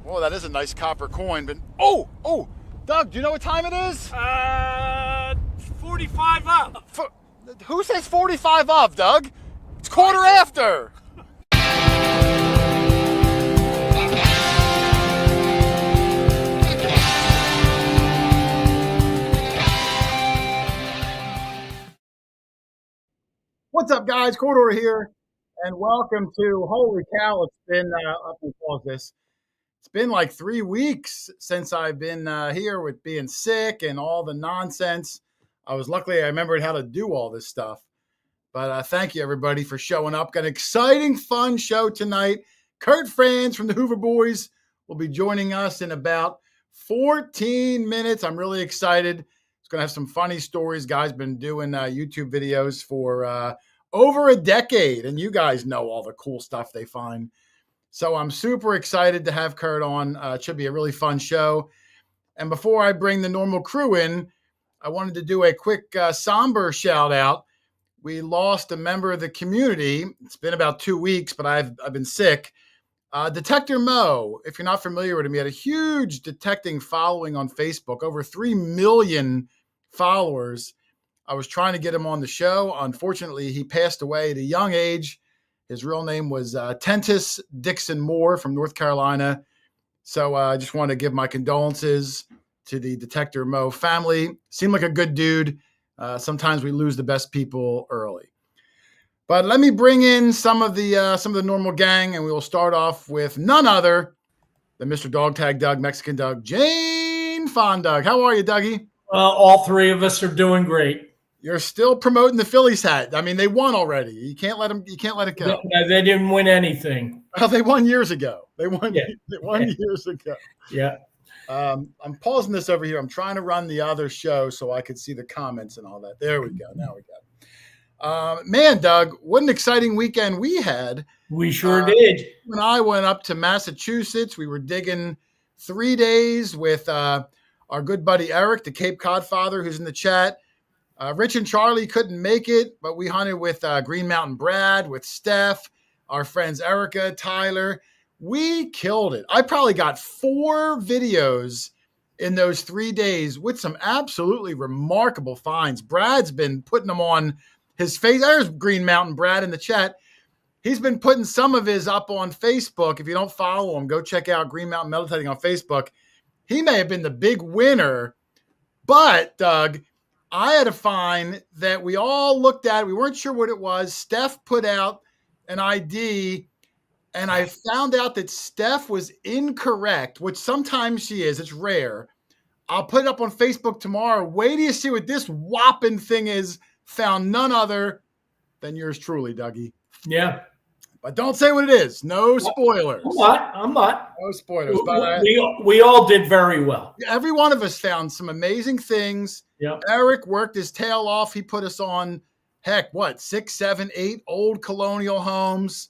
Well, that is a nice copper coin, but oh, Doug, do you know what time it is? 45 up. Who says 45 up, Doug? It's quarter after. What's up, guys? Hoarder here, and welcome to. Holy cow! It's been up and pause this. It's been like 3 weeks since I've been here with being sick and all the nonsense. I remembered how to do all this stuff. But thank you, everybody, for showing up. Got an exciting, fun show tonight. Franz from the Hoover Boys will be joining us in about 14 minutes. I'm really excited. It's going to have some funny stories. Guys been doing YouTube videos for over a decade, and you guys know all the cool stuff they find. So I'm super excited to have Kurt on. It should be a really fun show. And before I bring the normal crew in, I wanted to do a quick somber shout out. We lost a member of the community. It's been about 2 weeks, but I've been sick. Detector Mo, if you're not familiar with him, he had a huge detecting following on Facebook, over 3 million followers. I was trying to get him on the show. Unfortunately, he passed away at a young age. His real name was Tentis Dixon Moore from North Carolina. So I just want to give my condolences to the Detector Mo family. Seemed like a good dude. Sometimes we lose the best people early. But let me bring in some of the normal gang, and we will start off with none other than Mr. Dog Tag Doug, Mexican Doug, Jane Fond Doug. How are you, Dougie? All three of us are doing great. You're still promoting the Phillies hat. I mean, they won already. You can't let them. You can't let it go. They didn't win anything. Well, they won years ago. They won Yeah. years ago. Yeah. I'm pausing this over here. I'm trying to run the other show so I could see the comments and all that. There we go. Now we got it. Man, Doug, what an exciting weekend we had. We sure did. When I went up to Massachusetts, we were digging 3 days with our good buddy Eric, the Cape Cod father, who's in the chat. Rich and Charlie couldn't make it, but we hunted with Green Mountain Brad, with Steph, our friends Erica, Tyler. We killed it. I probably got 4 videos in those 3 days with some absolutely remarkable finds. Brad's been putting them on his face. There's Green Mountain Brad in the chat. He's been putting some of his up on Facebook. If you don't follow him, go check out Green Mountain Meditating on Facebook. He may have been the big winner, but Doug, I had a find that we all looked at. We weren't sure what it was. Steph put out an ID, and I found out that Steph was incorrect, which sometimes she is. It's rare. I'll put it up on Facebook tomorrow. Wait till you see what this whopping thing is. Found none other than yours truly, Dougie. Yeah. But don't say what it is. No spoilers. I'm not. No spoilers. But we all did very well. Every one of us found some amazing things. Yeah. Eric worked his tail off. He put us on, 6, 7, 8 old Colonial homes.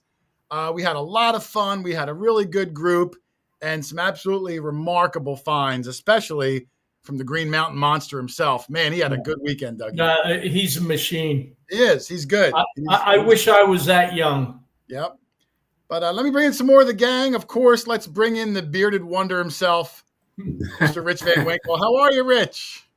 We had a lot of fun. We had a really good group and some absolutely remarkable finds, especially from the Green Mountain Monster himself. Man, he had a good weekend, Doug. He's a machine. He is. He's good. I wish I was that young. Yep. But let me bring in some more of the gang. Of course, let's bring in the bearded wonder himself, Mr. Rich Van Winkle. How are you, Rich?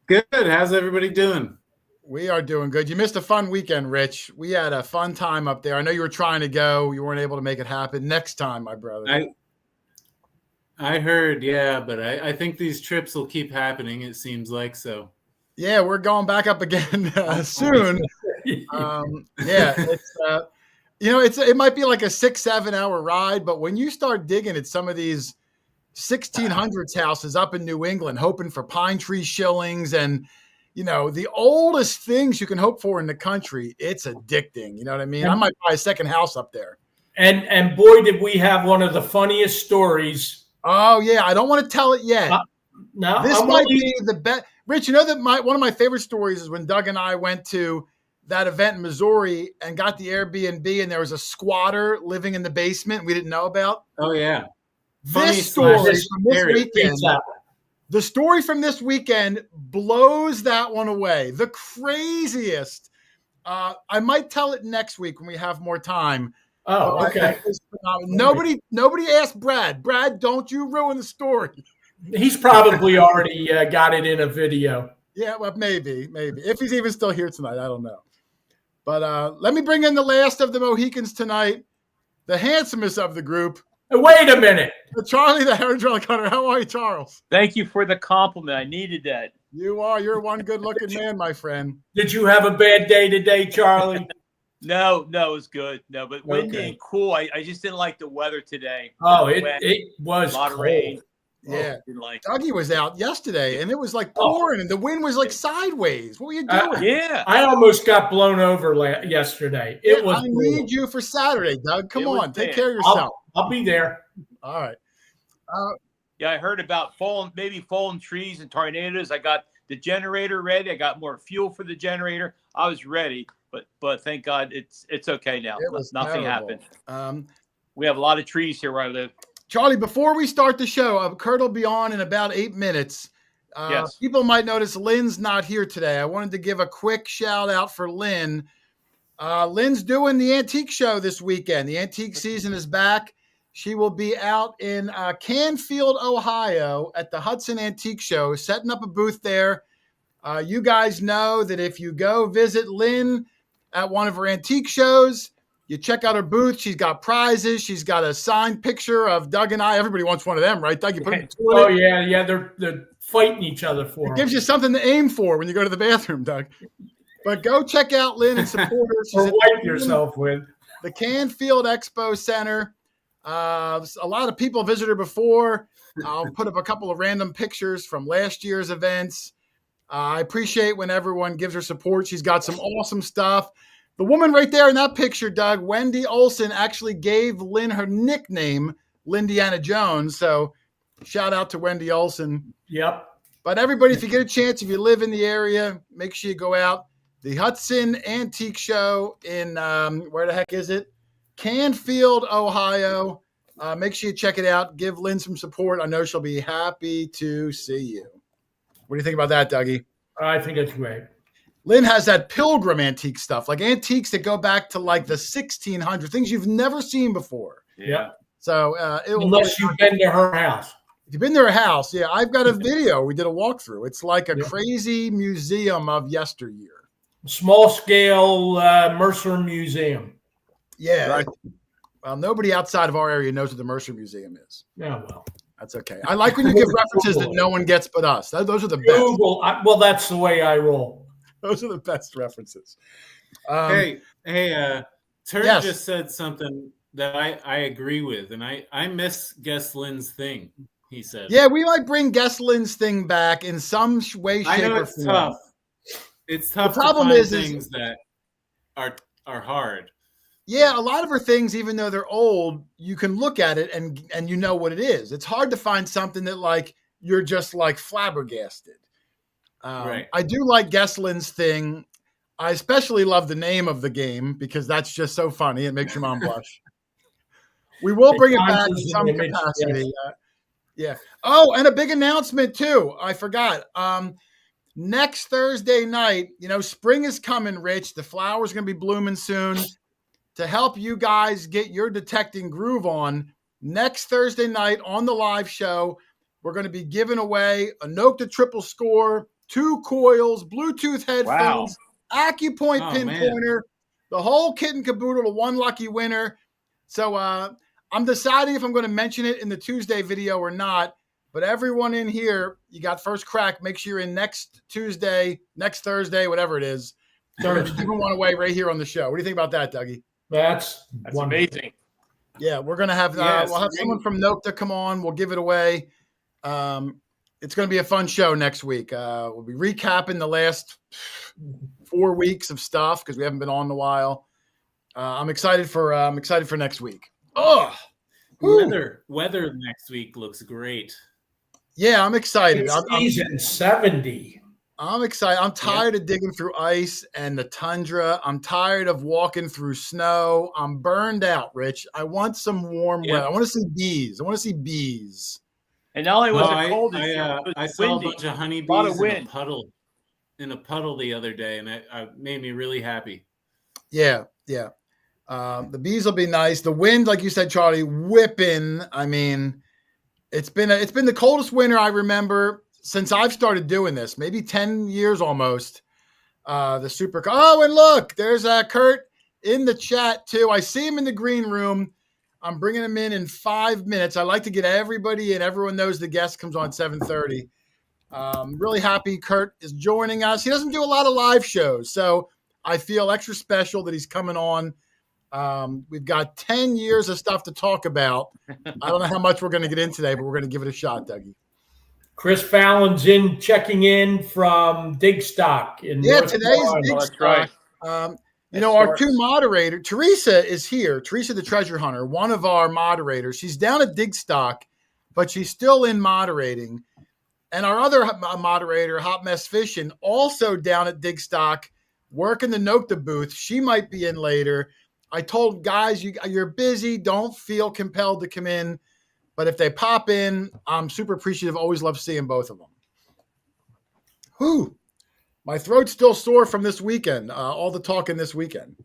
Good. How's everybody doing? We are doing good. You missed a fun weekend, Rich. We had a fun time up there. I know you were trying to go. You weren't able to make it happen. Next time, my brother. I heard, yeah, but I think these trips will keep happening, it seems like, so. Yeah, we're going back up again soon. It might be like a 6-7 hour ride, but when you start digging at some of these 1600s houses up in New England, hoping for pine tree shillings and, the oldest things you can hope for in the country, it's addicting. You know what I mean? I might buy a second house up there. And boy, did we have one of the funniest stories. Oh, yeah. I don't want to tell it yet. This might be the best. Rich, you know that one of my favorite stories is when Doug and I went to that event in Missouri and got the Airbnb, and there was a squatter living in the basement we didn't know about. Oh, yeah. The story from this weekend blows that one away. The craziest. I might tell it next week when we have more time. Oh, okay. Nobody asked Brad. Brad, don't you ruin the story. He's probably already got it in a video. Yeah, well, maybe. If he's even still here tonight, I don't know. But let me bring in the last of the Mohicans tonight, the handsomest of the group. Wait a minute. Charlie the Hairdryer Cutter. How are you, Charles? Thank you for the compliment. I needed that. You're one good-looking man, my friend. Did you have a bad day today, Charlie? No, it was good. No, but windy and cool. I just didn't like the weather today. Oh, it was a lot cold. of rain. Yeah, didn't like Dougie was out yesterday, and it was like pouring, and the wind was like sideways. What were you doing? Yeah, I almost got blown over yesterday. It was. I need you for Saturday, Doug. Come on, take care of yourself. I'll be there. All right. Yeah, I heard about falling trees and tornadoes. I got the generator ready. I got more fuel for the generator. I was ready, but thank God it's okay now. Nothing happened. We have a lot of trees here where I live. Charlie, before we start the show, Kurt will be on in about 8 minutes. Yes. People might notice Lynn's not here today. I wanted to give a quick shout out for Lynn. Lynn's doing the antique show this weekend. The antique season is back. She will be out in Canfield, Ohio at the Hudson Antique Show, setting up a booth there. You guys know that if you go visit Lynn at one of her antique shows, you check out her booth. She's got prizes. She's got a signed picture of Doug and I. Everybody wants one of them, right, Doug? You put them in the toilet. Oh, yeah. They're fighting each other for them. It gives you something to aim for when you go to the bathroom, Doug. But go check out Lynn and support her. She's or wipe yourself with. The Canfield Expo Center. A lot of people visited her before. I'll put up a couple of random pictures from last year's events. I appreciate when everyone gives her support. She's got some awesome stuff. The woman right there in that picture, Doug, Wendy Olson, actually gave Lynn her nickname, Lindiana Jones. So shout out to Wendy Olson. Yep. But everybody, if you get a chance, if you live in the area, make sure you go out. The Hudson Antique Show in, where the heck is it? Canfield, Ohio. Make sure you check it out. Give Lynn some support. I know she'll be happy to see you. What do you think about that, Dougie? I think it's great. Lynn has that pilgrim antique stuff, like antiques that go back to like the 1600s, things you've never seen before. Yeah. So unless you've been to her house. If you've been to her house, yeah, I've got a video. We did a walkthrough. It's like a crazy museum of yesteryear. Small scale Mercer Museum. Yeah. Right. Well, nobody outside of our area knows what the Mercer Museum is. Yeah, well. That's okay. I like when you give references that no one gets but us. Those are the best. Google. Well, that's the way I roll. Those are the best references. Turd just said something that I agree with, and I miss Guest Lynn's thing, he said. Yeah, we might bring Guest Lynn's thing back in some way, shape, I know or it's form. tough. It's tough The problem to find is things that are hard. Yeah, a lot of her things, even though they're old, you can look at it and you know what it is. It's hard to find something that like you're just like flabbergasted. Right. I do like Gesslin's thing. I especially love the name of the game because that's just so funny. It makes your mom blush. We will bring it back in some capacity. Yeah. Oh, and a big announcement too. I forgot. Next Thursday night, spring is coming, Rich. The flowers are going to be blooming soon. To help you guys get your detecting groove on, next Thursday night on the live show, we're going to be giving away a Nokta triple score, 2 coils, Bluetooth headphones, AccuPoint pinpointer, the whole kit and caboodle to one lucky winner. So I'm deciding if I'm going to mention it in the Tuesday video or not. But everyone in here, you got first crack. Make sure you're in next Tuesday, next Thursday, whatever it is. We're giving one away right here on the show. What do you think about that, Dougie? That's amazing. Yeah, we're gonna have we'll have someone from Nokta come on. We'll give it away. It's going to be a fun show next week. We'll be recapping the last 4 weeks of stuff because we haven't been on in a while. I'm excited for next week. Oh, weather next week looks great. Yeah, I'm excited. It's 70. I'm excited. I'm tired of digging through ice and the tundra. I'm tired of walking through snow. I'm burned out, Rich. I want some warm weather. I want to see bees. And not only was it cold, I saw a bunch of honeybees in a puddle the other day, and it made me really happy. Yeah. The bees will be nice. The wind, like you said, Charlie, whipping. I mean, it's been the coldest winter I remember since I've started doing this, maybe 10 years almost. The super. Oh, and look, there's Kurt in the chat too. I see him in the green room. I'm bringing him in 5 minutes. I like to get everybody in. Everyone knows the guest comes on 7:30. Really happy Kurt is joining us. He doesn't do a lot of live shows, so I feel extra special that he's coming on. We've got 10 years of stuff to talk about. I don't know how much we're going to get in today, but we're going to give it a shot, Dougie. Chris Fallon's checking in from Digstock in North today's Carolina. Digstock. Right. Our two moderators, Teresa is here. Teresa, the treasure hunter, one of our moderators. She's down at Digstock, but she's still in moderating. And our other moderator, Hot Mess Fishing, also down at Digstock, working the Nokta booth. She might be in later. I told guys, you're busy. Don't feel compelled to come in. But if they pop in, I'm super appreciative. Always love seeing both of them. Whew. My throat's still sore from this weekend, all the talking this weekend.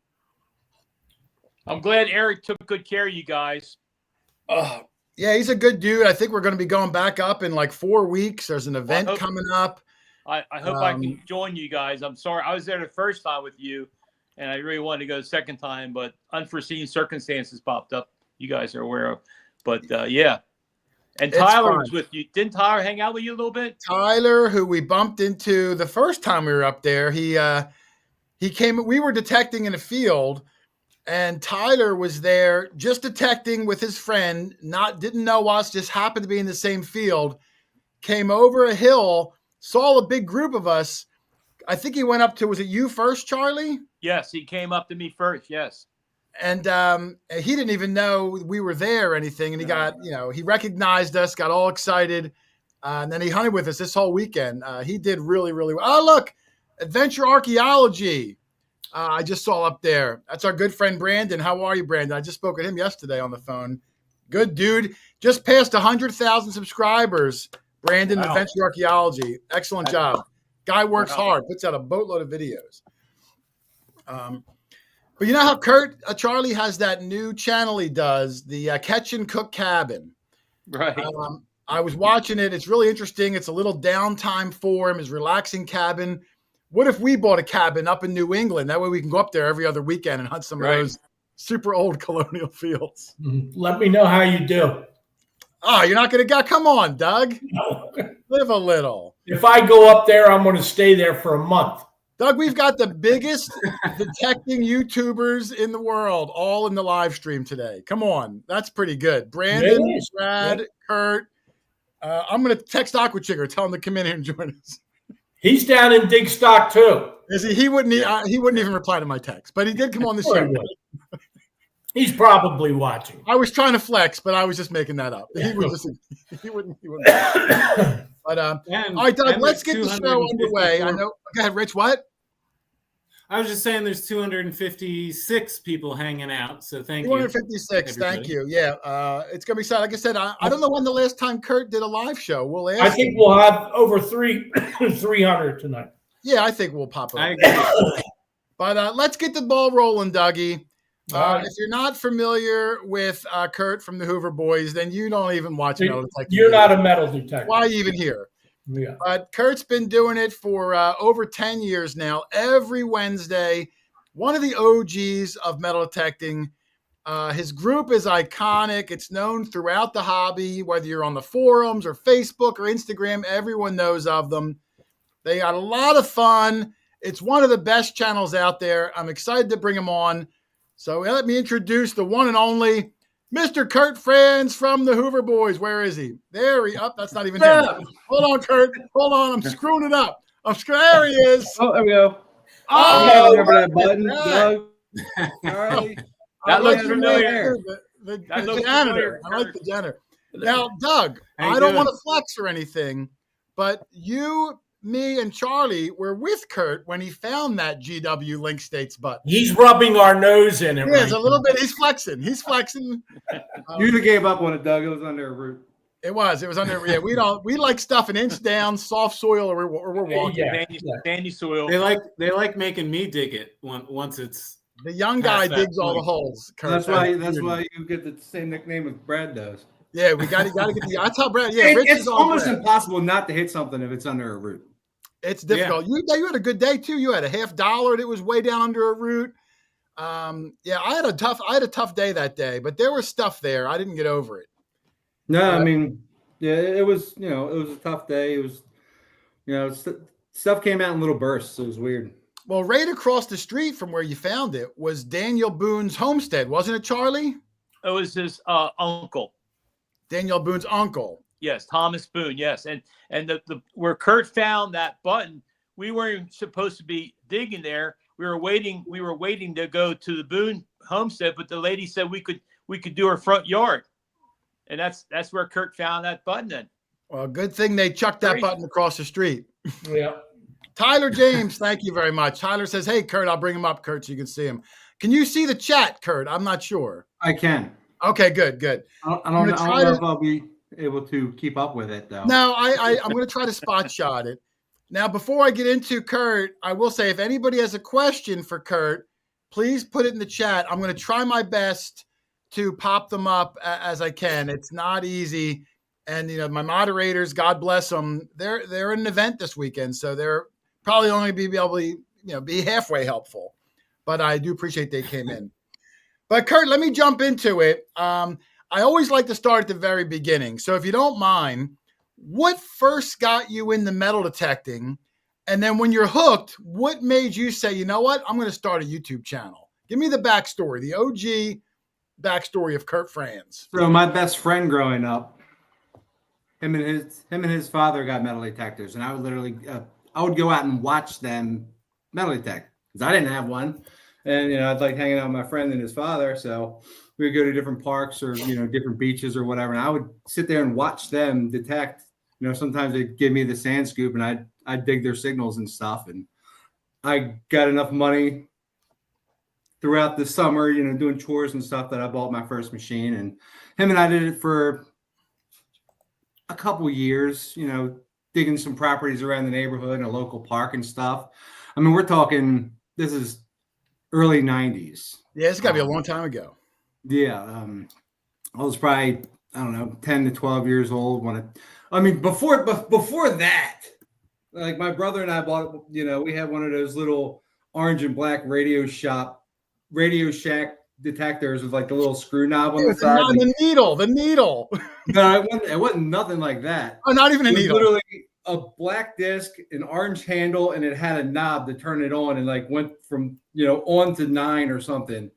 I'm glad Eric took good care of you guys. Yeah, he's a good dude. I think we're going to be going back up in like 4 weeks. There's an event coming up. I hope I can join you guys. I'm sorry. I was there the first time with you, and I really wanted to go the second time, but unforeseen circumstances popped up. You guys are aware of. But, yeah. And Tyler was with you. Didn't Tyler hang out with you a little bit? Tyler, who we bumped into the first time we were up there, he came. We were detecting in a field, and Tyler was there just detecting with his friend. Didn't know us, just happened to be in the same field. Came over a hill, saw a big group of us. I think he went up to. Was it you first, Charlie? Yes, he came up to me first. Yes. And he didn't even know we were there or anything. And he got, he recognized us, got all excited. And then he hunted with us this whole weekend. He did really, really well. Oh, look, Adventure Archaeology. I just saw up there. That's our good friend, Brandon. How are you, Brandon? I just spoke with him yesterday on the phone. Good dude. Just passed 100,000 subscribers. Brandon, wow. Adventure Archaeology. Excellent job. Guy works hard, puts out a boatload of videos. But you know how Charlie has that new channel he does, the Catch and Cook Cabin. Right. I was watching it. It's really interesting. It's a little downtime for him, his relaxing cabin. What if we bought a cabin up in New England? That way we can go up there every other weekend and hunt some of those super old colonial fields. Let me know how you do. Oh, you're not going to go? Come on, Doug. No. Live a little. If I go up there, I'm going to stay there for a month. Doug, we've got the biggest detecting YouTubers in the world all in the live stream today. Come on. That's pretty good. Brandon, Brad, Kurt. I'm going to text Aqua Chicker, tell him to come in here and join us. He's down in Digstock too. Is he? He wouldn't even reply to my text, but he did come on the show. He's probably watching. I was trying to flex, but I was just making that up. He wouldn't. But all right, Doug, let's get the show underway. I know. Go ahead, Rich. What? I was just saying there's 256 people hanging out, so thank you. 256, thank you. Yeah, it's going to be sad. Like I said, I don't know when the last time Kurt did a live show. We'll ask. I think we'll have over 300 tonight. Yeah, I think we'll pop up. I agree. But let's get the ball rolling, Dougie. If you're not familiar with Kurt from the Hoover Boys, then you don't even watch Metal Detector. You're not a metal detector. Why are you even here? Yeah. But Kurt's been doing it for over 10 years now. Every Wednesday, one of the OGs of metal detecting. His group is iconic. It's known throughout the hobby, whether you're on the forums or Facebook or Instagram, everyone knows of them. They got a lot of fun. It's one of the best channels out there. I'm excited to bring him on. So let me introduce the one and only Mr. Kurt Franz from the Hoover Boys. Where is he? There he up. That's not even him. Hold on, Kurt. Hold on. I'm screwing it up. There he is. Oh, there we go. Oh, remember that button, Doug? Charlie. That looks familiar. The janitor. I like the janitor. Now, Doug, I don't want to flex or anything, but you, me, and Charlie were with Kurt when he found that GW Link States button. He's rubbing our nose in it. Yes, a little bit. He's flexing. You gave up on it, Doug. It was under a root. It was under. Yeah, we like stuff an inch down, soft soil, or we're walking. Sandy soil. They like making me dig it once it's The young guy digs all the holes. Kurt. That's why you get the same nickname as Brad does. Yeah, we got to get the. That's how Brad. Yeah, it's almost impossible not to hit something if it's under a root. It's difficult. Yeah. You had a good day too. You had a $50 that was way down under a root. Yeah, I had a tough day that day, but there was stuff there. I didn't get over it. No, I mean, yeah, it was a tough day. It was, stuff came out in little bursts. It was weird. Well, right across the street from where you found it was Daniel Boone's homestead, wasn't it, Charlie? It was his uncle. Daniel Boone's uncle. Yes, Thomas Boone. Yes, and the where Kurt found that button, we weren't supposed to be digging there. We were waiting to go to the Boone homestead, but the lady said we could do her front yard, and that's where Kurt found that button. Then. Well, good thing they chucked that button across the street. Yeah. Tyler James, thank you very much. Tyler says, "Hey, Kurt, I'll bring him up, Kurt, so you can see him. Can you see the chat, Kurt? I'm not sure. I can. Okay, good. I don't know if I'll be able to keep up with it, though. No, I'm going to try to spot shot it. Now, before I get into Kurt, I will say if anybody has a question for Kurt, please put it in the chat. I'm going to try my best to pop them up as I can. It's not easy. And, my moderators, God bless them, they're at an event this weekend, so they're probably only be able to, be halfway helpful. But I do appreciate they came in. But Kurt, let me jump into it. I always like to start at the very beginning. So if you don't mind, what first got you into metal detecting? And then when you're hooked, what made you say, you know what, I'm going to start a YouTube channel? Give me the backstory, the OG backstory of Kurt Franz. So my best friend growing up, him and his father got metal detectors, and I would literally I would go out and watch them metal detect because I didn't have one, and I'd like hanging out with my friend and his father, so we would go to different parks or different beaches or whatever, and I would sit there and watch them detect. Sometimes they'd give me the sand scoop, and I'd dig their signals and stuff, and I got enough money throughout the summer, doing chores and stuff, that I bought my first machine, and him and I did it for a couple years, digging some properties around the neighborhood in a local park and stuff. I mean, we're talking, this is early 90s. Yeah, it's got to be a long time ago. Yeah. I was probably, 10 to 12 years old before that, like my brother and I bought, we had one of those little orange and black Radio Shack detectors with like the little screw knob on the side. The needle. No, it wasn't nothing like that. Oh, not even a needle. Literally a black disc, an orange handle, and it had a knob to turn it on, and like went from on to 9 or something.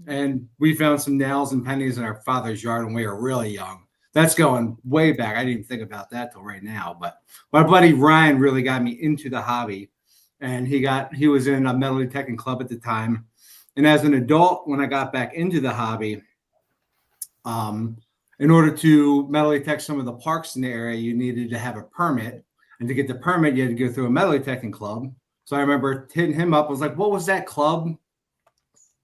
And we found some nails and pennies in our father's yard when we were really young. That's going way back. I didn't even think about that till right now. But my buddy Ryan really got me into the hobby, and he was in a metal detecting club at the time. And as an adult, when I got back into the hobby, in order to metal detect some of the parks in the area, you needed to have a permit. And to get the permit, you had to go through a metal detecting club. So I remember hitting him up. I was like, what was that club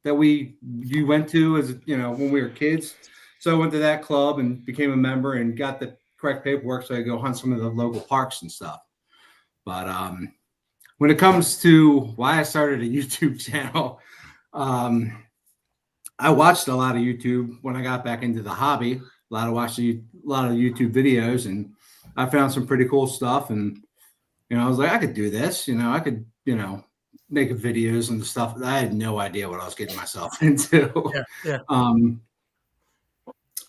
that you went to as, when we were kids? So I went to that club and became a member and got the correct paperwork so I could go hunt some of the local parks and stuff. But when it comes to why I started a YouTube channel, I watched a lot of YouTube when I got back into the hobby. I watched a lot of YouTube videos, and I found some pretty cool stuff. And I was like, I could do this. I could make videos and stuff. I had no idea what I was getting myself into. Yeah.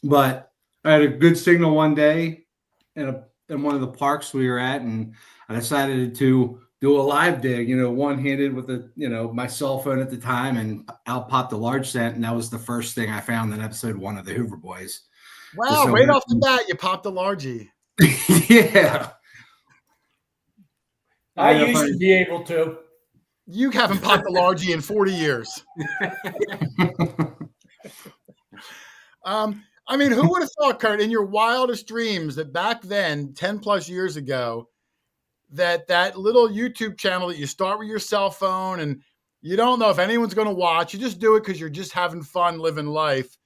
But I had a good signal one day in one of the parks we were at, and I decided to do a live dig, one-handed with my cell phone at the time, and out popped a large scent, and that was the first thing I found in episode 1 of the Hoover Boys. Wow, right off the bat, you popped a largie. Yeah. I used to be able to. You haven't popped a largie in 40 years. Who would have thought, Kurt, in your wildest dreams that back then, 10 plus years ago, that little YouTube channel that you start with your cell phone and you don't know if anyone's going to watch, you just do it because you're just having fun living life.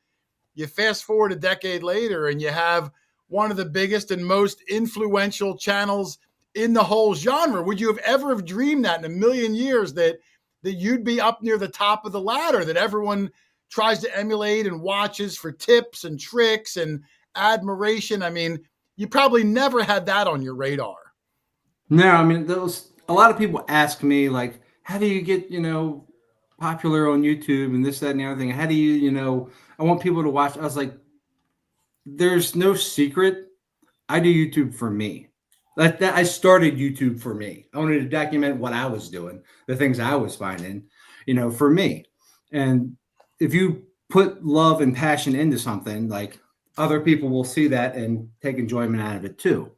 You fast forward a decade later and you have one of the biggest and most influential channels in the whole genre. Would you have ever have dreamed that in a million years that that you'd be up near the top of the ladder that everyone tries to emulate and watches for tips and tricks and admiration. I mean, you probably never had that on your radar. No, I mean, a lot of people ask me, like, how do you get, popular on YouTube and this, that, and the other thing? How do you, I want people to watch. I was like, there's no secret. I do YouTube for me. I started YouTube for me. I wanted to document what I was doing, the things I was finding, for me. And if you put love and passion into something, like, other people will see that and take enjoyment out of it too.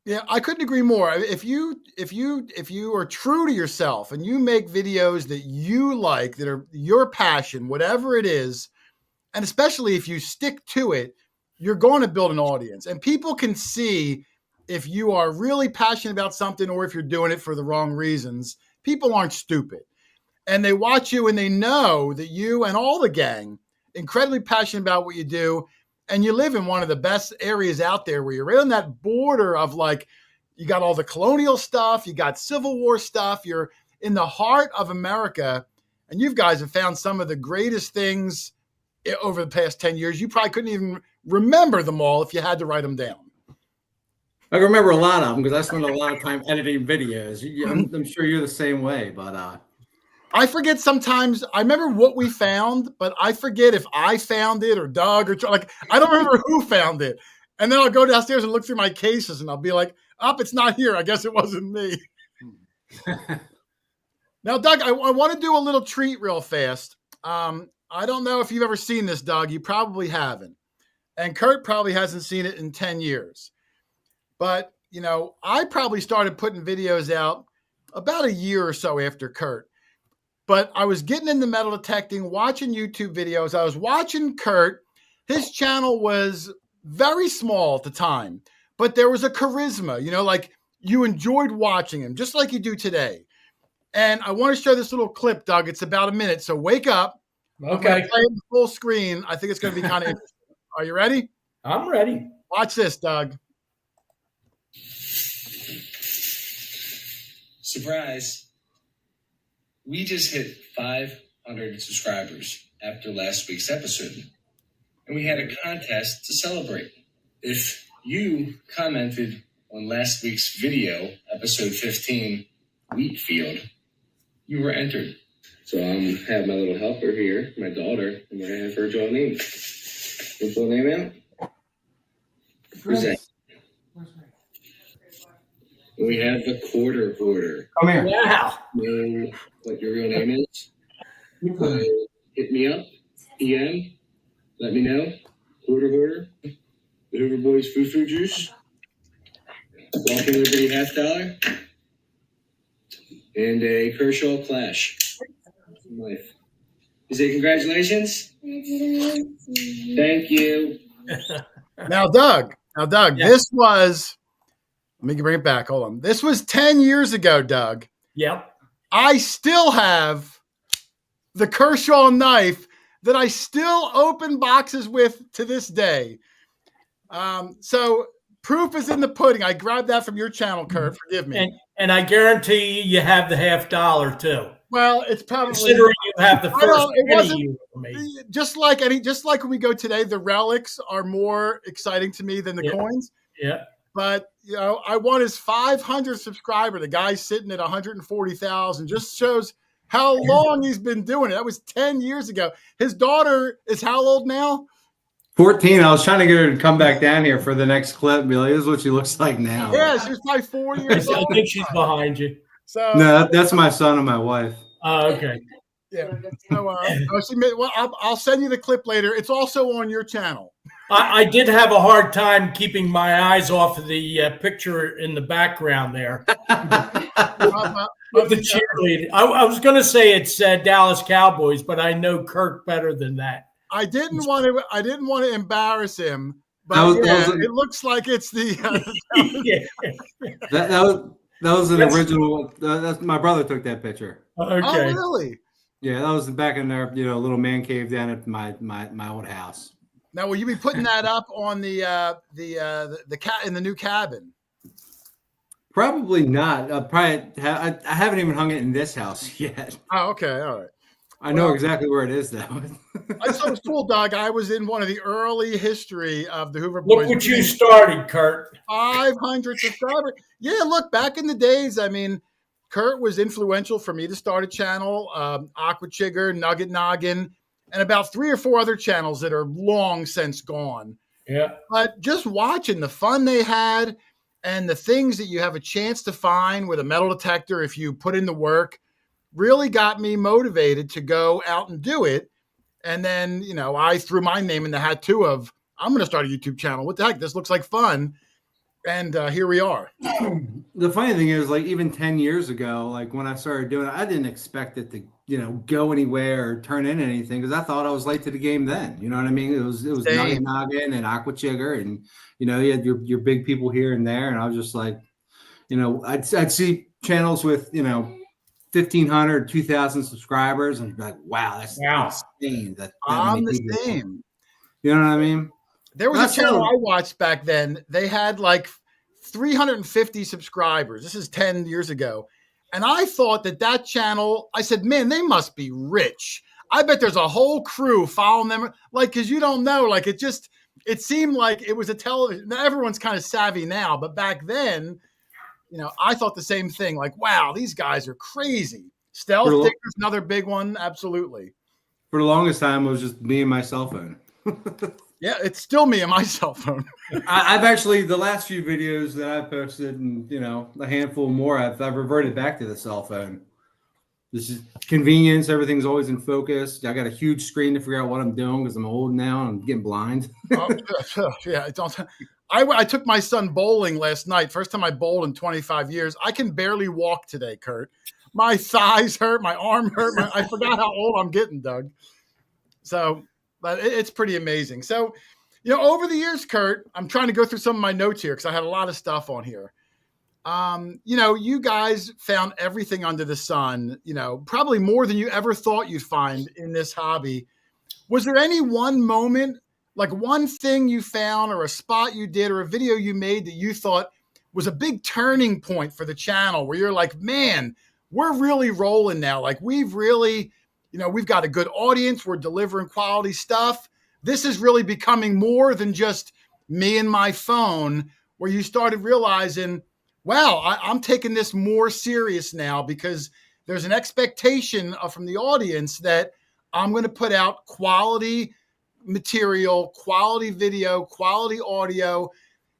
Yeah, I couldn't agree more. If you are true to yourself and you make videos that you like, that are your passion, whatever it is, and especially if you stick to it, you're going to build an audience. And people can see if you are really passionate about something or if you're doing it for the wrong reasons. People aren't stupid. And they watch you and they know that you and all the gang incredibly passionate about what you do. And you live in one of the best areas out there where you're right on that border of, like, you got all the colonial stuff, you got Civil War stuff, you're in the heart of America, and you guys have found some of the greatest things over the past 10 years. You probably couldn't even remember them all if you had to write them down. I remember a lot of them because I spent a lot of time editing videos. I'm sure you're the same way, but I forget sometimes. I remember what we found, but I forget if I found it or Doug or like, I don't remember who found it. And then I'll go downstairs and look through my cases and I'll be like, it's not here. I guess it wasn't me. Now, Doug, I want to do a little treat real fast. I don't know if you've ever seen this, Doug. You probably haven't. And Kurt probably hasn't seen it in 10 years. But, I probably started putting videos out about a year or so after Kurt. But I was getting into metal detecting, watching YouTube videos. I was watching Kurt. His channel was very small at the time, but there was a charisma, like you enjoyed watching him, just like you do today. And I want to show this little clip, Doug. It's about a minute, so wake up. Okay. Play it full screen. I think it's going to be kind of interesting. Are you ready? I'm ready. Watch this, Doug. Surprise. We just hit 500 subscribers after last week's episode, and we had a contest to celebrate. If you commented on last week's video, episode 15, Wheat Field, you were entered. So I have my little helper here, my daughter, and we're going to have her draw a name. Your full name out? Who's that? We have the quarter hoarder. Come here. Wow. Know what your real name is? Hit me up, PM. Let me know. Hoarder. The Hoover Boys Fufu Juice. Walking Liberty $50. And a Kershaw Clash. Life. You say congratulations? Thank you. Now, Doug, Yeah. This was, let me bring it back. Hold on. This was 10 years ago, Doug. Yep. I still have the Kershaw knife that I still open boxes with to this day. So proof is in the pudding. I grabbed that from your channel, Kurt. Forgive me. And I guarantee you have the $50 too. Well, it's probably Considering you have the first penny you made. Just like when we go today, the relics are more exciting to me than the coins. Yeah. But I want his 500 subscriber. The guy's sitting at 140,000. Just shows how long he's been doing it. That was 10 years ago. His daughter is how old now? 14. I was trying to get her to come back down here for the next clip and be like, this is what she looks like now. Yeah, she was probably 4 years old. I think she's behind you. So no, that's my son and my wife. Oh, okay. Yeah. So, I'll send you the clip later. It's also on your channel. I did have a hard time keeping my eyes off of the picture in the background there. Of the cheerleader. I was going to say it's Dallas Cowboys, but I know Kirk better than that. I didn't want to embarrass him, but it looks like it's the. That was an original. That's my brother took that picture. Okay. Oh, really? Yeah, that was back in their little man cave down at my old house. Now, will you be putting that up on the cat in the new cabin? Probably not. I haven't even hung it in this house yet. Oh, okay, all right. I know exactly where it is, though. I thought it was cool, Doug. I was in one of the early history of the Hoover Look Boys. what you started, Kurt. 500 subscribers. Yeah, look, back in the days, I mean, Kurt was influential for me to start a channel, Aqua Chigger, Nugget Noggin, and about 3 or 4 other channels that are long since gone. Yeah. But just watching the fun they had and the things that you have a chance to find with a metal detector if you put in the work really got me motivated to go out and do it. And then, you know, I threw my name in the hat too of, I'm going to start a YouTube channel. What the heck? This looks like fun. And here we are. The funny thing is, like, even 10 years ago, like when I started doing it, I didn't expect it to, you know, go anywhere or turn into anything because I thought I was late to the game then. You know what I mean? It was Nugget Noggin and Aqua Chigger, and, you know, you had your big people here and there. And I was just like, you know, I'd see channels with, you know, 1,500, 2,000 subscribers, and be like, wow, that's insane. That I'm the same. You know what I mean? There was a channel I watched back then. They had like 350 subscribers. This is 10 years ago. And I thought that channel, I said, man, they must be rich. I bet there's a whole crew following them. Like, because you don't know, like it seemed like it was a television. Now, everyone's kind of savvy now, but back then, you know, I thought the same thing. Like, wow, these guys are crazy. Stealth Digger's another big one. Absolutely. For the longest time, it was just me and my cell phone. Yeah, it's still me and my cell phone. I've actually, the last few videos that I've posted, and, you know, a handful more, I've reverted back to the cell phone. This is convenience. Everything's always in focus. I got a huge screen to figure out what I'm doing because I'm old now and I'm getting blind. Yeah, I took my son bowling last night. First time I bowled in 25 years. I can barely walk today, Kurt. My thighs hurt. My arm hurt. I forgot how old I'm getting, Doug. So, but it's pretty amazing. So, you know, over the years, Kurt, I'm trying to go through some of my notes here because I had a lot of stuff on here. You know, you guys found everything under the sun, you know, probably more than you ever thought you'd find in this hobby. Was there any one moment, like one thing you found or a spot you did or a video you made that you thought was a big turning point for the channel where you're like, man, we're really rolling now. Like we've really, you know, we've got a good audience. We're delivering quality stuff. This is really becoming more than just me and my phone, where you started realizing, wow, I'm taking this more serious now because there's an expectation from the audience that I'm going to put out quality material, quality video, quality audio,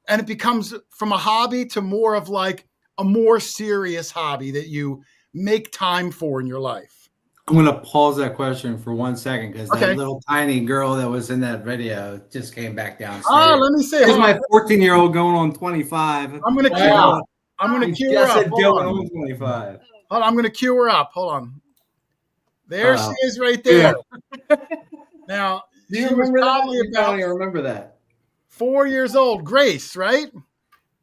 and it becomes from a hobby to more of like a more serious hobby that you make time for in your life. I'm going to pause that question for 1 second because that little tiny girl that was in that video just came back downstairs. Oh, let me see. It's my 14-year-old going on 25. I'm going to cue her up. I'm going to cue her up. Going on 25. Hold on, I'm going to cue her up. Hold on. There she is right there. Yeah. Now, do you remember that? You probably remember that. 4 years old. Grace, right?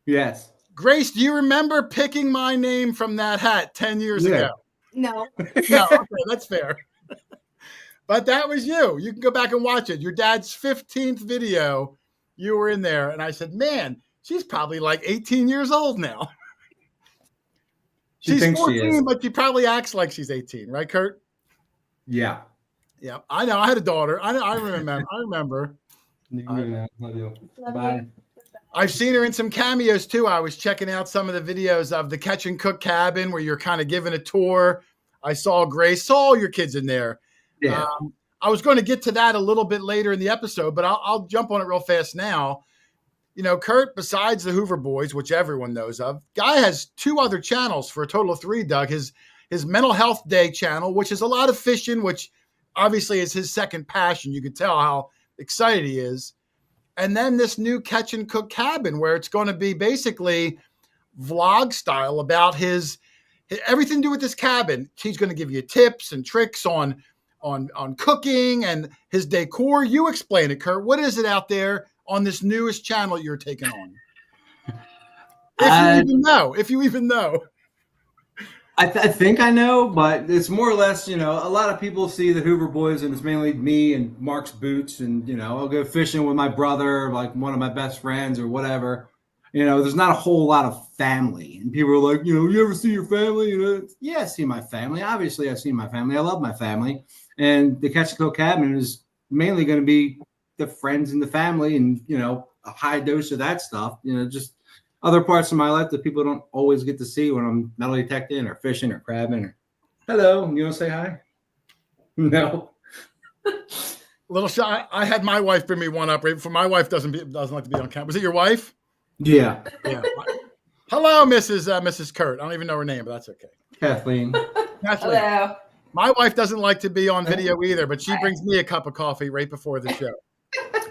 Yes. Grace, do you remember picking my name from that hat 10 years ago? No. No, okay, that's fair. But that was you. You can go back and watch it. Your dad's 15th video, you were in there. And I said, man, she's probably like 18 years old now. She's 14, but she probably acts like she's 18, right, Kurt? Yeah. Yeah, I know. I had a daughter. I remember. I remember. Love you. Bye. I've seen her in some cameos too. I was checking out some of the videos of the Catch and Cook cabin where you're kind of giving a tour. I saw Grace, saw all your kids in there. Yeah. I was going to get to that a little bit later in the episode, but I'll jump on it real fast now. You know, Kurt, besides the Hoover Boys, which everyone knows of, Guy has 2 other channels for a total of 3, Doug. His Mental Health Day channel, which is a lot of fishing, which obviously is his second passion. You can tell how excited he is. And then this new Catch and Cook cabin where it's going to be basically vlog style about his everything to do with this cabin. He's going to give you tips and tricks on cooking and his decor. You explain it, Kurt. What is it out there on this newest channel you're taking on? If you even know. I think I know, but it's more or less, you know, a lot of people see the Hoover Boys and it's mainly me and Mark's boots. And, you know, I'll go fishing with my brother, like one of my best friends or whatever. there's not a whole lot of family. And people are like, you ever see your family? Yeah, I see my family. Obviously, I see my family. I love my family. And the Catch and Kill Cabin is mainly going to be the friends and the family and, a high dose of that stuff. Just other parts of my life that people don't always get to see when I'm metal detecting or fishing or crabbing. Or, hello, you want to say hi? No. Little shy. I had my wife bring me one up. Right? For my wife doesn't like to be on camera. Was it your wife? Yeah. Hello, Mrs. Kurt. I don't even know her name, but that's okay. Kathleen. Hello. My wife doesn't like to be on video either, but she brings me a cup of coffee right before the show.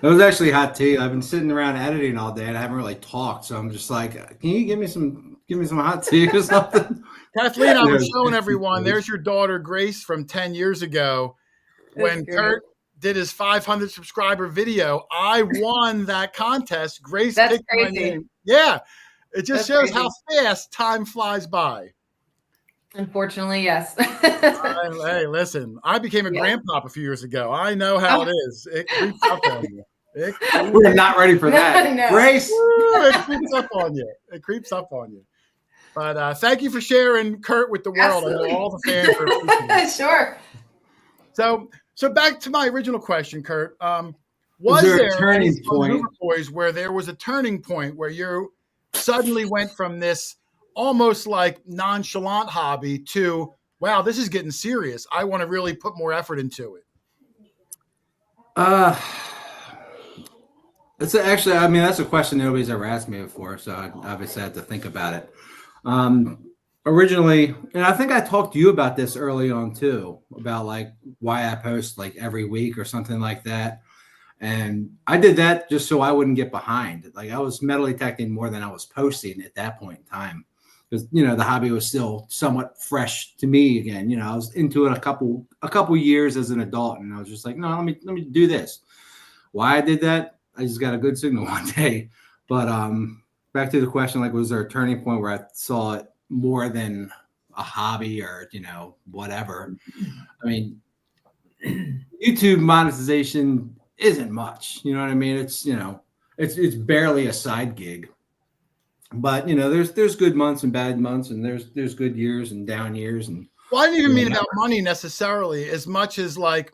It was actually hot tea. I've been sitting around editing all day and I haven't really talked, so I'm just like, can you give me some hot tea or something? Kathleen, I was showing everyone. There's your daughter Grace from 10 years ago when Kurt did his 500 subscriber video. I won that contest. Grace picked my name. Yeah, it just shows how fast time flies by. Unfortunately, yes. Hey, listen, I became a grandpop a few years ago. I know how it is. It creeps up on you. We're not ready for that. No. Grace. It creeps up on you. It creeps up on you. But thank you for sharing Kurt with the world. Absolutely. I know all the fans are appreciative. Sure. So back to my original question, Kurt. Was there a turning point Hoover Boys where there was a turning point where you suddenly went from this almost like nonchalant hobby to, wow, this is getting serious. I want to really put more effort into it. That's a question nobody's ever asked me before, so I obviously had to think about it. Originally, and I think I talked to you about this early on too, about like why I post like every week or something like that. And I did that just so I wouldn't get behind. Like I was metal detecting more than I was posting at that point in time. Because the hobby was still somewhat fresh to me again. I was into it a couple years as an adult, and I was just like, no, let me do this. Why I did that, I just got a good signal one day. But back to the question, like, was there a turning point where I saw it more than a hobby or whatever? I mean, YouTube monetization isn't much. You know what I mean? It's it's barely a side gig. But there's good months and bad months, and there's good years and down years. And well, I didn't even mean about money necessarily, as much as like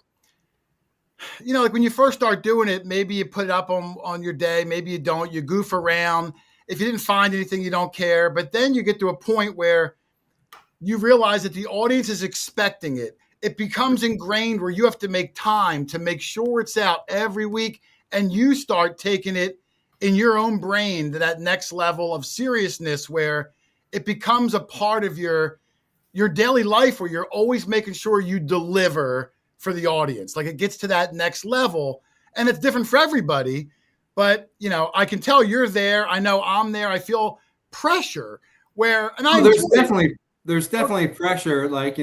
when you first start doing it, maybe you put it up on your day, maybe you don't, you goof around. If you didn't find anything, you don't care. But then you get to a point where you realize that the audience is expecting it. It becomes ingrained where you have to make time to make sure it's out every week, and you start taking it in your own brain to that next level of seriousness where it becomes a part of your daily life where you're always making sure you deliver for the audience. Like it gets to that next level, and it's different for everybody. But, I can tell you're there. I know I'm there. I feel pressure there's definitely pressure. Like,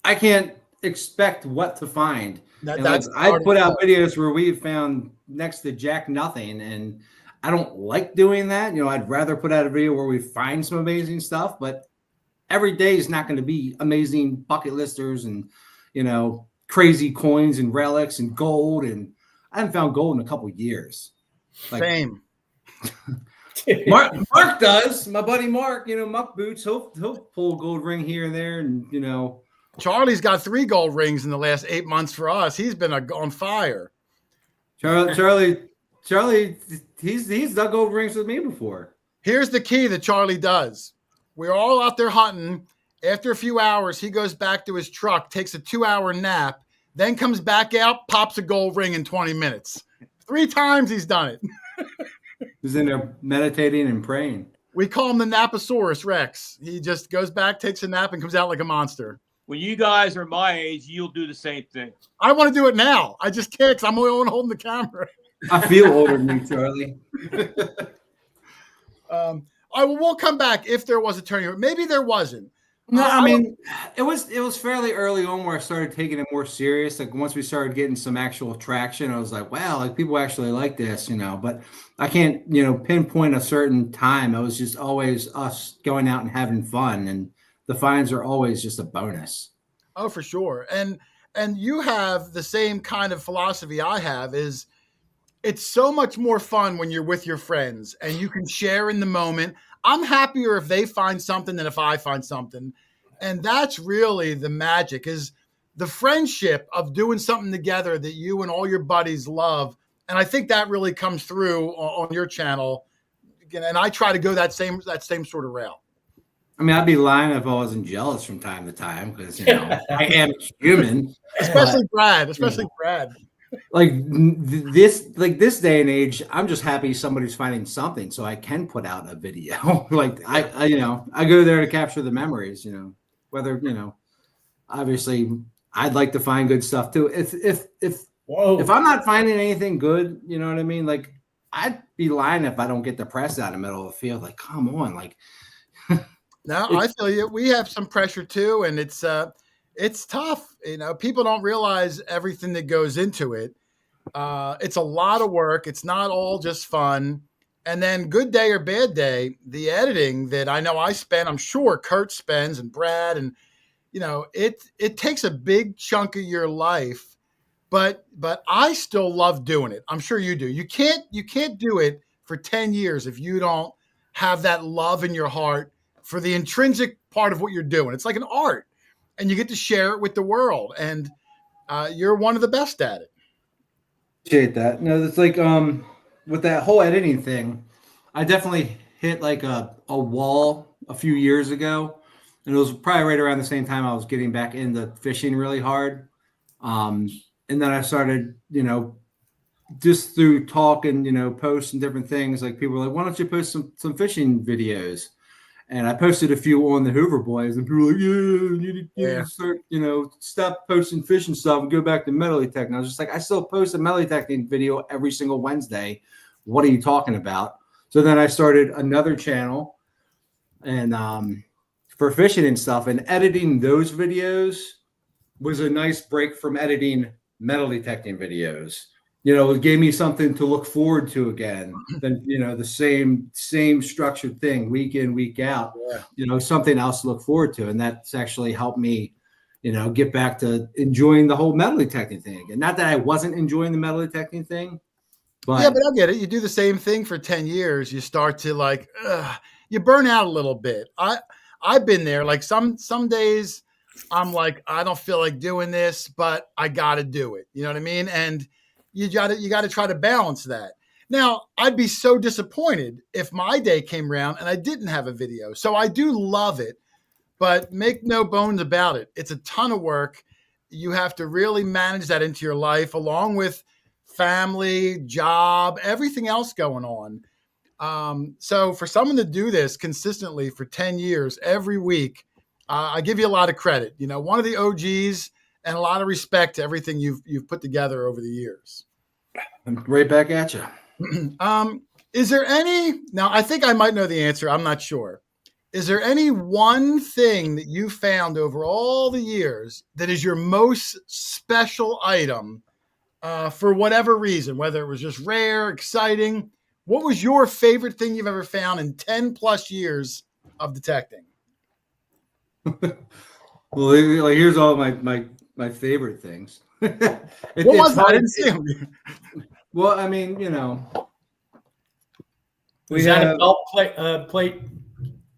I can't expect what to find. I put out videos where we found next to jack nothing, and I don't like doing that. I'd rather put out a video where we find some amazing stuff, but every day is not going to be amazing bucket listers and crazy coins and relics and gold. And I haven't found gold in a couple of years. Same. Mark does. My buddy Mark, Muck Boots, he'll pull a gold ring here and there, and Charlie's got 3 gold rings in the last 8 months for us. He's been on fire. Charlie, he's dug gold rings with me before. Here's the key that Charlie does. We're all out there hunting. After a few hours, he goes back to his truck, takes a 2-hour nap, then comes back out, pops a gold ring in 20 minutes. 3 times he's done it. He's in there meditating and praying. We call him the Naposaurus Rex. He just goes back, takes a nap, and comes out like a monster. When you guys are my age, you'll do the same thing. I want to do it now. I just can't because I'm the only one holding the camera. I feel older than you, Charlie. We'll come back if there was a turning point. Maybe there wasn't. No, it was fairly early on where I started taking it more serious. Like once we started getting some actual traction, I was like, wow, like people actually like this, but I can't, pinpoint a certain time. It was just always us going out and having fun, and the finds are always just a bonus. Oh, for sure. And you have the same kind of philosophy I have is it's so much more fun when you're with your friends and you can share in the moment. I'm happier if they find something than if I find something. And that's really the magic, is the friendship of doing something together that you and all your buddies love. And I think that really comes through on your channel. And I try to go that same sort of route. I mean, I'd be lying if I wasn't jealous from time to time, because, you know, I am human. Especially Brad. Like this day and age, I'm just happy somebody's finding something so I can put out a video. Like I you know, I go there to capture the memories, you know, whether, you know, obviously I'd like to find good stuff too. If I'm not finding anything good, you know what I mean? Like, I'd be lying if I don't get the press out in the middle of the field. Like, come on, like. No, I feel you. We have some pressure too, and it's tough. You know, people don't realize everything that goes into it. It's a lot of work. It's not all just fun. And then good day or bad day, the editing that I know I spend, I'm sure Kurt spends, and Brad, and you know, it takes a big chunk of your life. But I still love doing it. I'm sure you do. You can't do it for 10 years if you don't have that love in your heart for the intrinsic part of what you're doing. It's like an art, and you get to share it with the world, and you're one of the best at it. Appreciate that. No, it's like with that whole editing thing, I definitely hit like a wall a few years ago, and it was probably right around the same time I was getting back into fishing really hard. And then I started, you know, just through talk and, you know, posts and different things, like people were like, why don't you post some fishing videos? And I posted a few on the Hoover Boys, and people were like, you need to start, you know, stop posting fishing stuff and go back to metal detecting. And I was just like, I still post a metal detecting video every single Wednesday. What are you talking about? So then I started another channel, and for fishing and stuff, and editing those videos was a nice break from editing metal detecting videos. You know, it gave me something to look forward to again. Than, you know, the same structured thing week in, week out. Yeah. You know, something else to look forward to, and that's actually helped me, you know, get back to enjoying the whole metal detecting thing. And not that I wasn't enjoying the metal detecting thing, but yeah, but I get it. You do the same thing for 10 years, you start to like, you burn out a little bit. I've been there. Like some days I'm like, I don't feel like doing this, but I got to do it. You know what I mean? And you got to try to balance that. Now, I'd be so disappointed if my day came around and I didn't have a video. So I do love it, but make no bones about it. It's a ton of work. You have to really manage that into your life, along with family, job, everything else going on. So for someone to do this consistently for 10 years, every week, I give you a lot of credit. You know, one of the OGs, and a lot of respect to everything you've put together over the years. Right back at you. Is there any, now I think I might know the answer, I'm not sure. Is there any one thing that you found over all the years that is your most special item for whatever reason, whether it was just rare, exciting? What was your favorite thing you've ever found in 10 plus years of detecting? Well, like, here's all my favorite things. What was that? I didn't see them. Well, I mean, you know, was that a belt plate?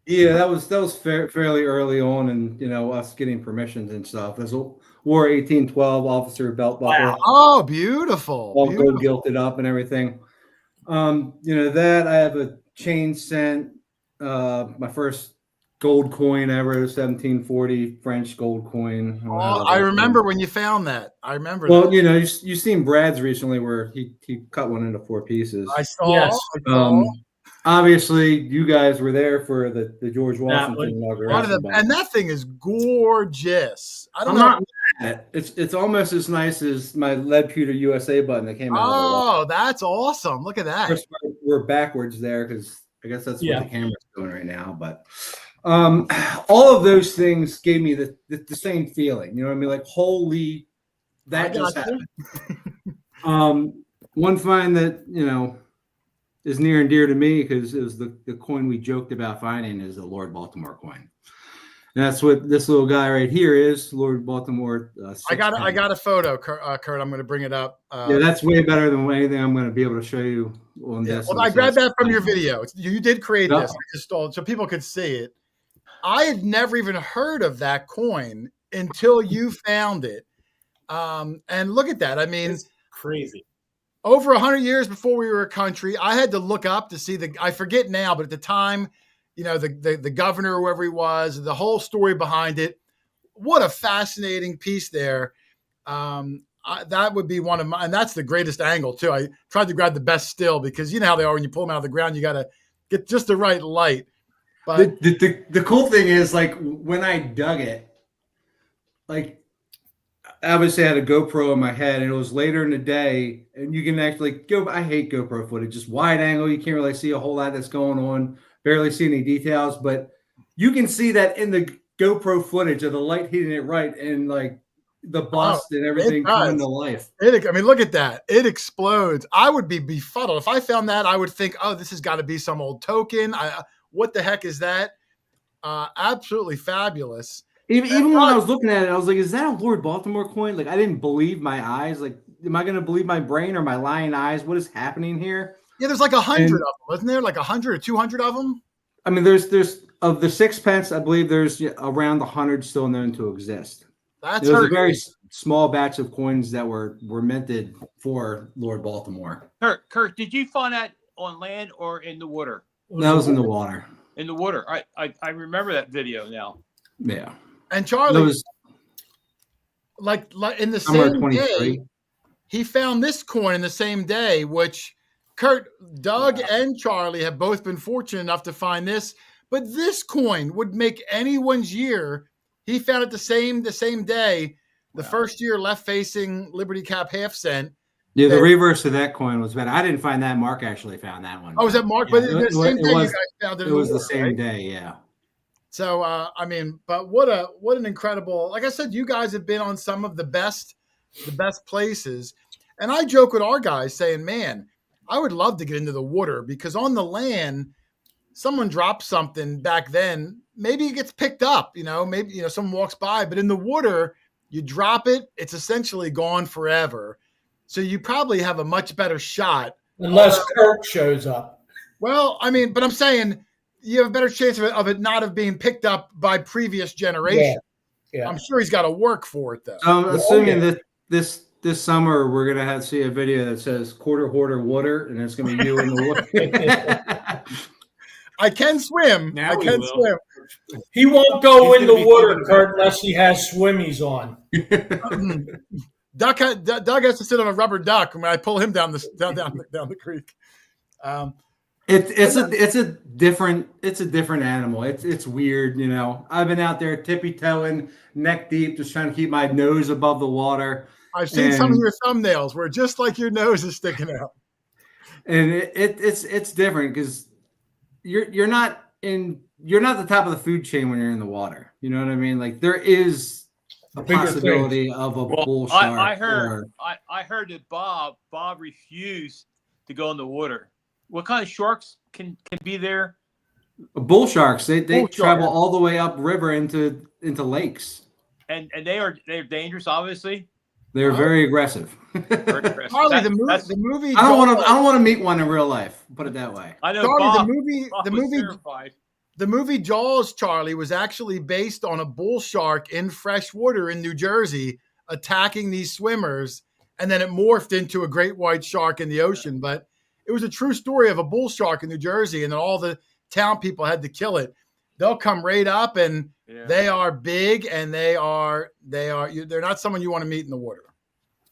Yeah, that was fairly early on, and you know, us getting permissions and stuff. There's a War 1812 officer belt buckle. Wow. Oh, beautiful! All gold gilded up and everything. You know that I have a chain scent. My first gold coin ever, 1740 French gold coin. Oh, I remember when you found that. I remember. Well, that. You know, you've seen Brad's recently where he cut one into 4 pieces. I saw. Yes. Obviously, you guys were there for the George Washington inauguration. And that thing is gorgeous. I'm not mad. It's almost as nice as my lead pewter USA button that came out. Oh, that's awesome! Look at that. First, we're backwards there because I guess that's what the camera's doing right now. But all of those things gave me the same feeling. You know what I mean? Like, holy, that just happened. One find that, you know, is near and dear to me because it was the coin we joked about finding is the Lord Baltimore coin. And that's what this little guy right here is, Lord Baltimore. I got a photo, Kurt. I'm going to bring it up. Yeah, that's way better than anything I'm going to be able to show you on this. Well, I grabbed that from your video. You did create this. I just stole it so people could see it. I had never even heard of that coin until you found it. And look at that. I mean, It's crazy. Over 100 years before we were a country, I had to look up to see I forget now, but at the time, the governor, whoever he was, the whole story behind it. What a fascinating piece there. That would be one of my, and that's the greatest angle too. I tried to grab the best still because you know how they are when you pull them out of the ground, you got to get just the right light. But the cool thing is, like, when I dug it, like, obviously I had a GoPro in my head, and it was later in the day, and you can actually go. I hate GoPro footage, just wide angle. You can't really see a whole lot that's going on, barely see any details, but you can see that in the GoPro footage of the light hitting it right, and like the bust and everything coming to life. I mean, look at that. It explodes. I would be befuddled. If I found that, I would think, oh, this has got to be some old token. What the heck is that? Absolutely fabulous. Even when I was looking at it, I was like, is that a Lord Baltimore coin? Like, I didn't believe my eyes. Like, am I going to believe my brain or my lying eyes? What is happening here? Yeah, there's like 100 of them, isn't there? Like 100 or 200 of them? I mean, there's of the sixpence, I believe there's around 100 still known to exist. It was a very small batch of coins that were minted for Lord Baltimore. Kurt, did you find that on land or in the water? That was in the water. In the water. I remember that video now. Yeah. And Charlie was like in the same day, he found this coin in the same day, which Kurt, Doug, and Charlie have both been fortunate enough to find this. But this coin would make anyone's year. He found it the same day, the first year left facing Liberty Cap half cent. Yeah, the reverse of that coin was better. I didn't find that. Mark actually found that one. Oh, was that Mark? Yeah, but the same day you guys found it. It was the same day, yeah. So I mean, but what an incredible! Like I said, you guys have been on some of the best places, and I joke with our guys saying, "Man, I would love to get into the water because on the land, someone drops something back then, maybe it gets picked up, maybe someone walks by, but in the water, you drop it, it's essentially gone forever. So you probably have a much better shot unless Kurt shows up. Well, I mean, but I'm saying." You have a better chance of it not have being picked up by previous generation. Yeah. I'm sure he's got to work for it though. I'm assuming that this summer we're gonna see a video that says Hoarder water, and it's gonna be you in the water. I can swim. I can swim. He won't go in the water, Kurt, unless he has swimmies on. Doug has to sit on a rubber duck when I pull him down the creek. It's a different animal. It's weird, I've been out there tippy toeing, neck deep, just trying to keep my nose above the water. I've seen some of your thumbnails where just like your nose is sticking out. And it's different because you're not the top of the food chain when you're in the water. You know what I mean? Like there is a possibility of a bull shark. I heard that Bob refused to go in the water. What kind of sharks can be there? Bull sharks. They travel all the way up river into lakes. And they're dangerous, obviously. They're very aggressive. Charlie, the movie. I don't want to meet one in real life. Put it that way. I know. Charlie, the movie Jaws, Charlie, was actually based on a bull shark in fresh water in New Jersey attacking these swimmers, and then it morphed into a great white shark in the ocean. But it was a true story of a bull shark in New Jersey, and then all the town people had to kill it. They'll come right up, and they are big, and they're not someone you want to meet in the water.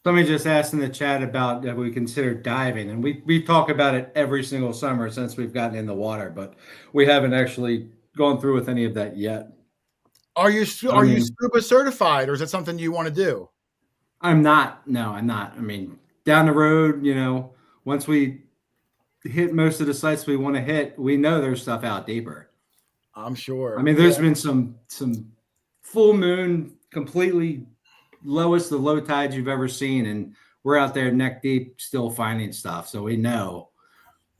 Somebody just asked in the chat about if we consider diving, and we talk about it every single summer since we've gotten in the water, but we haven't actually gone through with any of that yet. Are you scuba certified, or is it something you want to do? I'm not. No, I'm not. I mean, down the road, once we hit most of the sites we want to hit, we know there's stuff out deeper. I'm sure. I mean, there's been some full moon, completely lowest of low tides you've ever seen, and we're out there neck deep still finding stuff. So we know,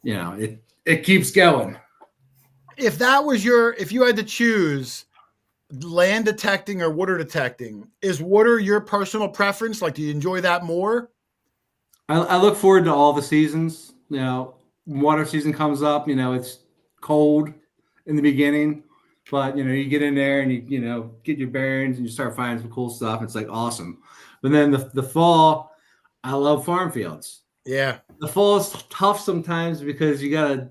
it keeps going. If you had to choose land detecting or water detecting. Is water your personal preference? Like, do you enjoy that more? I look forward to all the seasons. You know, water season comes up, you know, it's cold in the beginning, but you know, you get in there and you know, get your bearings and you start finding some cool stuff. It's like awesome. But then the fall, I love farm fields. Yeah. The fall is tough sometimes because you gotta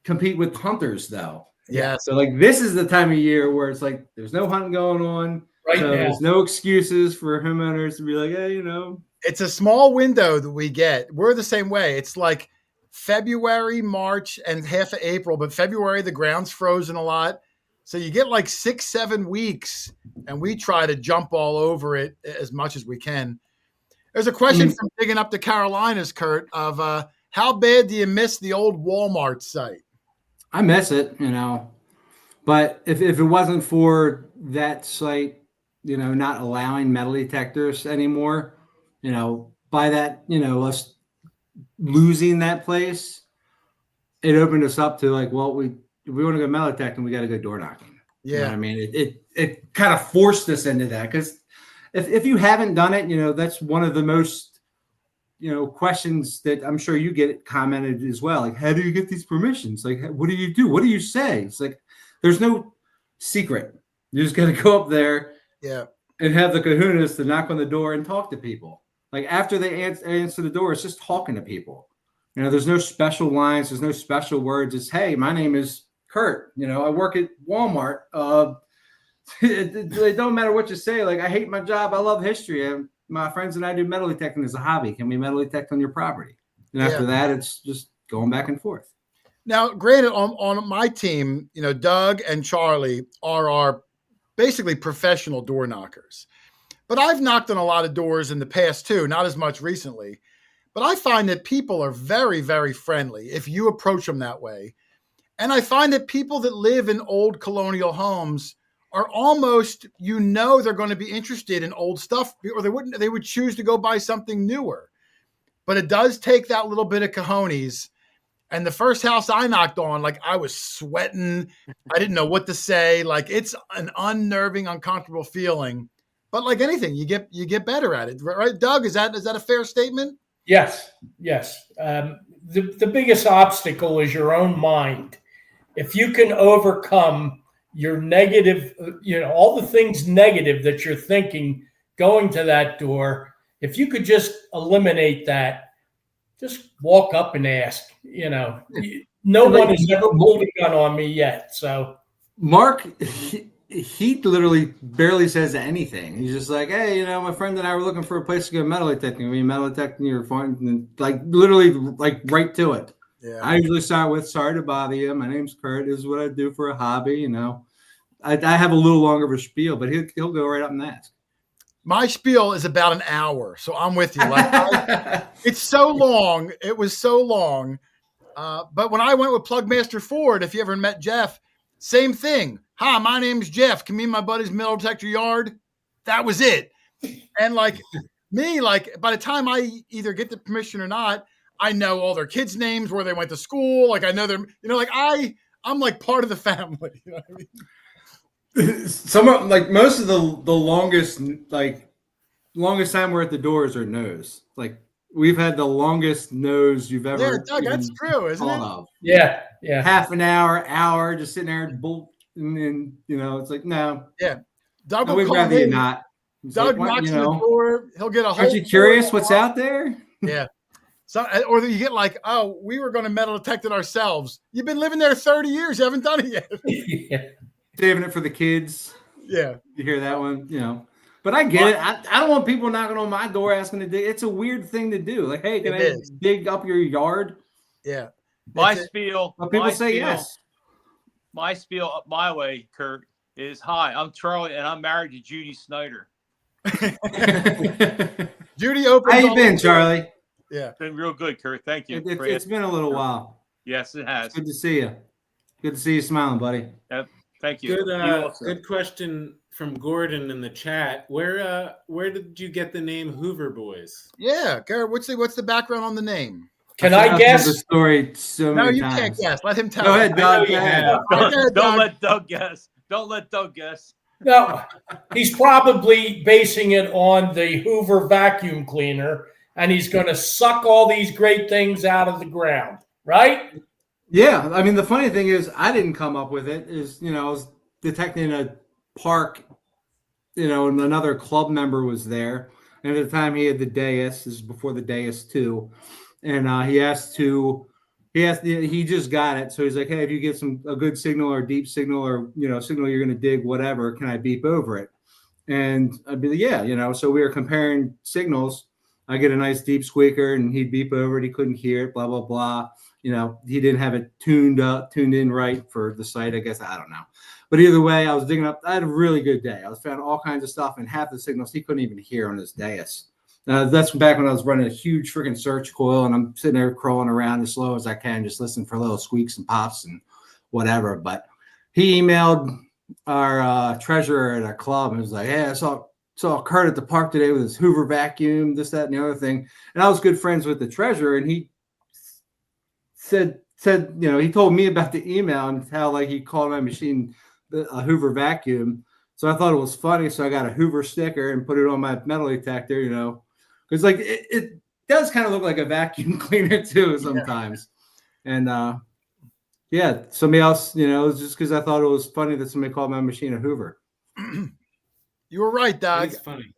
compete with hunters though. Yeah. So like this is the time of year where it's like there's no hunting going on. Right So now. there's no excuses for homeowners to be like, hey, you know. It's a small window that we get. We're the same way. It's like February, March, and half of April. But February, the ground's frozen a lot. So you get like 6-7 weeks, and we try to jump all over it as much as we can. There's a question from digging up the Carolinas, Kurt, of how bad do you miss the old Walmart site? I miss it, you know. But if it wasn't for that site, you know, not allowing metal detectors anymore, you know, by that, you know, us losing that place, it opened us up to like, well, if we want to go metal detecting, we got to go door knocking. Yeah. You know what I mean? It kind of forced us into that because if you haven't done it, you know, that's one of the most, you know, questions that I'm sure you get commented as well. Like, how do you get these permissions? Like, what do you do? What do you say? It's like, there's no secret. You just got to go up there. Yeah. And have the kahunas to knock on the door and talk to people. Like after they answer the door, it's just talking to people. You know, there's no special lines. There's no special words. It's, hey, my name is Kurt. You know, I work at Walmart. It don't matter what you say. Like, I hate my job. I love history. And my friends and I do metal detecting as a hobby. Can we metal detect on your property? And after that, it's just going back and forth. Now, granted, on my team, you know, Doug and Charlie are our basically professional door knockers. But I've knocked on a lot of doors in the past too, not as much recently. But I find that people are very, very friendly if you approach them that way. And I find that people that live in old colonial homes are almost, you know, they're going to be interested in old stuff, or they would choose to go buy something newer. But it does take that little bit of cojones. And the first house I knocked on, like I was sweating. I didn't know what to say. Like it's an unnerving, uncomfortable feeling. But like anything, you get better at it, right? Doug, is that a fair statement? Yes. The biggest obstacle is your own mind. If you can overcome your negative, you know, all the things negative that you're thinking going to that door, if you could just eliminate that, just walk up and ask. You know, no one has ever pulled a gun on me yet. So, Mark, he literally barely says anything. He's just like, hey, you know, my friend and I were looking for a place to go metal detecting. I mean, metal detecting your phone, and like literally, like right to it. Yeah. I usually start with, sorry to bother you. My name's Kurt. This is what I do for a hobby. You know, I have a little longer of a spiel, but he'll go right up and ask. My spiel is about an hour, so I'm with you. Like, it's so long. It was so long. But when I went with Plugmaster Ford, if you ever met Jeff, same thing. Hi, my name's Jeff. Can me and my buddy's metal detector yard? That was it. And like me, like by the time I either get the permission or not, I know all their kids' names, where they went to school. Like I know them, you know, like I'm like part of the family. You know what I mean? Some of, like most of the longest time we're at the doors are no's. Like we've had the longest no's you've ever. Yeah, Doug, that's true, isn't it? Of. Yeah. Half an hour, just sitting there and bolt, and then you know it's like no. Yeah, Doug No, will we'd call rather me. you not. It's Doug like, knocks you on know, the door. He'll get a whole. aren't you curious what's out there? Yeah. So, or you get like, oh, we were going to metal detect it ourselves. You've been living there 30 years. You haven't done it yet. Yeah. Saving it for the kids. Yeah. You hear that one, you know. But I get it. I don't want people knocking on my door asking to dig. It's a weird thing to do. Like, hey, can I dig up your yard? Yeah. My spiel. But people say yes. My spiel up my way, Kurt, is hi, I'm Charlie, and I'm married to Judy Snyder. Judy opens. How you been, Charlie? Yeah. It's been real good, Kurt. Thank you. It's been a little while. Yes, it has. It's good to see you. Good to see you smiling, buddy. Thank you. Good question from Gordon in the chat. Where did you get the name Hoover Boys? Yeah, Garrett, what's the background on the name? Can I guess? The story so no, many you times. can't guess. Let him tell. Go ahead, Doug. Don't let Doug guess. Don't let Doug guess. No, he's probably basing it on the Hoover vacuum cleaner, and he's going to suck all these great things out of the ground, right? Yeah, I mean, the funny thing is, I didn't come up with it. I was detecting a park, and another club member was there. And at the time, he had the dais. This is before the dais too, and he just got it. So he's like, hey, if you get a good signal or deep signal or signal you're going to dig, whatever, can I beep over it? And I'd be like, yeah, So we were comparing signals. I get a nice deep squeaker, and he'd beep over it. He couldn't hear it. Blah blah blah. He didn't have it tuned in right for the site. I guess I don't know. But either way, I was digging up. I had a really good day. I was found all kinds of stuff, and half the signals he couldn't even hear on his dais. That's back when I was running a huge freaking search coil, and I'm sitting there crawling around as slow as I can, just listening for little squeaks and pops and whatever. But he emailed our treasurer at a club and was like, hey, I saw Kurt at the park today with his Hoover vacuum, this, that, and the other thing. And I was good friends with the treasurer, and he said, he told me about the email and how he called my machine a Hoover vacuum. So I thought it was funny. So I got a Hoover sticker and put it on my metal detector, because it does kind of look like a vacuum cleaner too sometimes. Yeah. And somebody else, it was just because I thought it was funny that somebody called my machine a Hoover. You were right, Doug. It's funny.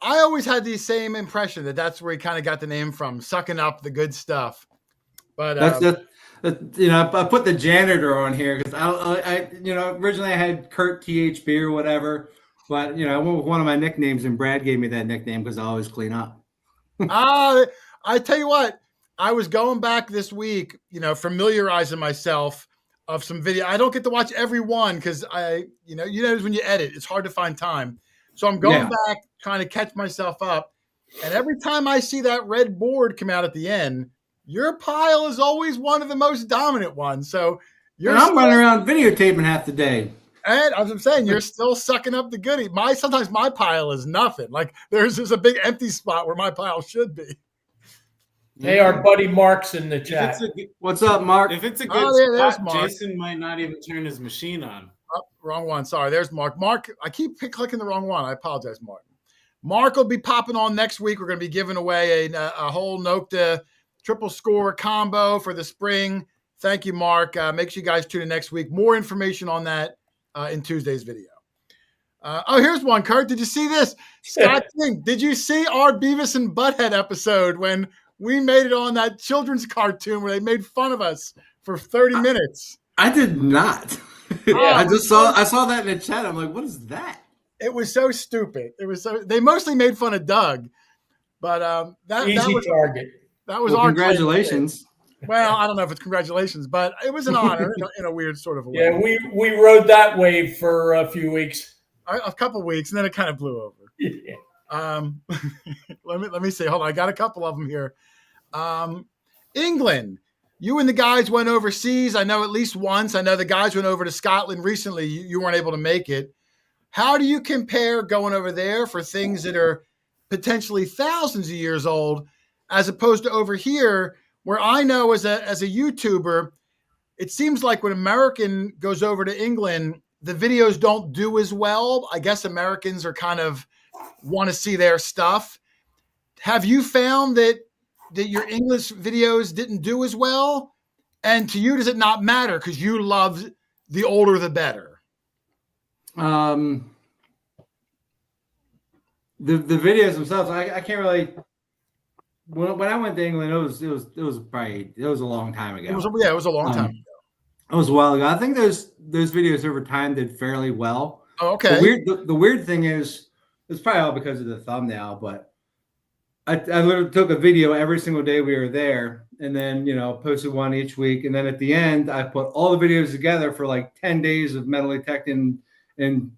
I always had the same impression that's where he kind of got the name from, sucking up the good stuff. But that's just, I put the janitor on here because I originally I had Kurt THB or whatever, but I went with one of my nicknames, and Brad gave me that nickname because I always clean up. I tell you what, I was going back this week, familiarizing myself of some video. I don't get to watch every one because when you edit, it's hard to find time. So I'm going back trying to catch myself up, and every time I see that red board come out at the end, your pile is always one of the most dominant ones. So I'm running around videotaping half the day. And as I'm saying, you're still sucking up the goodie. Sometimes my pile is nothing. Like there's a big empty spot where my pile should be. Hey, our buddy Mark's in the chat. What's up, Mark? If it's a good spot, Jason might not even turn his machine on. Oh, wrong one. Sorry, there's Mark. Mark, I keep clicking the wrong one. I apologize, Mark. Mark will be popping on next week. We're going to be giving away a whole Nokta triple score combo for the spring. Thank you, Mark. Make sure you guys tune in next week. More information on that in Tuesday's video. Here's one, Kurt. Did you see this? Scott King, did you see our Beavis and Butthead episode when we made it on that children's cartoon where they made fun of us for 30 minutes? I did not. I saw that in the chat. I'm like, what is that? It was so stupid. They mostly made fun of Doug, but that was target. That was our congratulations. Well, I don't know if it's congratulations, but it was an honor in a weird sort of way. Yeah, we rode that wave for a few weeks, a couple weeks, and then it kind of blew over. Yeah. Let me see. Hold on, I got a couple of them here. England, you and the guys went overseas. I know at least once. I know the guys went over to Scotland recently. You weren't able to make it. How do you compare going over there for things that are potentially thousands of years old, as opposed to over here, where I know as a YouTuber, it seems like when American goes over to England, the videos don't do as well. I guess Americans are kind of want to see their stuff. Have you found that your English videos didn't do as well? And to you, does it not matter because you love the older the better? The videos themselves, I can't really. When I went to England, it was a long time ago. It was a long time ago. It was a while ago. I think those videos over time did fairly well. Oh, okay. The weird thing is, it's probably all because of the thumbnail, but I literally took a video every single day we were there, and then posted one each week, and then at the end I put all the videos together for like 10 days of metal detecting in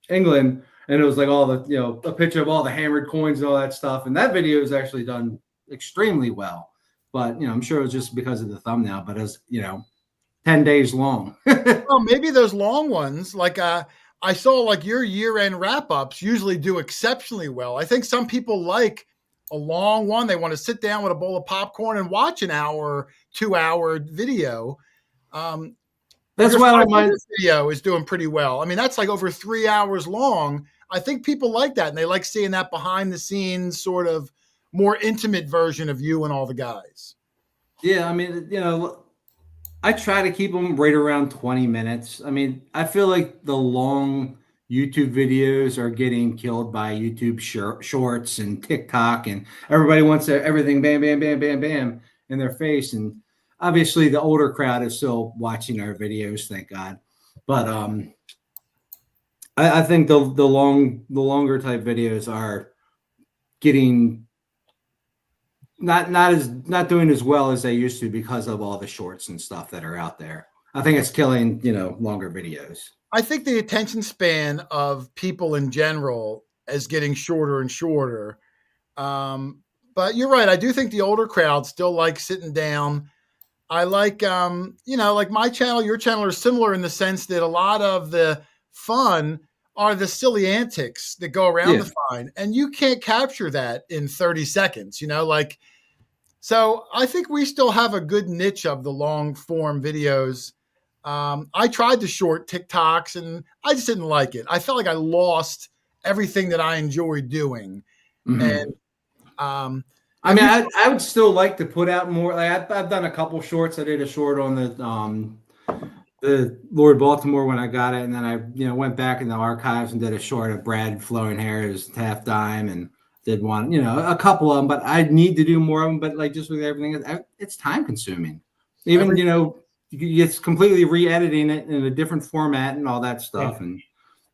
England. And it was like all the, a picture of all the hammered coins and all that stuff. And that video is actually done extremely well. But, I'm sure it was just because of the thumbnail, but it was, 10 days long. Well, maybe those long ones, like I saw like your year-end wrap-ups usually do exceptionally well. I think some people like a long one. They want to sit down with a bowl of popcorn and watch an hour, 2-hour video. That's That's why I don't mind. This video is doing pretty well. I mean, that's like over 3 hours long. I think people like that, and they like seeing that behind the scenes sort of more intimate version of you and all the guys. Yeah, I mean, I try to keep them right around 20 minutes. I mean, I feel like the long YouTube videos are getting killed by YouTube shorts and TikTok, and everybody wants everything bam, bam, bam, bam, bam in their face. And obviously the older crowd is still watching our videos, thank God. But I think the longer type videos are getting not doing as well as they used to because of all the shorts and stuff that are out there. I think it's killing, longer videos. I think the attention span of people in general is getting shorter and shorter. But you're right. I do think the older crowd still like sitting down. I like, like my channel, your channel are similar in the sense that a lot of the fun are the silly antics that go around the fine. And you can't capture that in 30 seconds, So I think we still have a good niche of the long form videos. I tried the short TikToks and I just didn't like it. I felt like I lost everything that I enjoyed doing. Mm-hmm. And I would still like to put out more. Like I've done a couple shorts. I did a short on the Lord Baltimore when I got it, and then I went back in the archives and did a short of Brad flowing hair as half dime, and did one, a couple of them. But I need to do more of them. But like just with everything, it's time consuming. Even it's completely re-editing it in a different format and all that stuff, and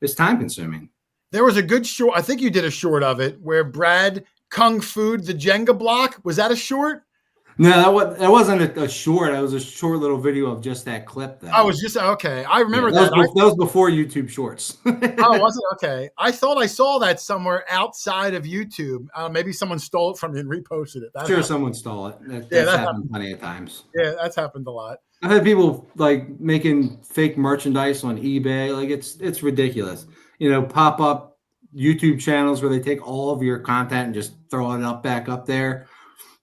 it's time consuming. There was a good short. I think you did a short of it where Brad Kung Fu'd the Jenga block. Was that a short? No, that wasn't a short. It was a short little video of just that clip. Though. I was just okay. I remember that was before YouTube Shorts. Oh, was it? Okay. I thought I saw that somewhere outside of YouTube. Maybe someone stole it from you and reposted it. Someone stole it. That's happened plenty of times. Yeah, that's happened a lot. I've had people like making fake merchandise on eBay. Like it's ridiculous. Pop up YouTube channels where they take all of your content and just throw it back up there.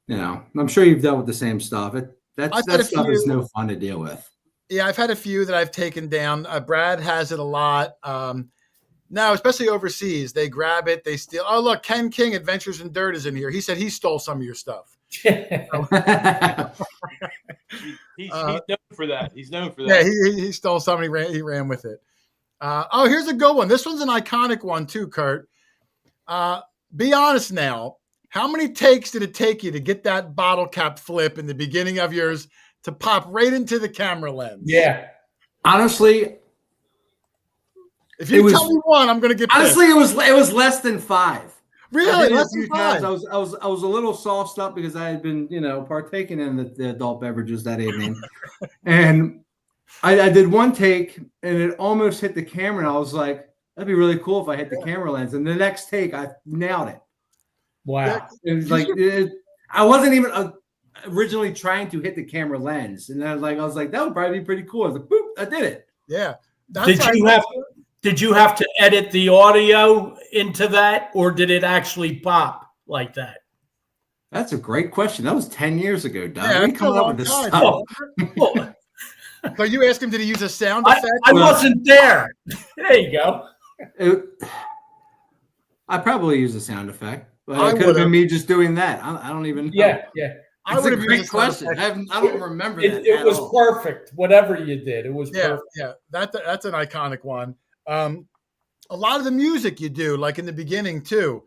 I'm sure you've dealt with the same stuff. That stuff is no fun to deal with. Yeah, I've had a few that I've taken down. Brad has it a lot. Now, especially overseas, they grab it, they steal. Oh, look, Ken King, Adventures in Dirt is in here. He said he stole some of your stuff. He's known for that. He's known for that. Yeah, he stole some and he ran with it. Here's a good one. This one's an iconic one too, Kurt. Be honest now. How many takes did it take you to get that bottle cap flip in the beginning of yours to pop right into the camera lens? Yeah. Honestly, if you tell me one, I'm going to get pissed. Honestly, it was less than 5. Really? Less than 5? I was a little sauced up because I had been, partaking in the adult beverages that evening. And I did one take and it almost hit the camera. And I was like, that'd be really cool if I hit the camera lens. And the next take, I nailed it. Wow. It was like, I wasn't even originally trying to hit the camera lens. And then I was like, that would probably be pretty cool. I was like, boop, I did it. Yeah. Did you have to edit the audio into that, or did it actually pop like that? That's a great question. That was 10 years ago, Doug. Yeah, we come up with this stuff. So you asked him, did he use a sound effect? I wasn't there. There you go. I probably used a sound effect. But it could have been me just doing that. I don't even know. Yeah. I would have a great question. I don't remember that. It was perfect. Whatever you did, it was perfect. Yeah. That's an iconic one. A lot of the music you do, like in the beginning too,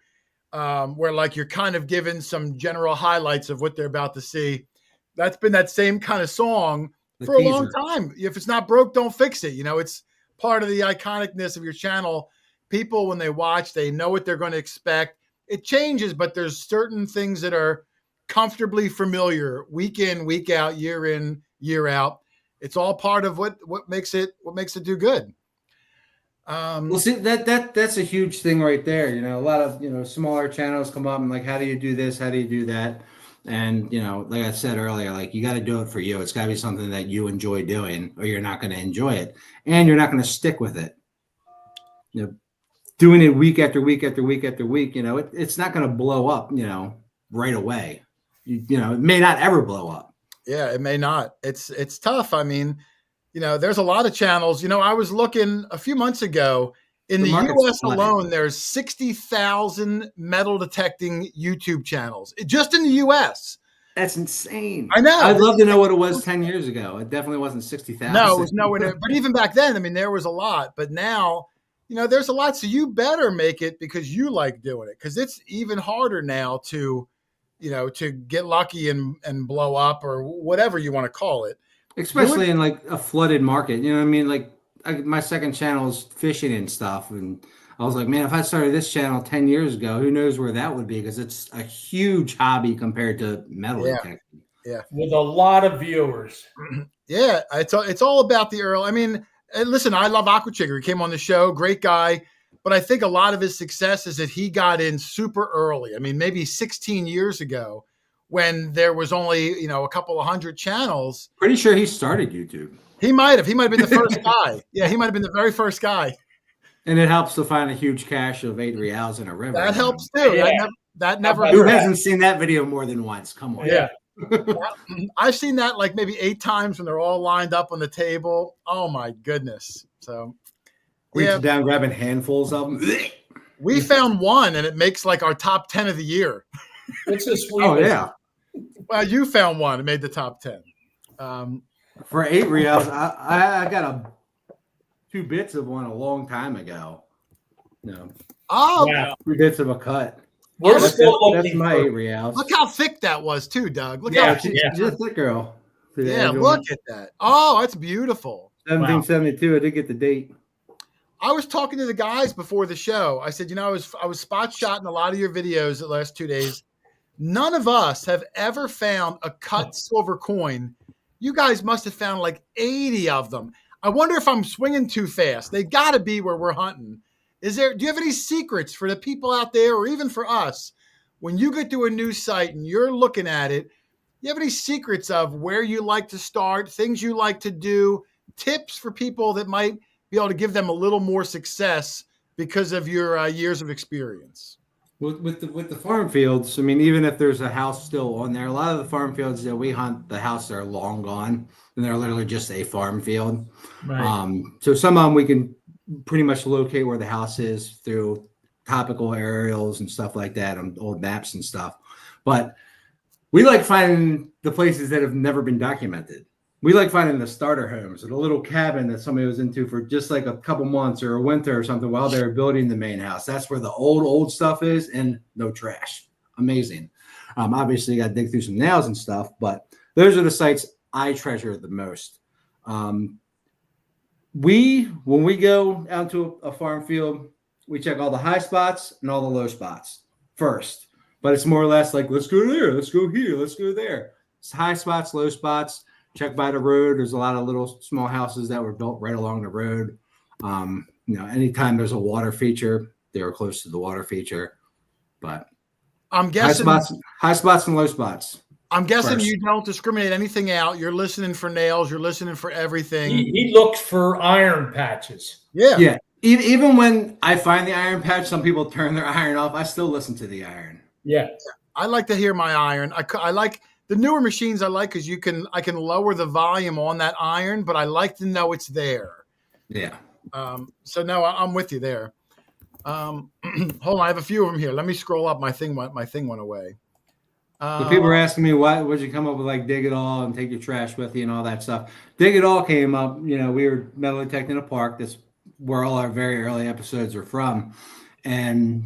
where like you're kind of given some general highlights of what they're about to see. That's been that same kind of song for a long time. If it's not broke, don't fix it. It's part of the iconicness of your channel. People, when they watch, they know what they're going to expect. It changes, but there's certain things that are comfortably familiar week in, week out, year in, year out. It's all part of what makes it do good. Well, see, that's a huge thing right there. A lot of smaller channels come up and like, how do you do this? How do you do that? And like I said earlier, like you got to do it for you. It's got to be something that you enjoy doing, or you're not going to enjoy it, and you're not going to stick with it. Doing it week after week after week after week, it's not going to blow up, right away. It may not ever blow up. Yeah, it may not. It's tough. I mean, there's a lot of channels. I was looking a few months ago in the US alone, there's 60,000 metal detecting YouTube channels just in the US. That's insane. I know. I'd love to know what it was 10 years ago. It definitely wasn't 60,000. No, it was nowhere near. But even back then, there was a lot. But now, there's a lot. So you better make it because you like doing it. Because it's even harder now to get lucky and blow up or whatever you want to call it. Especially in like a flooded market. You know what I mean? Like my second channel is fishing and stuff. And I was like, man, if I started this channel 10 years ago, who knows where that would be? Because it's a huge hobby compared to metal detecting. Yeah. With a lot of viewers. Yeah. It's all about the Earl. Listen, I love Aquachigger. He came on the show. Great guy. But I think a lot of his success is that he got in super early. Maybe 16 years ago when there was only, a couple of hundred channels. Pretty sure he started YouTube. He might have been the first guy. Yeah, he might have been the very first guy. And it helps to find a huge cache of 8 reals in a river. That helps too. Yeah. That never. Who hasn't seen that video more than once? Come on. Yeah. I've seen that like maybe 8 times when they're all lined up on the table. Oh my goodness. So reaching down, grabbing handfuls of them. We found one and it makes like our top 10 of the year. It's a sweet. Oh yeah. Well, you found one. It made the top 10. For 8 reals, I got 2 bits of one a long time ago. No. Oh, yeah. 3 bits of a cut. We're That's my 8 reals. Look how thick that was too, Doug. Look Yeah, how she's a thick girl. Yeah, look at that. Oh, that's beautiful. 1772. I did get the date. I was talking to the guys before the show. I said, I was spot shotting a lot of your videos the last 2 days. None of us have ever found a cut silver coin. You guys must have found like 80 of them. I wonder if I'm swinging too fast. They got to be where we're hunting. Do you have any secrets for the people out there or even for us? When you get to a new site and you're looking at it, you have any secrets of where you like to start, things you like to do, tips for people that might be able to give them a little more success because of your years of experience? With the farm fields, even if there's a house still on there, a lot of the farm fields that we hunt, the houses are long gone, and they're literally just a farm field. Right. So some of them we can pretty much locate where the house is through topical aerials and stuff like that on old maps and stuff. But we like finding the places that have never been documented. We like finding the starter homes or the little cabin that somebody was into for just like a couple months or a winter or something while they were building the main house. That's where the old stuff is, and no trash. Amazing. Obviously, you got to dig through some nails and stuff, but those are the sites I treasure the most. When we go out to a farm field, we check all the high spots and all the low spots first. But it's more or less like, let's go there, let's go here, let's go there. It's high spots, low spots. Check by the road. There's a lot of little small houses that were built right along the road. Anytime there's a water feature, they were close to the water feature. But I'm guessing high spots and low spots. I'm guessing you don't discriminate anything out. You're listening for nails. You're listening for everything. He looks for iron patches. Yeah. Even when I find the iron patch, some people turn their iron off. I still listen to the iron. Yeah. I like to hear my iron. I like the newer machines. I like because I can lower the volume on that iron, but I like to know it's there. Yeah. So no, I'm with you there. Hold on, I have a few of them here. Let me scroll up. My thing went away. So people are asking me, why would you come up with like dig it all and take your trash with you and all that stuff? Dig it all came up. We were metal detecting a park. That's where all our very early episodes are from. And,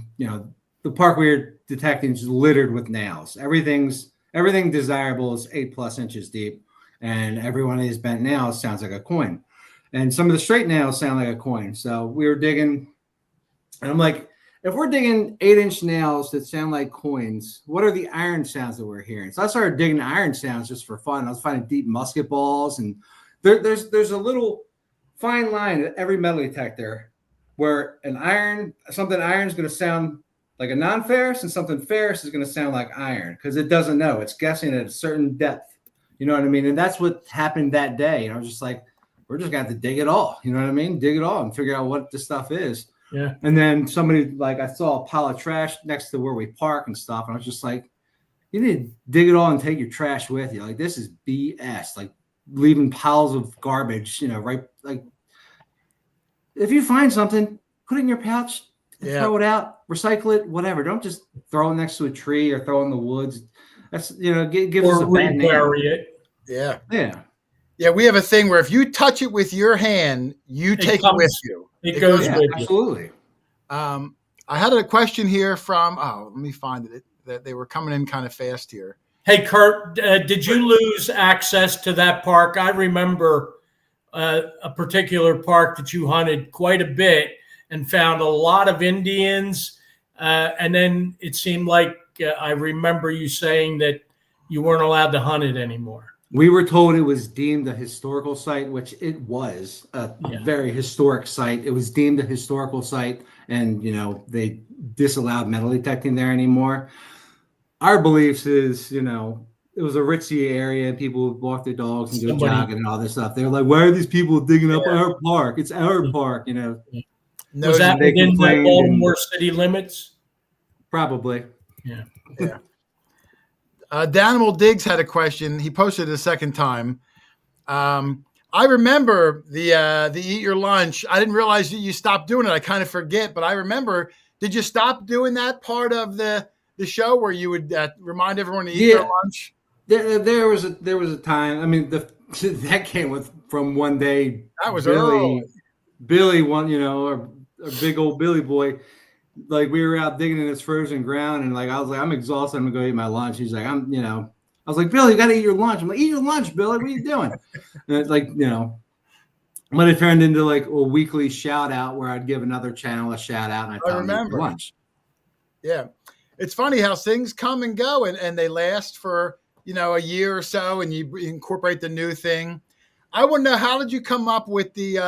the park we were detecting is littered with nails. Everything desirable is 8+ inches deep. And every one of these bent nails sounds like a coin. And some of the straight nails sound like a coin. So we were digging, and I'm like, if we're digging 8-inch nails that sound like coins, what are the iron sounds that we're hearing? So I started digging iron sounds just for fun. I was finding deep musket balls, and there's a little fine line at every metal detector where something iron is going to sound like a non-ferrous, and something ferrous is going to sound like iron because it doesn't know. It's guessing at a certain depth. You know what I mean? And that's what happened that day. I was just like, we're just going to have to dig it all. You know what I mean? Dig it all and figure out what this stuff is. Yeah. And then somebody, I saw a pile of trash next to where we park and stuff. And I was just like, you need to dig it all and take your trash with you. Like, this is BS. Like, leaving piles of garbage, right? Like, if you find something, put it in your pouch, throw it out, recycle it, whatever. Don't just throw it next to a tree or throw it in the woods. That's, gives us a bad name. It. Yeah. Yeah. Yeah, we have a thing where if you touch it with your hand, you take it with you. It goes with you. Absolutely. I had a question here from, let me find it. That they were coming in kind of fast here. Hey, Kurt, did you lose access to that park? I remember a particular park that you hunted quite a bit and found a lot of Indians. And then it seemed like I remember you saying that you weren't allowed to hunt it anymore. We were told it was deemed a historical site, which it was a very historic site. It was deemed a historical site, and they disallowed metal detecting there anymore. Our beliefs is, it was a ritzy area, and people would walk their dogs and go jogging and all this stuff. They're like, "Why are these people digging up our park? It's our park," Was that within the Baltimore city limits? Probably. Yeah. Danimal Diggs had a question. He posted it a second time. I remember the eat your lunch. I didn't realize that you stopped doing it. I kind of forget, but I remember. Did you stop doing that part of the show where you would remind everyone to eat their lunch? There was a time. I mean, that came from one day. That was early. Billy, a big old Billy boy. Like, we were out digging in this frozen ground, and I was like, I'm exhausted. I'm gonna go eat my lunch. He's like, I was like, Billy, you gotta eat your lunch. I'm like, eat your lunch, Billy. What are you doing? And it's like, but it turned into like a weekly shout out where I'd give another channel a shout out, and I remember lunch. Yeah, it's funny how things come and go, and they last for a year or so, and you incorporate the new thing. I want to know, how did you come up with the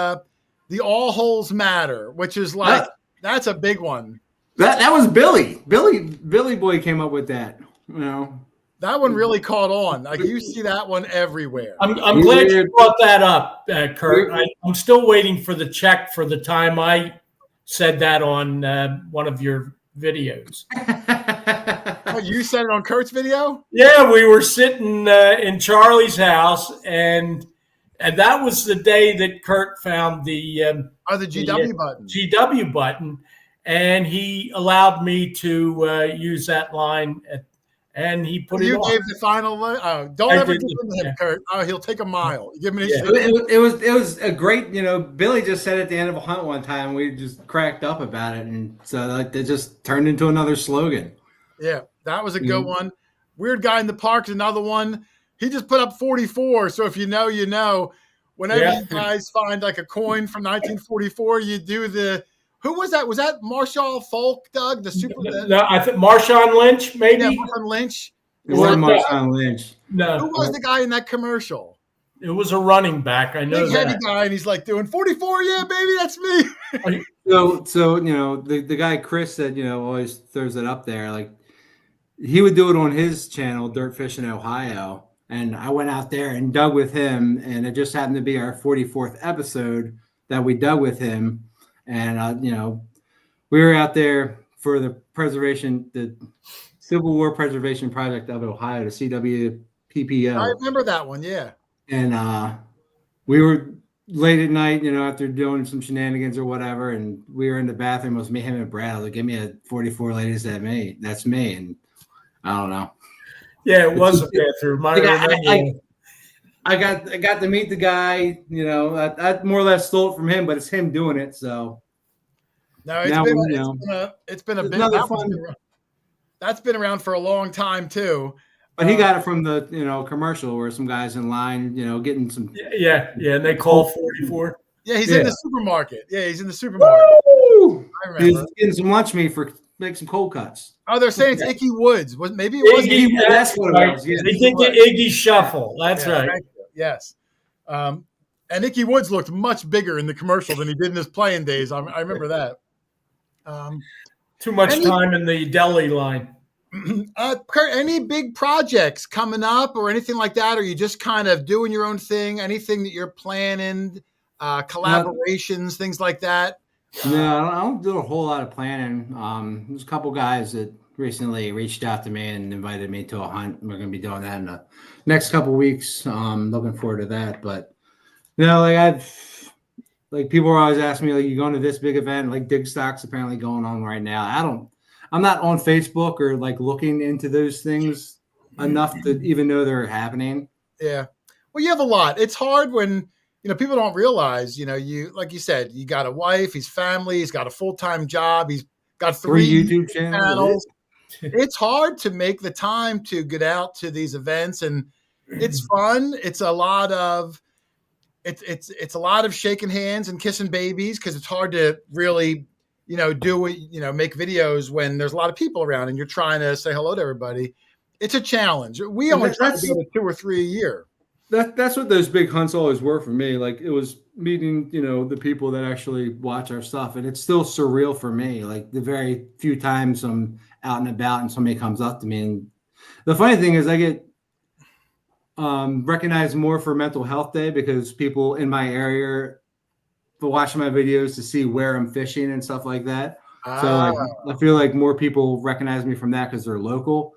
all holes matter, which is like. That's a big one. That was Billy. Billy boy came up with that. That one really caught on. Like, you see that one everywhere. I'm glad you brought that up, Kurt. I'm still waiting for the check for the time I said that on one of your videos. Oh, you said it on Kurt's video? Yeah, we were sitting in Charlie's house, and that was the day that Kurt found the GW button. GW button, and he allowed me to use that line, and he put it on. You gave the final line. Don't ever give him to him, Kurt. He'll take a mile. Give me it was a great. Billy just said at the end of a hunt one time, we just cracked up about it, and so it just turned into another slogan. Yeah, that was a good one. Weird Guy in the Park's another one. He just put up 44. So if you know, you know. Whenever you guys find like a coin from 1944, you do the. Who was that? Was that Marshall Falk, Doug? No, I think Marshawn Lynch, maybe. Yeah, Marshawn Lynch. It wasn't Marshawn Lynch. No. Who was the guy in that commercial? It was a running back. I know Big heavy guy, and he's like doing 44. Yeah, baby, that's me. So the guy Chris that always throws it up there. Like, he would do it on his channel, Dirt Fishing Ohio. And I went out there and dug with him, and it just happened to be our 44th episode that we dug with him. And, we were out there for the Civil War Preservation Project of Ohio, the CWPPO. I remember that one, yeah. And we were late at night, after doing some shenanigans or whatever, and we were in the bathroom. It was me, him, and Brad. I was like, give me a 44, ladies, that's me. And I don't know. Yeah, it was a bathroom. I got to meet the guy. I more or less stole it from him, but it's him doing it. So no, it's been a big fun. That's been around for a long time too. But he got it from the commercial where some guys in line, getting some. Yeah, and they call 44. Yeah, he's in the supermarket. Yeah, he's in the supermarket. Woo! I remember. He's getting some lunch meat for make some cold cuts. Oh, they're saying it's Icky Woods. Maybe it was Iggy. That's what it was. Yeah. They did the Iggy Shuffle. That's right. Yes. And Icky Woods looked much bigger in the commercial than he did in his playing days. I remember that. Too much time in the deli line. Kurt, any big projects coming up or anything like that? Or are you just kind of doing your own thing? Anything that you're planning? Collaborations, things like that? No, I don't do a whole lot of planning. There's a couple guys that recently reached out to me and invited me to a hunt. We're going to be doing that in the next couple weeks. Looking forward to that. But like people are always asking me, like, you going to this big event? Like Dig Stock's apparently going on right now. I'm not on Facebook or like looking into those things enough to even know they're happening. Yeah. Well, you have a lot. It's hard when, people don't realize, like you said, you got a wife, he's family, he's got a full-time job, he's got three YouTube channels. It's hard to make the time to get out to these events, and it's fun. It's a lot of it's a lot of shaking hands and kissing babies because it's hard to really, make videos when there's a lot of people around and you're trying to say hello to everybody. It's a challenge. We only try to do 2 or 3 a year. That's what those big hunts always were for me. Like it was meeting, the people that actually watch our stuff, and it's still surreal for me. Like the very few times I'm out and about and somebody comes up to me, and the funny thing is I get recognized more for Mental Health Day because people in my area for watching my videos to see where I'm fishing and stuff like that. So I feel like more people recognize me from that because they're local.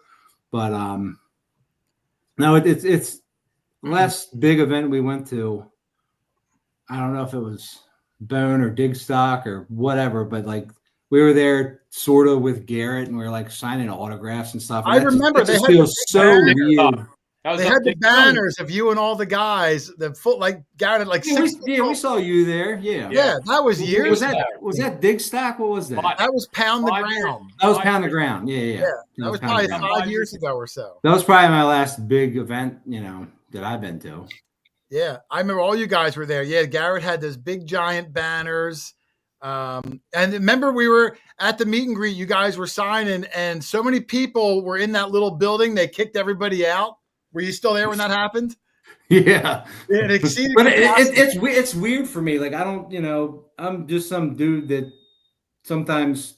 But no, it's last big event we went to. I don't know if it was Bone or Dig Stock or whatever, but like we were there sort of with Garrett and we were like signing autographs and stuff. And I remember it just feels so weird. They had the banners of you and all the guys. The foot like Garrett had like we saw you there. Yeah, that was years. Was that Dig Stock? What was that? That was Pound the Ground. That was Pound the Ground. Yeah. That was probably 5 years ago or so. That was probably my last big event, that I've been to. Yeah, I remember all you guys were there. Yeah, Garrett had those big giant banners. And remember we were at the meet and greet, you guys were signing, and so many people were in that little building, they kicked everybody out. Were you still there when that happened? Yeah. It exceeded. But it's weird for me. Like I don't, I'm just some dude that sometimes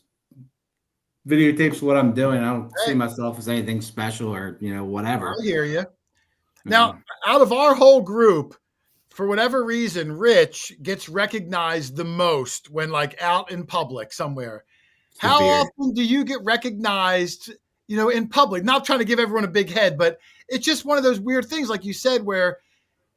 videotapes what I'm doing. I don't see myself as anything special or, whatever. I hear you. Now, out of our whole group, for whatever reason, Rich gets recognized the most when like out in public somewhere. How often do you get recognized, in public? Not trying to give everyone a big head, but it's just one of those weird things, like you said, where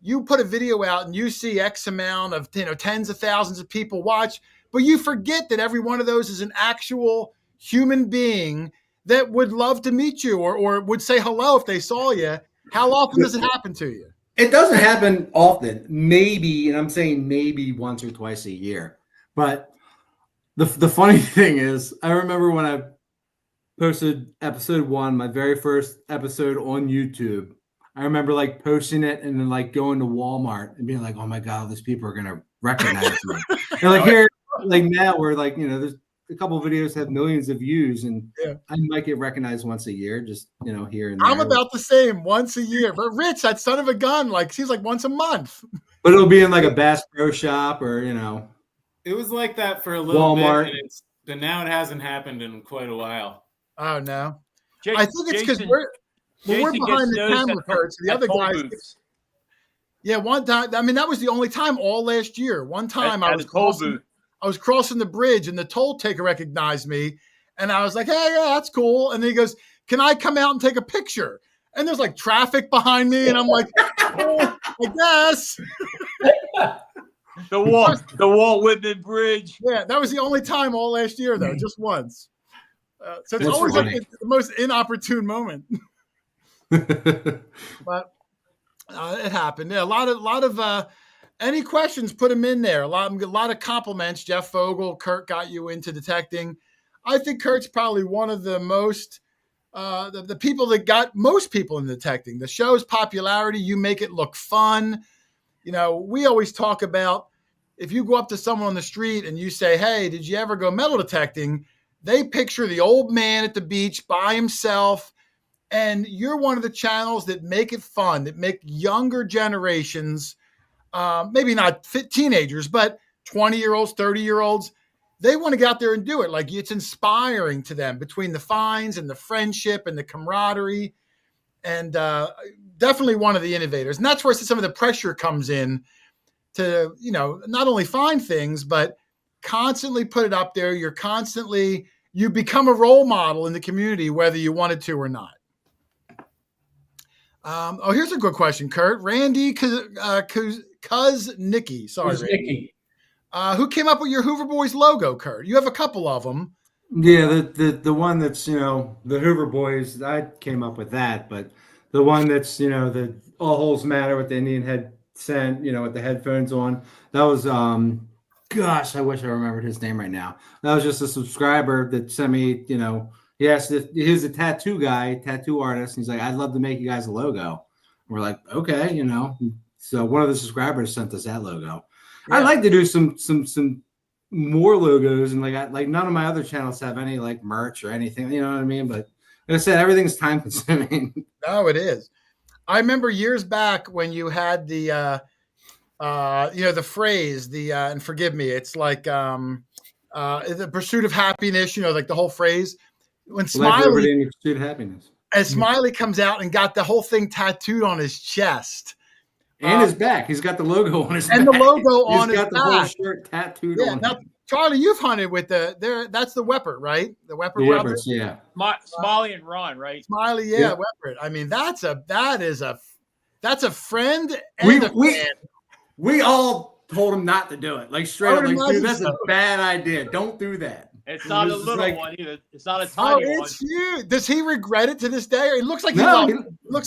you put a video out and you see X amount of, tens of thousands of people watch, but you forget that every one of those is an actual human being that would love to meet you or would say hello if they saw you. How often does it happen to you? It doesn't happen often. Maybe, and I'm saying maybe once or twice a year. But the funny thing is, I remember when I posted episode 1, my very first episode on YouTube. I remember like posting it and then like going to Walmart and being like, "Oh my God, these people are gonna recognize me." And like here, like now, we're like, there's a couple of videos have millions of views, and I might get recognized once a year, just here and there. I'm about the same, once a year. But Rich, that son of a gun, like seems like once a month. But it'll be in like a Bass Pro Shop or It was like that for a little Walmart. bit, but now it hasn't happened in quite a while. Oh no, I think it's because we're behind the camera, Kurt. So the other guys. Yeah, one time. I mean, that was the only time all last year. One time I was crossing the bridge and the toll taker recognized me, and I was like, "Hey, yeah, that's cool." And then he goes, "Can I come out and take a picture?" And there's like traffic behind me, and I'm like, "Oh, I guess." The Walt Whitman Bridge. Yeah, that was the only time all last year, though, just once. So it's always like the most inopportune moment. But it happened. Yeah, a lot of any questions, put them in there. A lot of compliments. Jeff Vogel, Kurt got you into detecting. I think Kurt's probably one of the most the people that got most people in detecting. The show's popularity, you make it look fun. We always talk about if you go up to someone on the street and you say, "Hey, did you ever go metal detecting?" They picture the old man at the beach by himself. And you're one of the channels that make it fun, that make younger generations, maybe not teenagers, but 20-year-olds, 30-year-olds, they want to get out there and do it. Like it's inspiring to them between the finds and the friendship and the camaraderie. And definitely one of the innovators. And that's where some of the pressure comes in to, not only find things, but constantly put it up there. You're constantly you become a role model in the community, whether you wanted to or not. Here's a good question, Kurt. Randy Nikki. Sorry, Randy. Who came up with your Hoover Boys logo, Kurt? You have a couple of them. Yeah, the one that's, the Hoover Boys, I came up with that, but the one that's, the all holes matter with the Indian head scent, with the headphones on, that was, gosh, I wish I remembered his name right now. That was just a subscriber that sent me, he asked if he's a tattoo artist. And he's like, I'd love to make you guys a logo. And we're like, okay, so one of the subscribers sent us that logo. Yeah. I'd like to do some more logos, and like none of my other channels have any like merch or anything, you know what I mean? But like I said, everything's time consuming. Oh, it is. I remember years back when you had the the phrase, and forgive me, it's like the pursuit of happiness, like the whole phrase. When Smiley in pursuit of happiness. And Smiley comes out and got the whole thing tattooed on his chest. And his back. He's got the logo on his back. And the logo on his back. He's got the whole shirt tattooed on him. Charlie, you've hunted with that's the Weppert, right? The Weppert brothers. Yeah. Smiley and Ron, right? Smiley, yeah. Weppert. I mean, that's a friend and a fan. We all told him not to do it. Like straight up, like, dude, that's a bad idea. Don't do that. It's not a little one either. It's not a tiny one. It's huge. Does he regret it to this day? Or he looks like he loves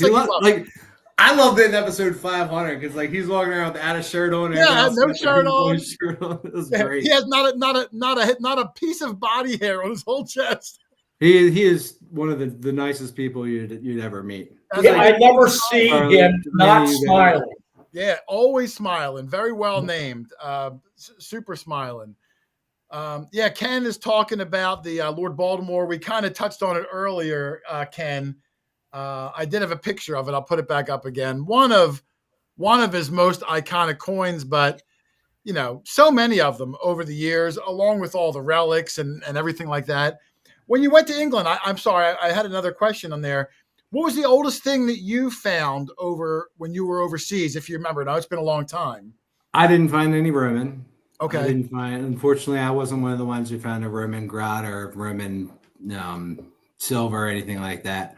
it. I loved it in episode 500 because like he's walking around without a shirt on. Yeah, no shirt on. It was great. He has not a piece of body hair on his whole chest. He is one of the nicest people you'd ever meet. Yeah, I never see him not smiling. Yeah, always smiling. Very well named. Super smiling. Ken is talking about the Lord Baltimore. We kind of touched on it earlier, Ken. I did have a picture of it. I'll put it back up again. One of his most iconic coins, but so many of them over the years, along with all the relics and everything like that. When you went to England, I'm sorry, I had another question on there. What was the oldest thing that you found over when you were overseas, if you remember? Now, it's been a long time. I didn't find any Roman. Okay. I didn't find. Unfortunately, I wasn't one of the ones who found a Roman grot or Roman silver or anything like that.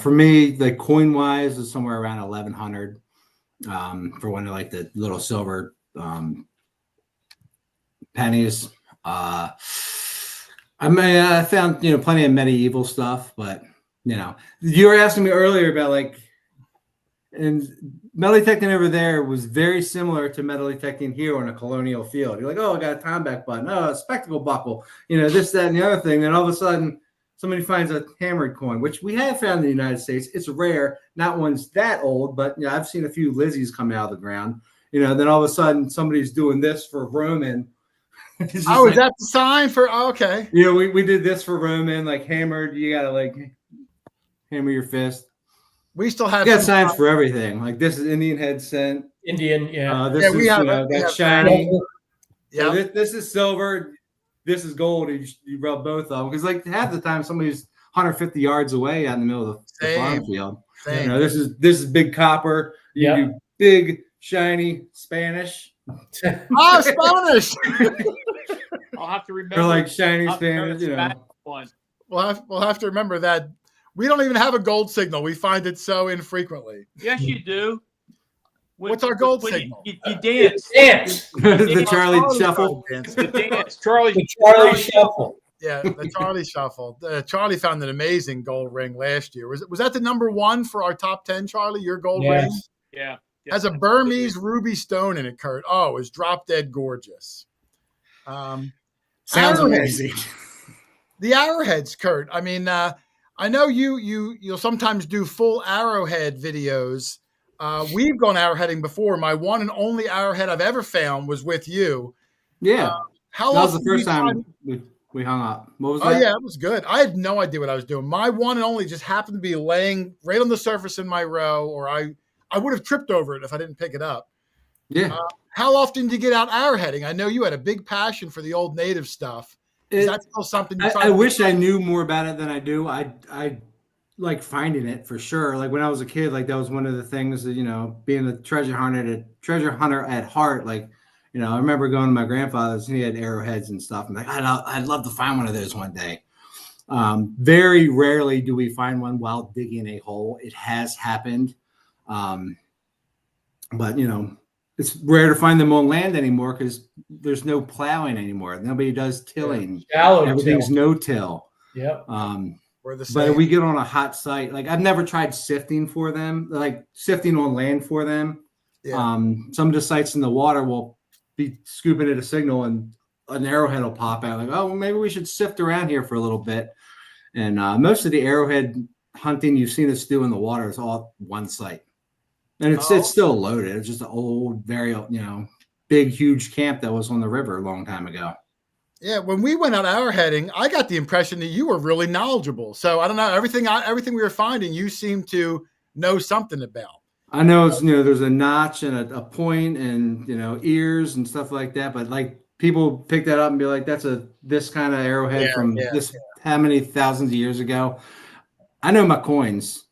For me, like coin wise, is somewhere around 1100 for one of like the little silver pennies. I found plenty of medieval stuff, but you were asking me earlier about like, and metal detecting over there was very similar to metal detecting here on a Colonial field. You're like, oh, I got a Tomback button, a spectacle buckle, this, that, and the other thing. Then all of a sudden, somebody finds a hammered coin, which we have found in the United States. It's rare, not one's that old, but I've seen a few Lizzies come out of the ground. Then all of a sudden somebody's doing this for Roman. Is that the sign for? Oh, okay. We did this for Roman, like hammered. You gotta like hammer your fist. We still have signs for everything. Like this is Indian head scent. Indian, yeah. This is that shiny. Yeah. So this is silver. This is gold. You rub both of them because like half the time somebody's 150 yards away out in the middle of the farm field. This is big copper. You do big shiny Spanish. Oh, Spanish. I'll have to remember. Or like shiny Spanish. We'll have to remember that. We don't even have a gold signal. We find it so infrequently. Yes, you do. What's our gold signal? You dance. The Charlie Shuffle. The dance. Charlie Shuffle. Yeah, the Charlie Shuffle. Charlie found an amazing gold ring last year. Was that the number one for our top 10, Charlie? Your gold ring? Yeah. Has a Burmese ruby stone in it, Kurt. Oh, it was drop dead gorgeous. Sounds amazing. The arrowheads, Kurt. I mean, I know you'll sometimes do full arrowhead videos. We've gone arrowheading before. My one and only arrowhead I've ever found was with you. Yeah. That was the first time we hung up. What was that? Oh, yeah, it was good. I had no idea what I was doing. My one and only just happened to be laying right on the surface in my row, or I would have tripped over it if I didn't pick it up. Yeah. How often do you get out arrowheading? I know you had a big passion for the old native stuff. Is that still something you try I wish I knew more about it than I do. I like finding it for sure. Like when I was a kid, like that was one of the things that, being a treasure hunter at heart. Like, I remember going to my grandfather's and he had arrowheads and stuff. I'm like, I'd love to find one of those one day. Very rarely do we find one while digging a hole. It has happened. But, it's rare to find them on land anymore because there's no plowing anymore. Nobody does tilling. Shallow Everything's till. no till. Yep. But we get on a hot site. Like, I've never tried sifting for them, like sifting on land for them. Yeah. Some of the sites in the water will be scooping at a signal and an arrowhead will pop out. Like, oh, well, maybe we should sift around here for a little bit. And most of the arrowhead hunting you've seen us do in the water is all one site. And it's still loaded. It's just an old, very, big, huge camp that was on the river a long time ago. Yeah, when we went out arrowheading, I got the impression that you were really knowledgeable. So I don't know, everything we were finding, you seem to know something about. I know it's there's a notch and a point and ears and stuff like that, but like people pick that up and be like, that's this kind of arrowhead from how many thousands of years ago. I know my coins.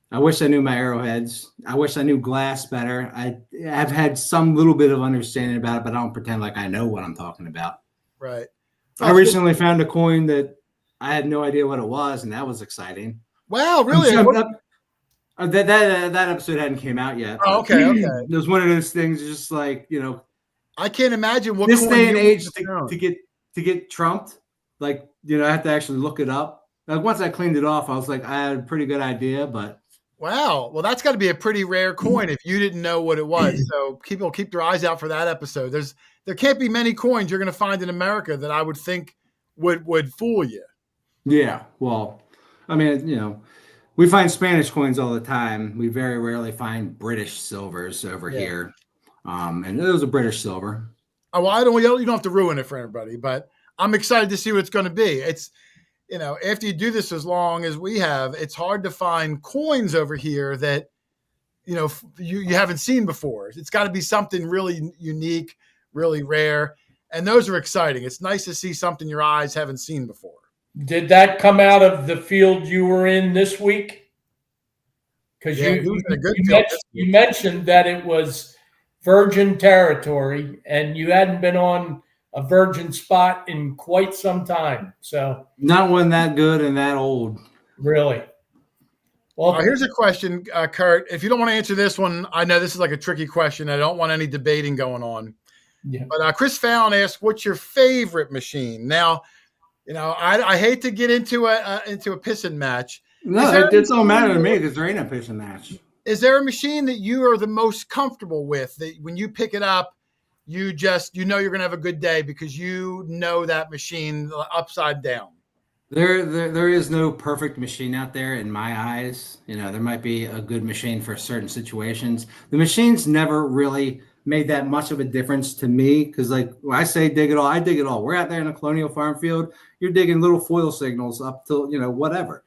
I wish I knew my arrowheads. I wish I knew glass better. I've had some little bit of understanding about it, but I don't pretend like I know what I'm talking about. Right. I recently found a coin that I had no idea what it was, and that was exciting. Wow, really? That episode hadn't came out yet. Oh, okay. It was one of those things, just like I can't imagine what this day and age to get trumped. Like I have to actually look it up. Like once I cleaned it off, I was like, I had a pretty good idea, but. Wow. Well, that's got to be a pretty rare coin if you didn't know what it was. So people keep their eyes out for that episode. There can't be many coins you're going to find in America that I would think would fool you. Yeah. Well, I mean, we find Spanish coins all the time. We very rarely find British silvers over here. And it was a British silver. Oh, well, you don't have to ruin it for everybody, but I'm excited to see what it's going to be. It's, after you do this as long as we have, it's hard to find coins over here that, you haven't seen before. It's got to be something really unique, really rare. And those are exciting. It's nice to see something your eyes haven't seen before. Did that come out of the field you were in this week? Because you mentioned that it was virgin territory and you hadn't been on a virgin spot in quite some time. So not one that good and that old. Really? Well, here's a question, Kurt. If you don't want to answer this one, I know this is like a tricky question. I don't want any debating going on. Yeah. But Chris Fallon asked, "What's your favorite machine?" Now, I hate to get into a pissing match. No, it don't matter to me because there ain't a pissing match. Is there a machine that you are the most comfortable with that when you pick it up, you just you're going to have a good day because that machine upside down? There is no perfect machine out there in my eyes. There might be a good machine for certain situations. The machines never really made that much of a difference to me because, like, when I say dig it all, I dig it all. We're out there in a Colonial farm field. You're digging little foil signals up till whatever.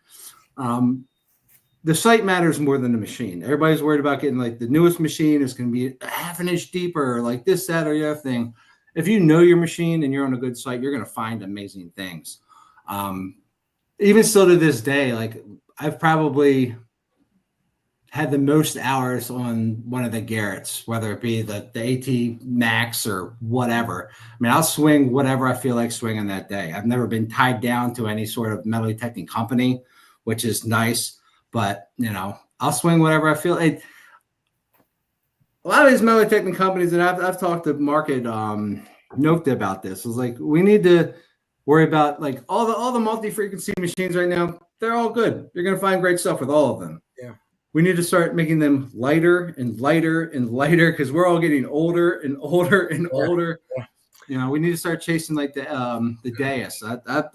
The site matters more than the machine. Everybody's worried about getting like the newest machine is going to be a half an inch deeper, or like this, that, or the other thing. If you know your machine and you're on a good site, you're going to find amazing things. Even still to this day, like I've probably had the most hours on one of the Garretts, whether it be the AT Max or whatever. I mean, I'll swing whatever I feel like swinging that day. I've never been tied down to any sort of metal detecting company, which is nice. But, I'll swing whatever I feel. A lot of these metal detecting companies, and I've talked to Market Nokta about this, was like, we need to worry about like all the multi-frequency machines right now. They're all good. You're going to find great stuff with all of them. Yeah. We need to start making them lighter and lighter and lighter because we're all getting older and older and older. Yeah. We need to start chasing like the Deus.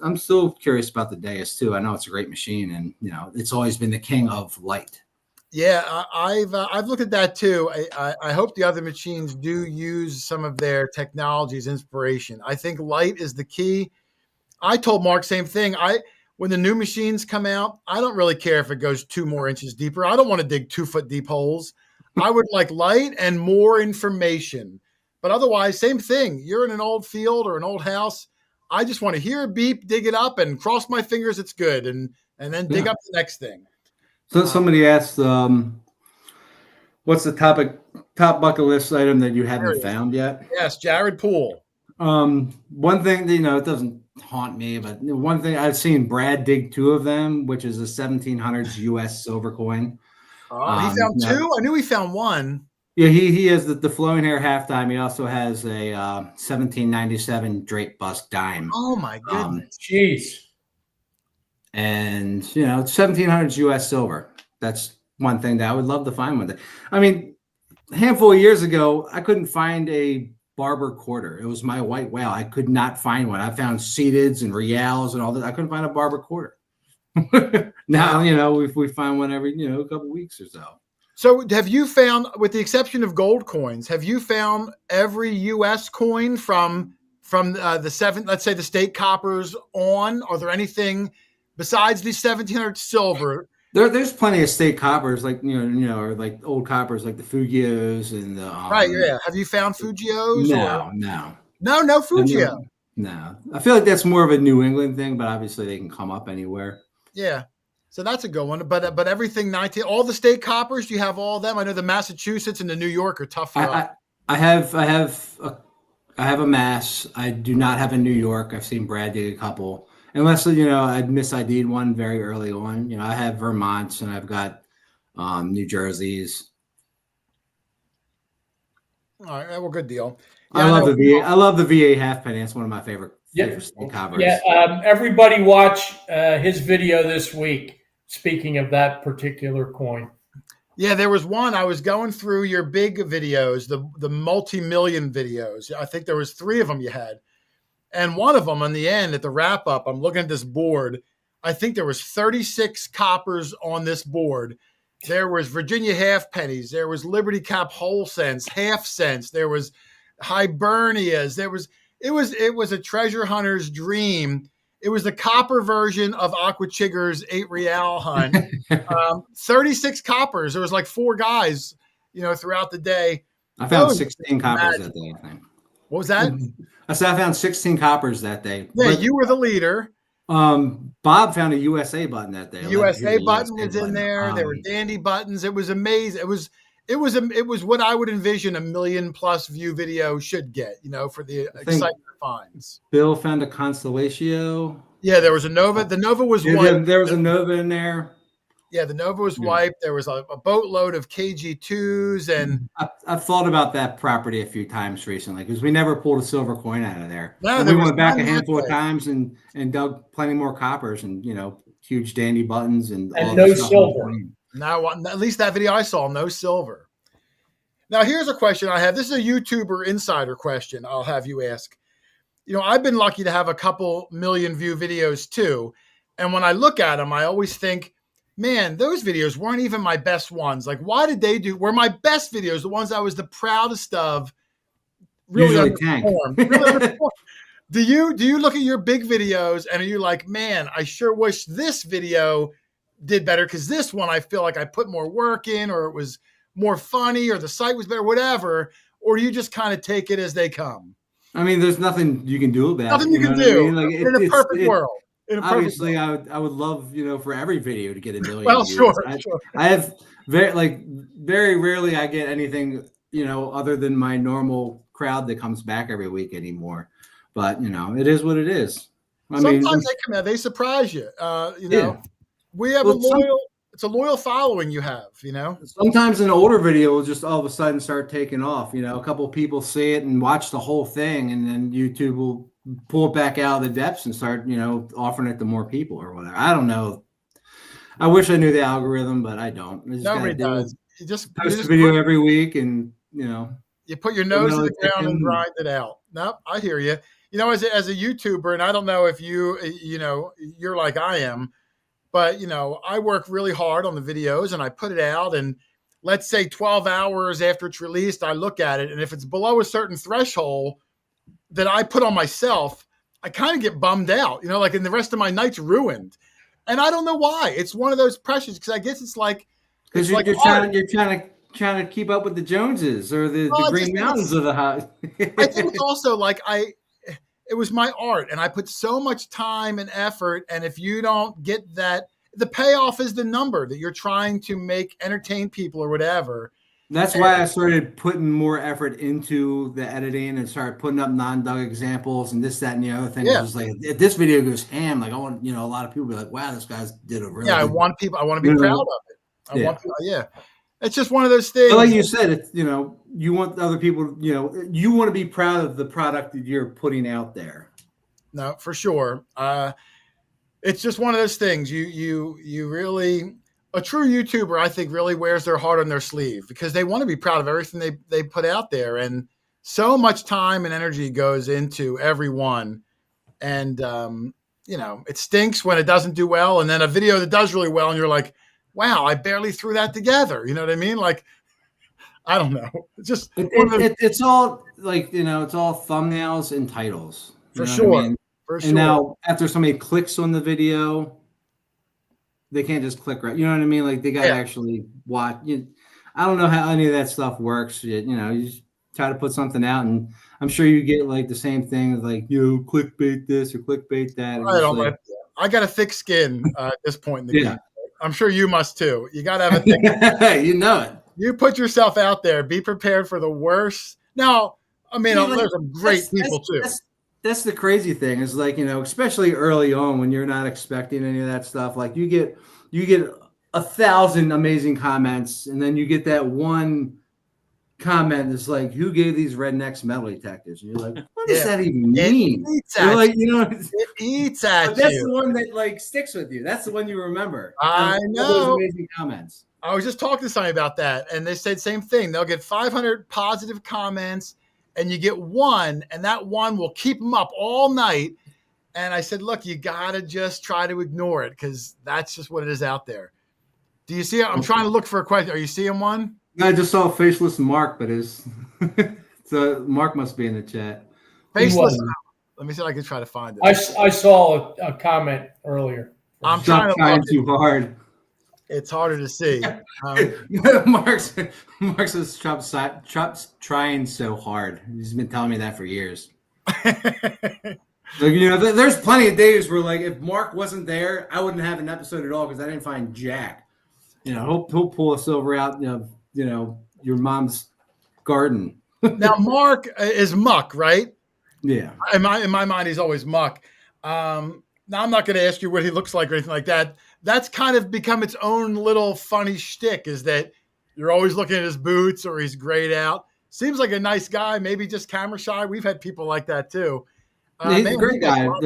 I'm still curious about the Deus too. I know it's a great machine, and it's always been the king of light. Yeah, I've looked at that too. I hope the other machines do use some of their technology's inspiration. I think light is the key. I told Mark same thing. When the new machines come out, I don't really care if it goes 2 more inches deeper. I don't want to dig 2-foot deep holes. I would like light and more information. But otherwise, same thing. You're in an old field or an old house. I just want to hear a beep, dig it up, and cross my fingers it's good, and then dig up the next thing. So somebody asked, what's the top bucket list item that you haven't found yet? Yes, Jared Poole. One thing that, it doesn't haunt me. But one thing I've seen Brad dig 2 of them, which is a 1700s U.S. silver coin. Oh, he found 2? I knew he found 1. Yeah, he has the flowing hair halftime. He also has a 1797 Drake bust dime. Oh my goodness! Jeez. And it's 1700s U.S. silver. That's one thing that I would love to find one day. I mean, a handful of years ago, I couldn't find a Barber quarter. It was my white whale. I could not find one. I found seateds and reals and all that. I couldn't find a Barber quarter. Now, we find one every, a couple weeks or so. So have you found, with the exception of gold coins, have you found every U.S. coin from the 7, let's say the state coppers on? Are there anything besides the 1700 silver? There's plenty of state coppers, like or like old coppers, like the Fugios and the right. Yeah. Have you found Fugios? No Fugio. No. I feel like that's more of a New England thing, but obviously they can come up anywhere. Yeah. So that's a good one. But everything 19, all the state coppers, do you have all of them? I know the Massachusetts and the New York are tough for us. I have a Mass. I do not have a New York. I've seen Brad dig a couple. Unless, I'd misid'd one very early on. I have Vermonts and I've got New Jerseys. All right, well, good deal. Yeah, I love the VA halfpenny. It's one of my favorite state coppers. Yeah, everybody watch his video this week. Speaking of that particular coin. Yeah, there was one. I was going through your big videos, the multi-million videos. I think there was 3 of them you had. And one of them on the end at the wrap up, I'm looking at this board. I think there was 36 coppers on this board. There was Virginia half pennies. There was Liberty Cap whole cents, half cents. There was Hibernias. It was a treasure hunter's dream. It was the copper version of Aquachigger's 8 real hunt. 36 coppers. There was like 4 guys, throughout the day. I found 16 coppers that day, I think. What was that? I said I found 16 coppers that day. Yeah, you were the leader. Bob found a USA button that day. USA button was in there. There were dandy buttons. It was amazing. It was what I would envision a 1 million+ view video should get, for the excitement finds. Bill found a Constellatio. Yeah, there was a Nova. The Nova was wiped. There was a Nova in there. Yeah, the Nova was wiped. There was a boatload of KG2s, and I've thought about that property a few times recently because we never pulled a silver coin out of there. No, we went back a handful of times and dug plenty more coppers and huge dandy buttons and all no silver. Now, at least that video I saw, no silver. Now, here's a question I have. This is a YouTuber insider question I'll have you ask. I've been lucky to have a couple million view videos too. And when I look at them, I always think, man, those videos weren't even my best ones. Like, why did they were my best videos, the ones I was the proudest of, really underperformed? Do you look at your big videos and are you like, man, I sure wish this video did better because this one I feel like I put more work in, or it was more funny, or the site was better, whatever? Or do you just kind of take it as they come? I mean, there's nothing you can do about it. Nothing you can do. Like, in a perfect world. Obviously, I would love, for every video to get 1 million. Well, views. sure. I have very rarely I get anything, other than my normal crowd that comes back every week anymore. But it is what it is. Sometimes they come out, they surprise you. Yeah. We have it's a loyal following you have. Sometimes an older video will just all of a sudden start taking off. A couple of people see it and watch the whole thing, and then YouTube will pull it back out of the depths and start, offering it to more people or whatever. I don't know. I wish I knew the algorithm, but I don't. Nobody does. You just post a video every week, and you put your nose in the ground and grind it out. Nope, I hear you. As a YouTuber, and I don't know if you're like I am, but I work really hard on the videos and I put it out, and let's say 12 hours after it's released, I look at it, and if it's below a certain threshold that I put on myself, I kind of get bummed out, and the rest of my night's ruined. And I don't know why. It's one of those pressures, because I guess it's like, because you're trying to keep up with the Joneses or the Green Mountains of the house. I think it's also like it was my art, and I put so much time and effort. And if you don't get that, the payoff is the number that you're trying to make entertain people or whatever. That's why I started putting more effort into the editing and started putting up non-Doug examples and this, that, and the other thing. Yeah. Just like if this video goes ham, like I want, a lot of people be like, wow, this guy's did a really I good want to be proud of it. I want people, It's just one of those things. But like you said, it's, you want other people, you want to be proud of the product that you're putting out there. No, for sure. It's just one of those things. You really, a true YouTuber, I think, really wears their heart on their sleeve because they want to be proud of everything they put out there. And so much time and energy goes into every one. And, it stinks when it doesn't do well. And then a video that does really well, and you're like, wow, I barely threw that together. You know what I mean? Like, I don't know. It's just it's all like, it's all thumbnails and titles. For sure. For sure. And now after somebody clicks on the video, they can't just click right. You know what I mean? Like they got to actually watch. I don't know how any of that stuff works. You just try to put something out, and I'm sure you get like the same thing, like clickbait this or clickbait that. I got a thick skin at this point in the game. I'm sure you must too. You got to have a thick skin. You know it. You put yourself out there. Be prepared for the worst. Now, I mean, there's some great people too. That's the crazy thing is like, especially early on when you're not expecting any of that stuff, like you get 1,000 amazing comments, and then you get that one comment that's like, who gave these rednecks metal detectors? And you're like, what does that even mean? It eats at you. That's the one that like sticks with you. That's the one you remember. I know. Those amazing comments. I was just talking to somebody about that, and they said same thing. They'll get 500 positive comments, and you get one, and that one will keep them up all night. And I said, look, you got to just try to ignore it because that's just what it is out there. Do you see it? I'm trying to look for a question. Are you seeing one? I just saw Faceless Mark, but so Mark must be in the chat. Faceless. Let me see if I can try to find it. I saw a comment earlier. I'm trying too hard. It's harder to see. Mark says Trump's trying so hard. He's been telling me that for years. There's plenty of days where, like, if Mark wasn't there, I wouldn't have an episode at all because I didn't find Jack. He'll pull us over out, your mom's garden. Now, Mark is Muck, right? Yeah. In my mind, he's always Muck. Now, I'm not going to ask you what he looks like or anything like that. That's kind of become its own little funny shtick, is that you're always looking at his boots or he's grayed out. Seems like a nice guy, maybe just camera shy. We've had people like that too. He's a great guy. Out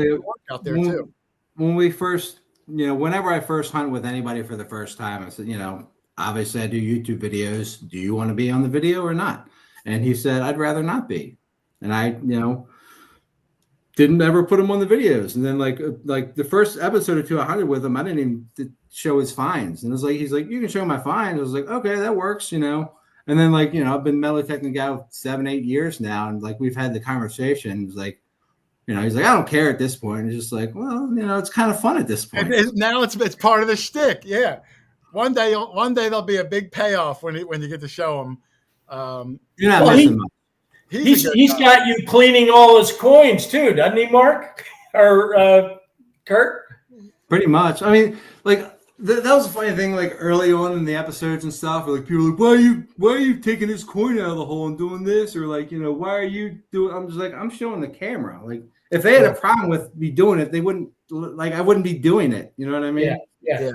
there too. When we first, whenever I first hunt with anybody for the first time, I said, obviously I do YouTube videos. Do you want to be on the video or not? And he said, I'd rather not be. And I, didn't ever put him on the videos. And then like the first episode or two I hunted with him, I didn't even show his finds. And it was like, he's like, you can show my finds. I was like, okay, that works, And then I've been metal detecting guy for 7-8 years now. And like, we've had the conversation. He's like, he's like, I don't care at this point. It's just like, well, it's kind of fun at this point. Now it's part of the shtick. Yeah. One day there'll be a big payoff when you get to show him. You're not missing much. He's got you cleaning all his coins too, doesn't he, Mark or Kurt? Pretty much. I mean, like that was a funny thing. Like early on in the episodes and stuff, where like people were like, why are you taking this coin out of the hole and doing this, or like why are you doing? I'm just like, I'm showing the camera. Like if they had a problem with me doing it, they wouldn't I wouldn't be doing it. You know what I mean? Yeah.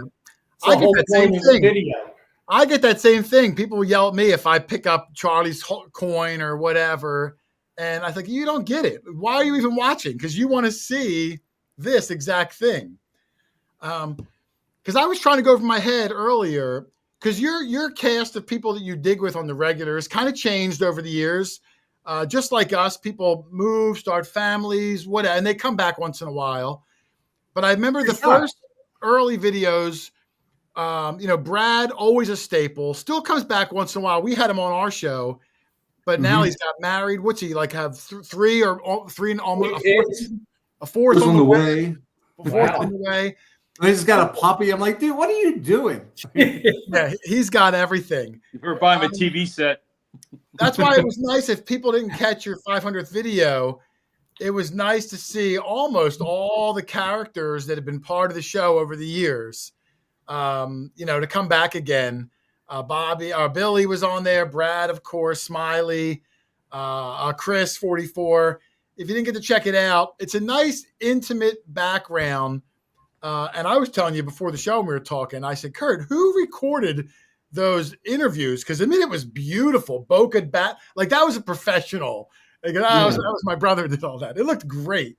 I get that same thing. Video. I get that same thing. People will yell at me if I pick up Charlie's coin or whatever. And I think, you don't get it. Why are you even watching? Because you want to see this exact thing. Because I was trying to go over my head earlier, because your cast of people that you dig with on the regulars kind of changed over the years. Just like us, people move, start families, whatever, and they come back once in a while. But I remember the first early videos, Brad, always a staple, still comes back once in a while. We had him on our show, but now he's got married. What's he like? Have three and almost a fourth on the way. A fourth on the way. And he's got a puppy. I'm like, dude, what are you doing? Yeah, he's got everything. We're buying a TV set. That's why it was nice. If people didn't catch your 500th video, it was nice to see almost all the characters that have been part of the show over the years. To come back again. Billy was on there. Brad, of course, Smiley, Chris, 44. If you didn't get to check it out, it's a nice, intimate background. And I was telling you before the show when we were talking, I said, Kurt, who recorded those interviews? Because I mean, it was beautiful. Bokeh Bat, like that was a professional. Like, that was my brother who did all that. It looked great.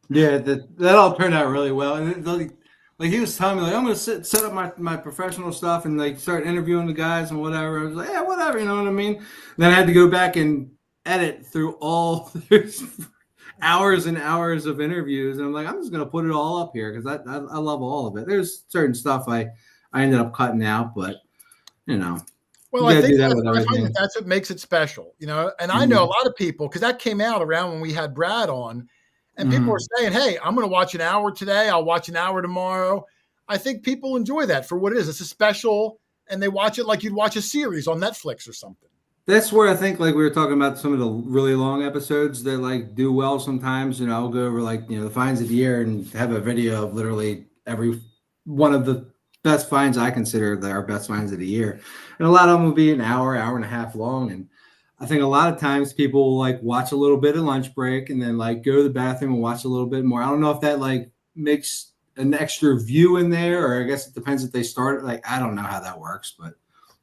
Yeah, that all turned out really well. And like he was telling me, like, I'm gonna set up my professional stuff and like start interviewing the guys and whatever. I was like, yeah, whatever, you know what I mean? Then I had to go back and edit through all hours and hours of interviews, and I'm like, I'm just gonna put it all up here because I love all of it. There's certain stuff I ended up cutting out, but you know. Well, I think that's what makes it special, you know. And I know a lot of people, because that came out around when we had Brad on, and people were saying, hey, I'm going to watch an hour today. I'll watch an hour tomorrow. I think people enjoy that for what it is. It's a special, and they watch it like you'd watch a series on Netflix or something. That's where I think, like we were talking about some of the really long episodes that like do well sometimes. You know, I'll go over like, you know, the finds of the year and have a video of literally every one of the best finds I consider our best finds of the year. And a lot of them will be an hour and a half long. And I think a lot of times people will like watch a little bit of lunch break and then like go to the bathroom and watch a little bit more. I don't know if that like makes an extra view in there, or I guess it depends if they start. Like, I don't know how that works, but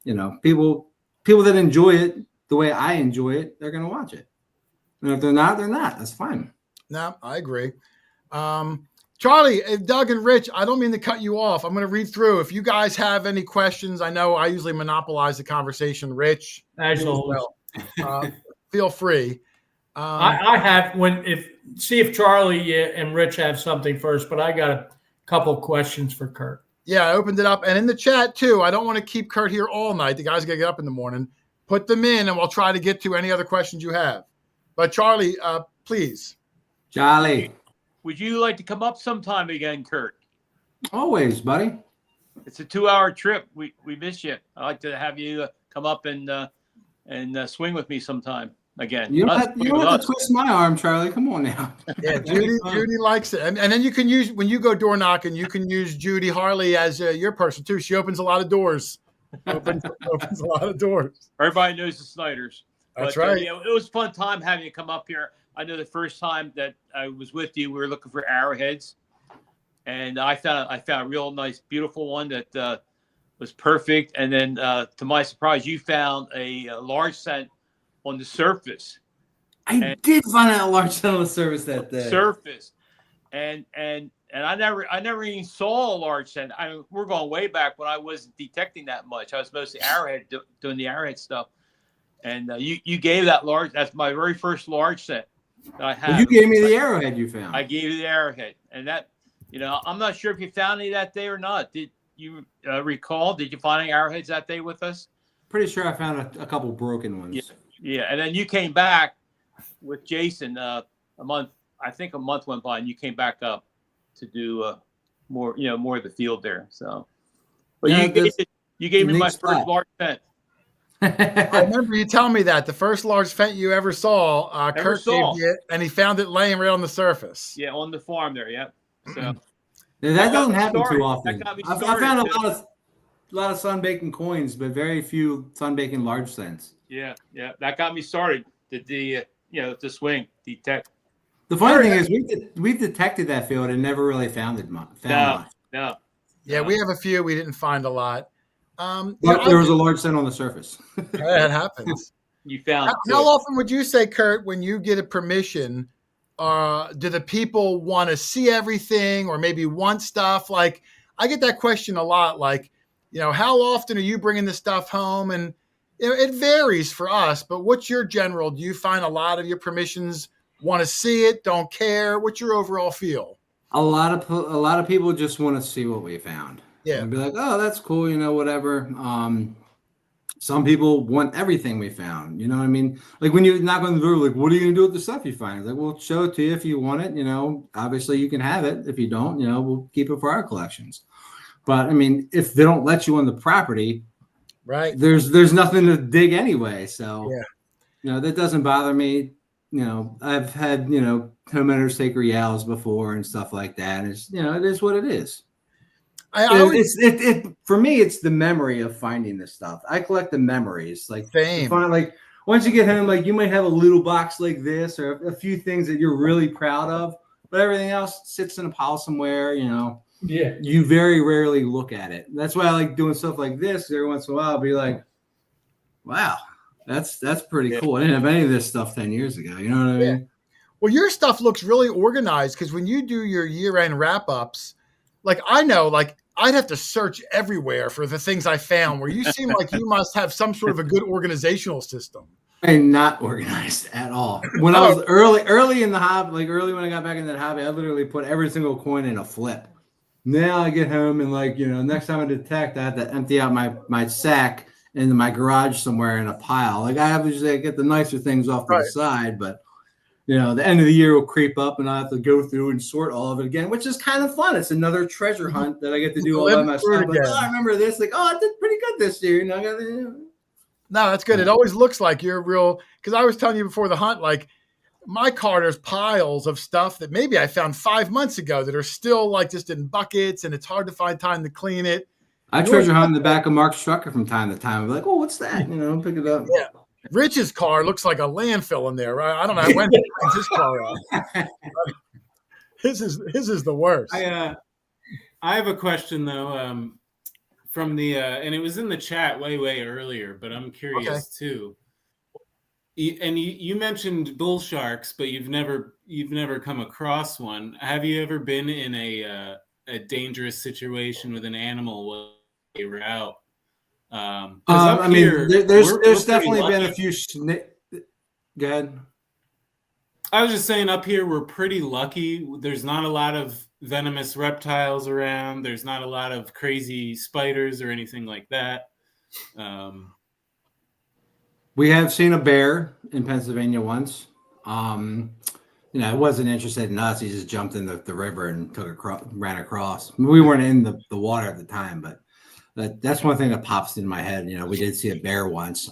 you know, people that enjoy it the way I enjoy it, they're going to watch it. And if they're not, they're not. That's fine. No, I agree. Charlie, Doug and Rich, I don't mean to cut you off. I'm going to read through. If you guys have any questions, I know I usually monopolize the conversation. Rich, as well. Feel free. I have see if Charlie and Rich have something first, but I got a couple questions for Kurt. Yeah, I opened it up. And in the chat, too, I don't want to keep Kurt here all night. The guy's got to get up in the morning. Put them in, and we'll try to get to any other questions you have. But, Charlie, please. Charlie. Would you like to come up sometime again, Kurt? Always, buddy. It's a 2-hour trip. We miss you. I'd like to have you come up and swing with me sometime again. You don't have to twist my arm, Charlie. Come on now. Yeah, Judy likes it. And then you can use, when you go door knocking, you can use Judy Harley as your person, too. She opens a lot of doors. Opens a lot of doors. Everybody knows the Snyders. That's right. It was a fun time having you come up here. I know the first time that I was with you, we were looking for arrowheads, and I found a real nice, beautiful one that was perfect. And then, to my surprise, you found a large scent on the surface. I did find a large scent on the surface that day. And I never even saw a large scent. We're going way back when I wasn't detecting that much. I was mostly arrowhead doing the arrowhead stuff, and you gave that large. That's my very first large scent. I have. You gave me the arrowhead you found. I gave you the arrowhead, and that, you know, I'm not sure if you found any that day or not. Did you recall? Did you find any arrowheads that day with us? Pretty sure I found a couple broken ones. Yeah, and then you came back with Jason a month. I think a month went by, and you came back up to do more of the field there. So, but you gave me my first large scent. I remember you telling me that the first large scent you ever saw, Kurt gave you it, and he found it laying right on the surface. Yeah, on the farm there. Yeah. So that doesn't happen too often. I found a lot of sun-baking coins, but very few sun-baking large scents. Yeah, that got me started. The swing detect. The funny thing is we've detected that field and never really found it much. No. Yeah, we have a few. We didn't find a lot. But there was a large scent on the surface. That happens. You found. How often would you say, Kurt, when you get a permission, do the people want to see everything or maybe want stuff? Like, I get that question a lot. Like, you know, how often are you bringing the stuff home? And you know, it varies for us. But what's your general? Do you find a lot of your permissions want to see it, don't care? What's your overall feel? A lot of people just want to see what we found. Yeah, and be like, oh, that's cool, you know, whatever. Some people want everything we found. You know what I mean? Like when you knock on the door, like, what are you gonna do with the stuff you find? It's like, we'll show it to you if you want it. You know, obviously you can have it. If you don't, you know, we'll keep it for our collections. But I mean, if they don't let you on the property, right? There's nothing to dig anyway. So yeah, you know, that doesn't bother me. You know, I've had, you know, homeowners take reals before and stuff like that. It's, you know, it is what it is. I always, for me, it's the memory of finding this stuff. I collect the memories. Like, same. Like once you get home, like you might have a little box like this or a few things that you're really proud of, but everything else sits in a pile somewhere. You know. Yeah. You very rarely look at it. That's why I like doing stuff like this. Every once in a while, I'll be like, "Wow, that's pretty cool." I didn't have any of this stuff 10 years ago. You know what I mean? Well, your stuff looks really organized because when you do your year-end wrap-ups, like I know, like I'd have to search everywhere for the things I found. Where you seem like you must have some sort of a good organizational system. I'm not organized at all. When I was early in the hobby, like early when I got back in that hobby, I literally put every single coin in a flip. Now I get home and like, you know, next time I detect, I have to empty out my sack into my garage somewhere in a pile. Like I obviously get the nicer things off to the side, but you know, the end of the year will creep up and I have to go through and sort all of it again, which is kind of fun. It's another treasure hunt that I get to do all by myself. Like, oh, I remember this. Like, oh, I did pretty good this year. You know, No, that's good. It always looks like you're real. Because I was telling you before the hunt, like my car, there's piles of stuff that maybe I found 5 months ago that are still like just in buckets, and it's hard to find time to clean it. I treasure hunt in the back of Mark's trucker from time to time. I'm like, oh, what's that? You know, pick it up. Yeah. Rich's car looks like a landfill in there, right? I don't know when he brings his car up. His is the worst. I have a question though, from the and it was in the chat way earlier, but I'm curious too. And you mentioned bull sharks, but you've never come across one. Have you ever been in a dangerous situation with an animal while you were out? I mean, there's definitely been a few. Go ahead. I was just saying, up here we're pretty lucky. There's not a lot of venomous reptiles around. There's not a lot of crazy spiders or anything like that. We have seen a bear in Pennsylvania once. You know, I wasn't interested in us. He just jumped in the river and ran across. We weren't in the water at the time, but that's one thing that pops in my head. You know, we did see a bear once.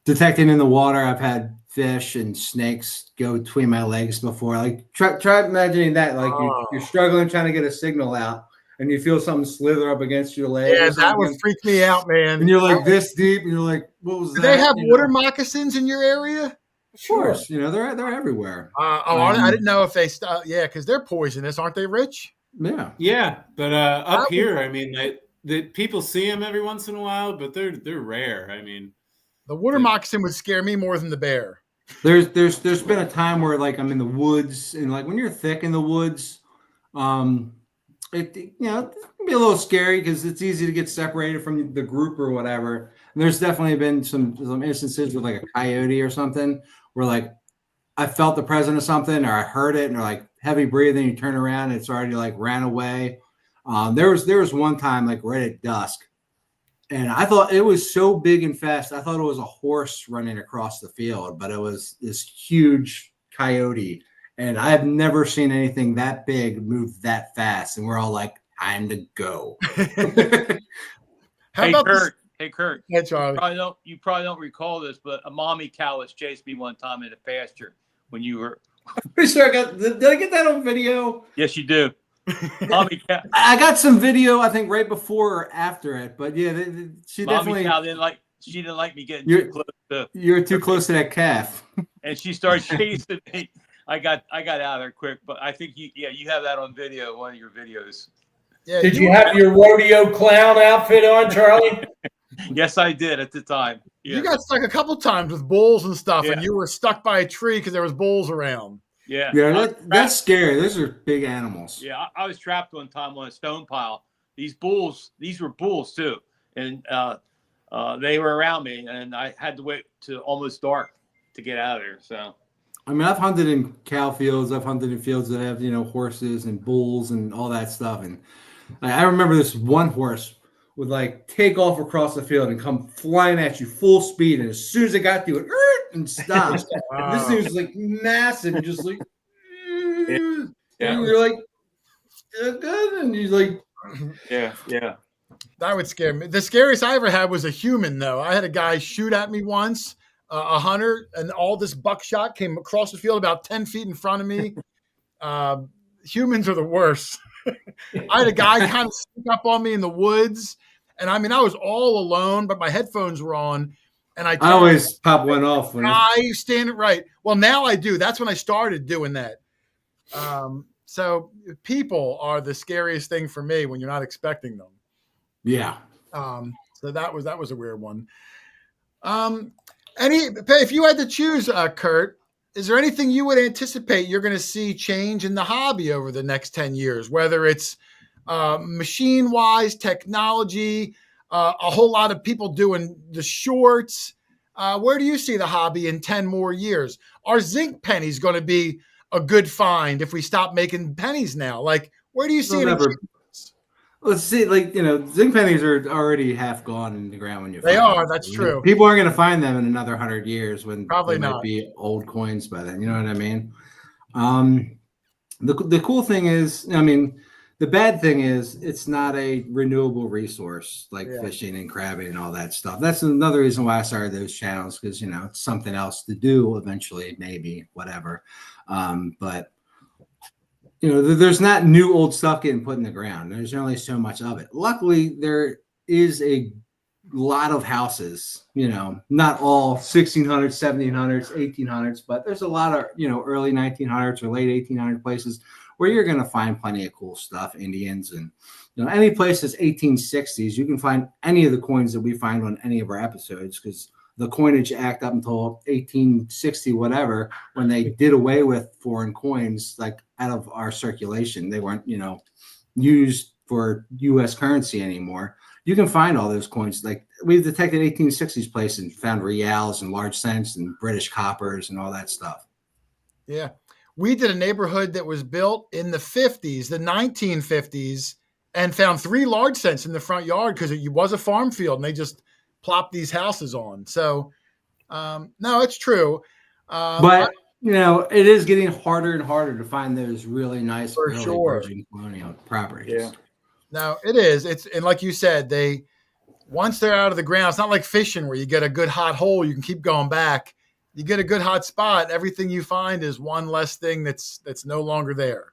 Detecting in the water, I've had fish and snakes go between my legs before. Like try imagining that. Like you're struggling trying to get a signal out, and you feel something slither up against your leg. Yeah, that would freak me out, man. And you're like this deep, and you're like, what was that? Do they have water moccasins in your area? Of course, you know they're everywhere. I didn't know if they because they're poisonous, aren't they, Rich? Yeah, but up here, I mean, the people see them every once in a while, but they're rare. I mean, the water moccasin would scare me more than the bear. There's been a time where like I'm in the woods, and like when you're thick in the woods, it can be a little scary because it's easy to get separated from the group or whatever. And there's definitely been some instances with like a coyote or something where like I felt the presence of something or I heard it and they're like heavy breathing. You turn around and it's already like ran away. There was one time like right at dusk, and I thought it was so big and fast. I thought it was a horse running across the field, but it was this huge coyote. And I have never seen anything that big move that fast. And we're all like, time to go. Hey, Kurt. Hey, Charlie. You probably don't recall this, but a mommy cow has chased me one time in a pasture when you were. I'm pretty sure did I get that on video? Yes, you do. Mommy cow. I got some video, I think, right before or after it. But yeah, she mommy definitely. Cow didn't like me getting too close. You're too close to that calf. And she started chasing me. I got out of there quick, but I think you have that on video, one of your videos. Yeah, did you have your rodeo clown outfit on, Charlie? Yes, I did at the time. Yeah. You got stuck a couple times with bulls and stuff, and you were stuck by a tree because there was bulls around. Yeah, that's scary. Those are big animals. Yeah, I was trapped one time on a stone pile. These were bulls too, and they were around me, and I had to wait to almost dark to get out of there. So. I mean, I've hunted in cow fields. I've hunted in fields that have, horses and bulls and all that stuff. And I remember this one horse would like take off across the field and come flying at you full speed. And as soon as it got to it, and stopped. Wow. This thing was like massive and just like, and you're like, good. And he's like, yeah. That would scare me. The scariest I ever had was a human, though. I had a guy shoot at me once. A hunter, and all this buckshot came across the field about 10 feet in front of me. Humans are the worst. I had a guy kind of sneak up on me in the woods. And I mean, I was all alone, but my headphones were on. And I always pop one off when I stand it right. Well, now I do. That's when I started doing that. So people are the scariest thing for me when you're not expecting them. Yeah. So that was a weird one. If you had to choose, Kurt, is there anything you would anticipate you're going to see change in the hobby over the next 10 years, whether it's machine-wise, technology, a whole lot of people doing the shorts? Where do you see the hobby in 10 more years? Are zinc pennies going to be a good find if we stop making pennies now? Like, where do you see it? Let's see, like, zinc pennies are already half gone in the ground when you They find are, them. that's true. People aren't going to find them in another 100 years when probably they not might be old coins by then. You know what I mean? The cool thing is, I mean, the bad thing is it's not a renewable resource like fishing and crabbing and all that stuff. That's another reason why I started those channels, because, it's something else to do eventually, maybe, whatever. But there's not new old stuff getting put in the ground. There's only so much of it. Luckily, there is a lot of houses, not all 1600s, 1700s, 1800s, but there's a lot of, early 1900s or late 1800 places where you're going to find plenty of cool stuff, Indians, and any place that's 1860s, you can find any of the coins that we find on any of our episodes, because the Coinage Act up until 1860, whatever, when they did away with foreign coins, like out of our circulation, they weren't, used for U.S. currency anymore. You can find all those coins. Like, we've detected 1860s place and found reals and large cents and British coppers and all that stuff. Yeah. We did a neighborhood that was built in the 50s, the 1950s, and found 3 large cents in the front yard because it was a farm field and they just plopped these houses on. So, no, it's true. But, it is getting harder and harder to find those really nice early version colonial properties. Yeah. No, it is. And like you said, once they're out of the ground, it's not like fishing where you get a good hot hole, you can keep going back. You get a good hot spot, everything you find is one less thing that's no longer there.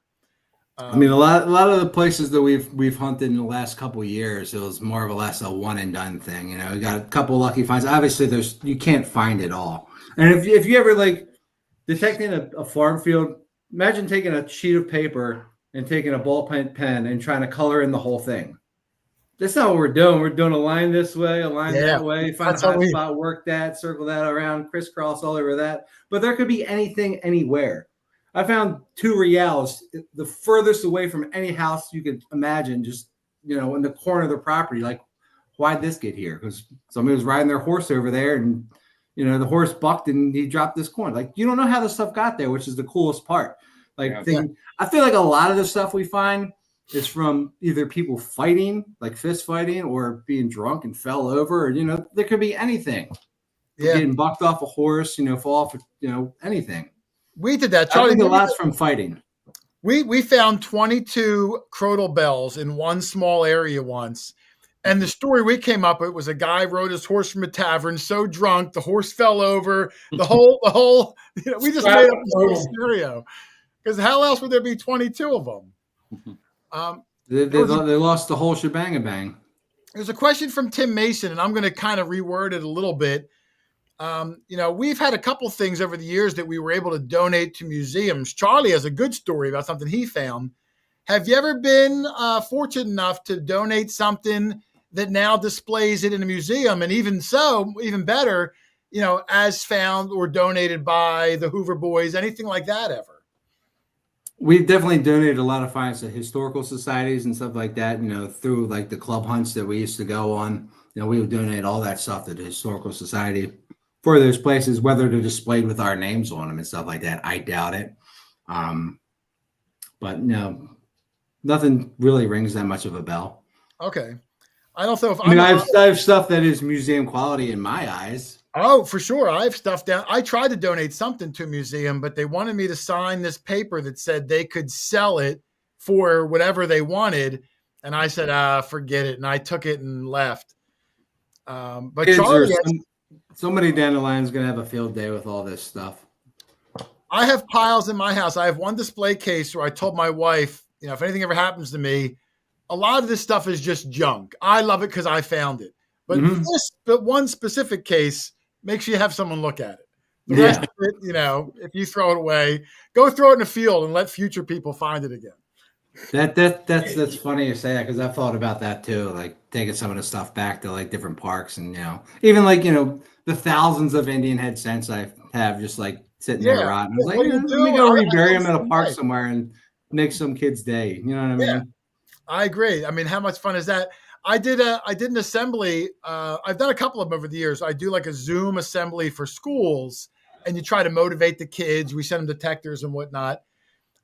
I mean, a lot of the places that we've hunted in the last couple of years, it was more or less a one and done thing. We got a couple of lucky finds. Obviously, you can't find it all. And if you ever like detecting a farm field, imagine taking a sheet of paper and taking a ballpoint pen and trying to color in the whole thing. That's not what we're doing. We're doing a line this way, a line that way, find a hot spot, work that, circle that around, crisscross all over that. But there could be anything, anywhere. I found 2 reals, the furthest away from any house you could imagine, just, in the corner of the property. Like, why'd this get here? Because somebody was riding their horse over there and, the horse bucked and he dropped this coin. Like, you don't know how this stuff got there, which is the coolest part. Like, I feel like a lot of the stuff we find is from either people fighting, like fist fighting, or being drunk and fell over, or, there could be anything. Yeah. Getting bucked off a horse, fall off, anything. We did that. I think a lot's from fighting. We found 22 crotal bells in one small area once. And the story we came up with was a guy rode his horse from a tavern, so drunk, the horse fell over. The whole we just made up this whole scenario. Because how else would there be 22 of them? They lost the whole shebang. There's a question from Tim Mason, and I'm going to kind of reword it a little bit. We've had a couple things over the years that we were able to donate to museums. Charlie has a good story about something he found. Have you ever been fortunate enough to donate something that now displays it in a museum? And even so, even better, as found or donated by the Hoover Boys, anything like that ever? We've definitely donated a lot of finds to historical societies and stuff like that, through like the club hunts that we used to go on. We would donate all that stuff to the historical society for those places, whether they're displayed with our names on them and stuff like that. I doubt it. But no, nothing really rings that much of a bell. Okay. I don't know if I have stuff that is museum quality in my eyes. Oh, for sure. I have stuff down. I tried to donate something to a museum, but they wanted me to sign this paper that said they could sell it for whatever they wanted. And I said, forget it. And I took it and left. But Charlie, somebody down the line is going to have a field day with all this stuff. I have piles in my house. I have one display case where I told my wife, if anything ever happens to me, a lot of this stuff is just junk. I love it because I found it. But but one specific case, make sure you have someone look at it. The rest of it, if you throw it away, go throw it in a field and let future people find it again. That's funny you say that, because I've thought about that too, like taking some of the stuff back to like different parks, and even like the thousands of Indian head cents I have just like sitting there rotting. Like, let me go rebury them at a park somewhere and make some kid's day. You know what I mean? Yeah, I agree. I mean, how much fun is that? I did an assembly. I've done a couple of them over the years. I do like a Zoom assembly for schools, and you try to motivate the kids. We send them detectors and whatnot.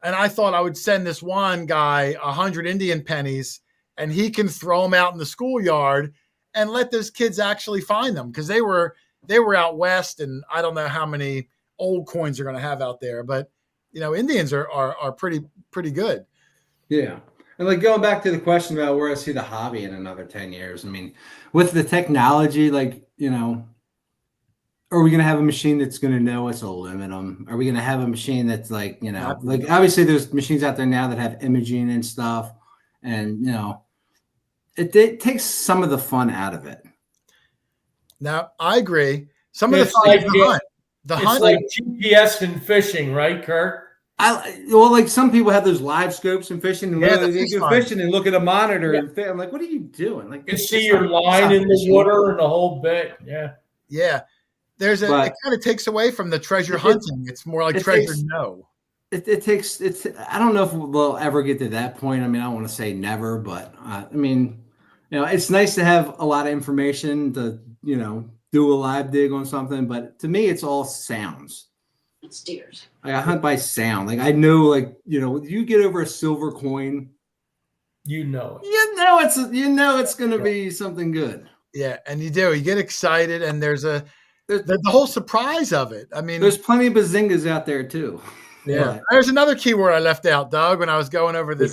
And I thought I would send this one guy 100 Indian pennies, and he can throw them out in the schoolyard and let those kids actually find them, because they were out west, and I don't know how many old coins they're going to have out there. But Indians are pretty good. Yeah. And like going back to the question about where I see the hobby in another 10 years, I mean, with the technology, like, are we going to have a machine that's going to know it's aluminum? Are we going to have a machine that's like, like obviously there's machines out there now that have imaging and stuff, and, it takes some of the fun out of it. Now, I agree. Some of the fun is the hunt. It's like GPS and fishing, right, Kurt? Like some people have those live scopes and fishing, and they go fishing and look at a monitor and I'm like, what are you doing? Like, you see your line in the water and the whole bit. Yeah. Yeah. It kind of takes away from the treasure hunting. It's more like treasure no. I don't know if we'll ever get to that point. I mean, I don't want to say never, but I mean, it's nice to have a lot of information to, do a live dig on something, but to me, it's all sounds. It's deers. Like, I hunt by sound. Like, I know, like, you get over a silver coin, it's going to be something good. Yeah, and you get excited, and there's the whole surprise of it. I mean, there's plenty of bazingas out there too. Yeah. There's another keyword I left out, Doug, when I was going over this.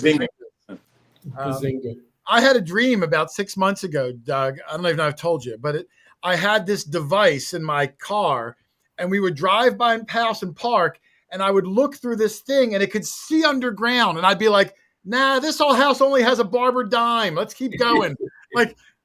Bazinga. I had a dream about 6 months ago, Doug. I don't even know if I've told you, but I had this device in my car, and we would drive by a house and park, and I would look through this thing, and it could see underground, and I'd be like, nah, this old house only has a barber dime. Let's keep going.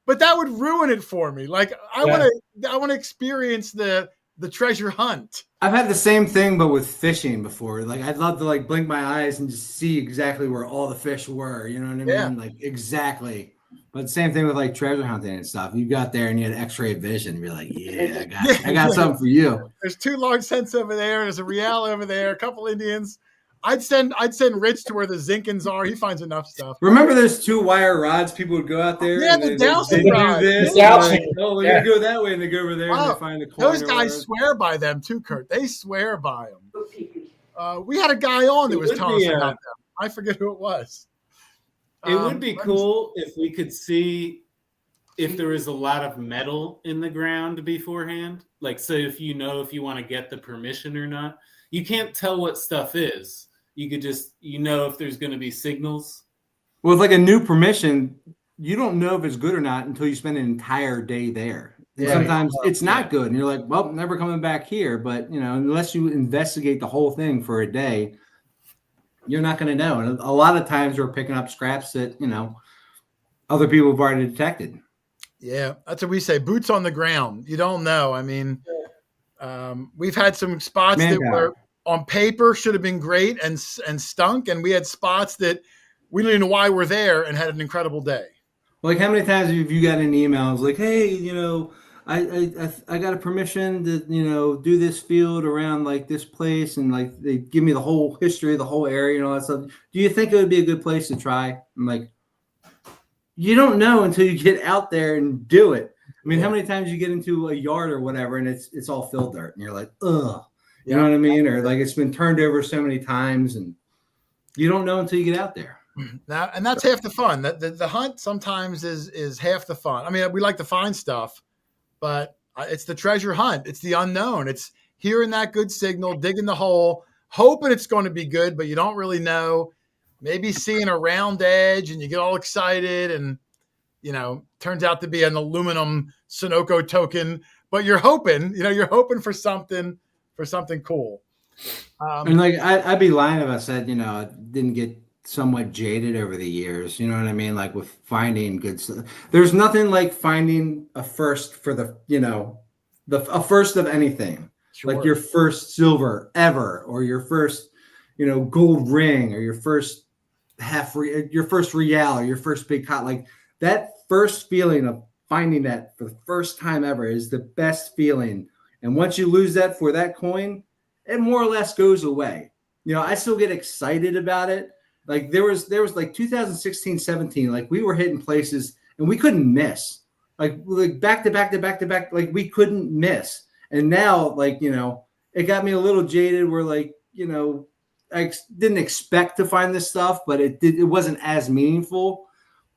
But that would ruin it for me. Like, I want to experience the treasure hunt. I've had the same thing, but with fishing before. Like, I'd love to like blink my eyes and just see exactly where all the fish were. You know what I mean? Yeah. Like, exactly. But same thing with like treasure hunting and stuff. You got there and you had X-ray vision. You're like, yeah, I got something for you. There's 2 large cents over there. There's a real over there. A couple Indians. I'd send Rich to where the Zinkins are. He finds enough stuff. Remember those 2 wire rods people would go out there? Yeah, the dowsing rods. We're gonna go that way, and they go over there and they find the Colonial. Those guys swear by them too, Kurt. They swear by them. We had a guy on that was telling us about them. I forget who it was. It would be cool if we could see if there is a lot of metal in the ground beforehand. Like, so if you want to get the permission or not. You can't tell what stuff is. You could just, if there's going to be signals. Well, it's like a new permission. You don't know if it's good or not until you spend an entire day there. And sometimes it's not good. And you're like, well, never coming back here. But, unless you investigate the whole thing for a day, you're not going to know. And a lot of times we're picking up scraps that, other people have already detected. Yeah, that's what we say. Boots on the ground. You don't know. I mean, we've had some spots that were on paper should have been great and stunk. And we had spots that we didn't even know why we're there and had an incredible day. Like, how many times have you got an email? It's like, hey, I got a permission to, do this field around like this place. And like, they give me the whole history of the whole area and all that stuff. Do you think it would be a good place to try? I'm like, you don't know until you get out there and do it. I mean, how many times you get into a yard or whatever and it's all filled dirt and you're like, ugh, you know what I mean? Or like it's been turned over so many times and you don't know until you get out there. Now, and that's half the fun. The hunt sometimes is half the fun. I mean, we like to find stuff, but it's the treasure hunt. It's the unknown. It's hearing that good signal, digging the hole, hoping it's going to be good, but you don't really know. Maybe seeing a round edge and you get all excited and, turns out to be an aluminum Sunoco token, but you're hoping for something cool. And like, I'd be lying if I said, I didn't get somewhat jaded over the years. You know what I mean? Like with finding good stuff. There's nothing like finding a first for the, a first of anything. Sure. Like your first silver ever, or your first, gold ring, or your first your first real, or your first big cut. Like that first feeling of finding that for the first time ever is the best feeling. And once you lose that for that coin, it more or less goes away. I still get excited about it. Like there was like 2016, 17, like we were hitting places and we couldn't miss. Like back to back to back to back, like we couldn't miss. And now, like, it got me a little jaded where, like, I didn't expect to find this stuff, but it wasn't as meaningful.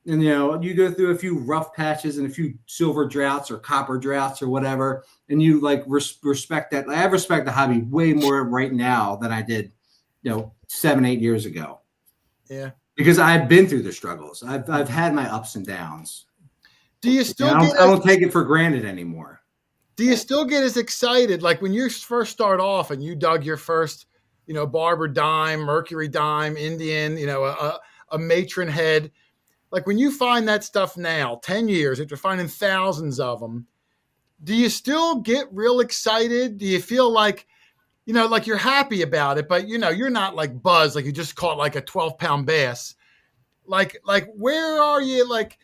And, you go through a few rough patches and a few silver droughts or copper droughts or whatever, and you like respect that. I respect the hobby way more right now than I did, 7-8 years ago. Yeah. Because I've been through the struggles. I've had my ups and downs. Do you still I don't take it for granted anymore. Do you still get as excited? Like when you first start off and you dug your first, barber dime, mercury dime, Indian, a matron head. Like when you find that stuff now, 10 years after finding thousands of them, do you still get real excited? Do you feel like, like you're happy about it, but you're not like buzzed, like you just caught like a 12-pound bass. Like where are you? Like,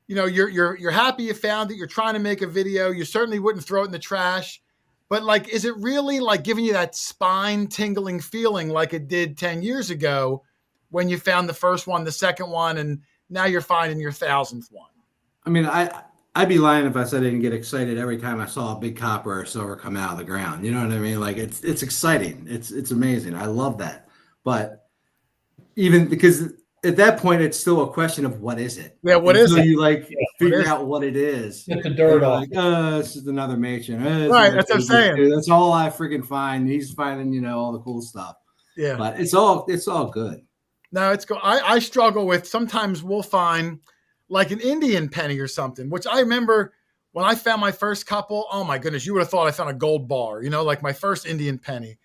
you're happy you found it. You're trying to make a video. You certainly wouldn't throw it in the trash. But like, is it really like giving you that spine tingling feeling like it did 10 years ago when you found the first one, the second one, and now you're finding your 1,000th one? I mean, I'd be lying if I said I didn't get excited every time I saw a big copper or silver come out of the ground. You know what I mean? Like it's exciting. It's amazing. I love that. But even because at that point, it's still a question of what is it? Yeah, what is it? You figure out what it is. Get the dirt off. Like, this is another matron. Right, that's what I'm saying. That's all I freaking find. He's finding, all the cool stuff. Yeah, but it's all good. No, it's go. I struggle with. Sometimes we'll find like an Indian penny or something, which I remember when I found my first couple. Oh my goodness, you would have thought I found a gold bar. Like my first Indian penny.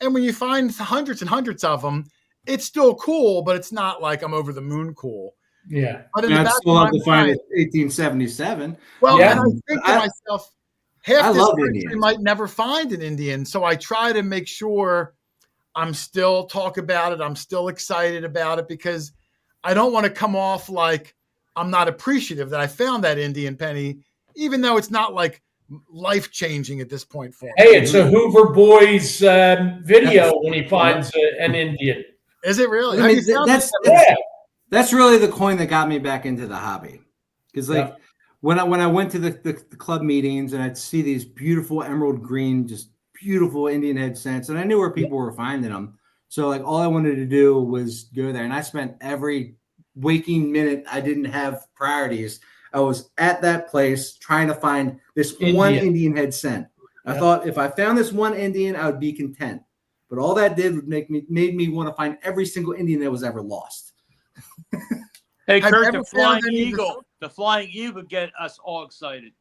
And when you find hundreds and hundreds of them, it's still cool, but it's not like I'm over the moon cool. Yeah. But I'd still love to find it 1877. Well, yeah. And I think to myself, half this country might never find an Indian. So I try to make sure I'm still talk about it. I'm still excited about it because I don't want to come off like I'm not appreciative that I found that Indian penny, even though it's not like life-changing at this point for me. Hey, it's a Hoover Boys video when he finds an Indian. Is it really? I mean, that's really the coin that got me back into the hobby. Because when I went to the club meetings and I'd see these beautiful emerald green, just beautiful Indian head cents, and I knew where people were finding them. So like all I wanted to do was go there, and I spent every waking minute I didn't have priorities. I was at that place trying to find this one Indian head cent. I thought if I found this one Indian, I would be content. But all that did would made me want to find every single Indian that was ever lost. Hey, Kurt, the flying eagle. The flying eagle get us all excited.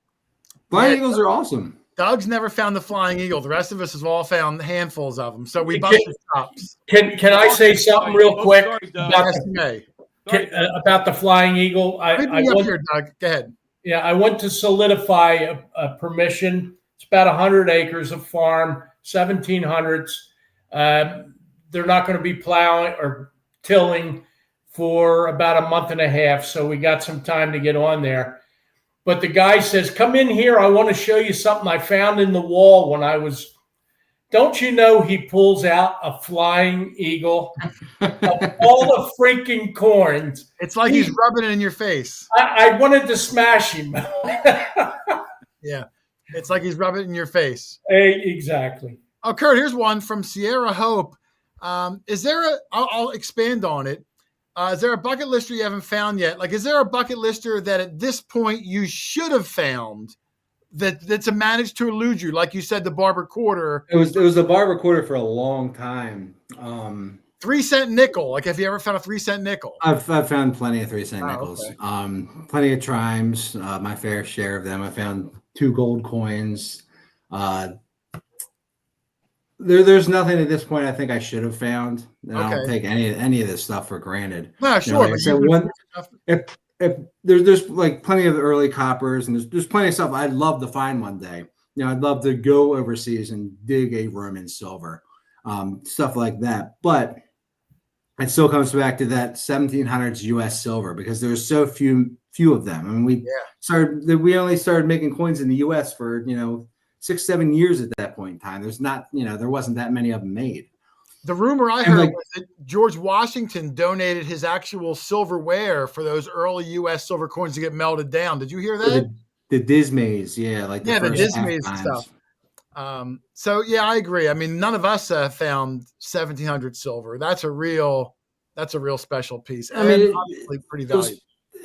Flying eagles are awesome. Doug's never found the flying eagle. The rest of us have all found handfuls of them. So we busted chops. Can I say something real quick about the flying eagle? Here, Doug. Go ahead. Yeah, I went to solidify a permission. It's about 100 acres of farm, 1700s. They're not going to be plowing or tilling for about a month and a half, so we got some time to get on there. But the guy says, come in here. I want to show you something I found in the wall when I was, don't you know, he pulls out a flying eagle of all the freaking corns. It's like he's rubbing it in your face. I wanted to smash him. Yeah, it's like he's rubbing it in your face. Exactly. Oh, Kurt, here's one from Sierra Hope. Is there I'll expand on it. Is there a bucket lister you haven't found yet? Like, is there a bucket lister that at this point you should have found that's managed to elude you? Like you said, the barber quarter. It was the barber quarter for a long time. 3-cent nickel. Like, have you ever found a 3-cent nickel? I've found plenty of 3-cent nickels. Okay. Plenty of trimes. My fair share of them. I found 2 gold coins. There's nothing at this point I think I should have found. I Okay. don't take any of this stuff for granted. No, sure. Like I said, if there's like plenty of early coppers, and there's plenty of stuff I'd love to find one day. I'd love to go overseas and dig a Roman silver, stuff like that. But it still comes back to that 1700s U.S. silver, because there's so few of them. I mean, we only started making coins in the U.S. for 6-7 years at that point in time. There's not there wasn't that many of them made. The rumor I heard was that George Washington donated his actual silverware for those early U.S. silver coins to get melted down. Did you hear that? The Dismays, the Dismays stuff. So yeah, I agree. I mean, none of us found 1700 silver. That's a real special piece. I mean, obviously pretty valuable.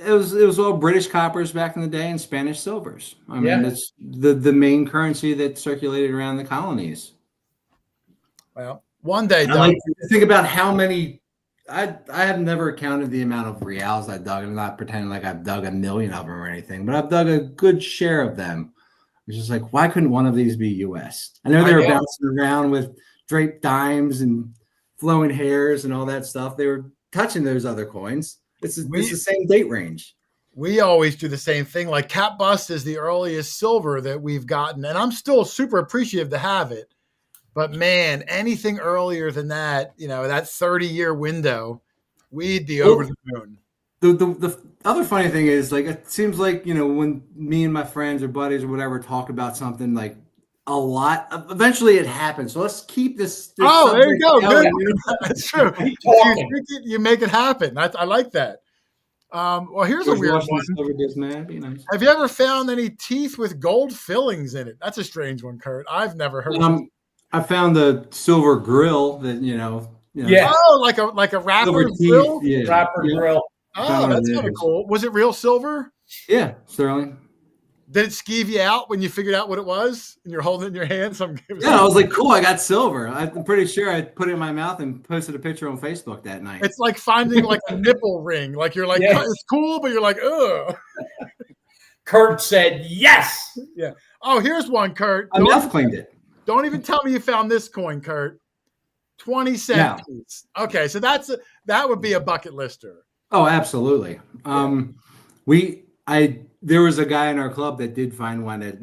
It was all British coppers back in the day and Spanish silvers. I mean, it's the main currency that circulated around the colonies. Well, one day, I like to think about how many. I have never counted the amount of reals I dug. I'm not pretending like I've dug a million of them or anything, but I've dug a good share of them. It's just like, why couldn't one of these be U.S.? I know they were bouncing around with draped dimes and flowing hairs and all that stuff. They were touching those other coins. It's the same date range. We always do the same thing. Like Cap Bust is the earliest silver that we've gotten, and I'm still super appreciative to have it. But man, anything earlier than that, that 30-year window, we'd be over the moon. The other funny thing is, like, it seems like, when me and my friends or buddies or whatever talk about something like a lot, eventually it happens. So let's keep this there you go. Good. That's true. You make it happen. I like that. Well, here's a weird one. Have you ever found any teeth with gold fillings in it? That's a strange one, Kurt. I've never heard of it. I found a silver grill that Oh, like a rapper grill. Rapper grill. Oh, that's kind of cool. Was it real silver? Yeah, sterling. Did it skeeve you out when you figured out what it was and you're holding it in your hand? I was like, cool, I got silver. I'm pretty sure I put it in my mouth and posted a picture on Facebook that night. It's like finding like a nipple ring. Like you're like, it's cool, but you're like, ugh. Kurt said yes. Yeah. Oh, here's one, Kurt. I mouth cleaned it. Don't even tell me you found this coin, Kurt. 20-cent piece. Okay, so that would be a bucket lister. Oh, absolutely. There was a guy in our club that did find one at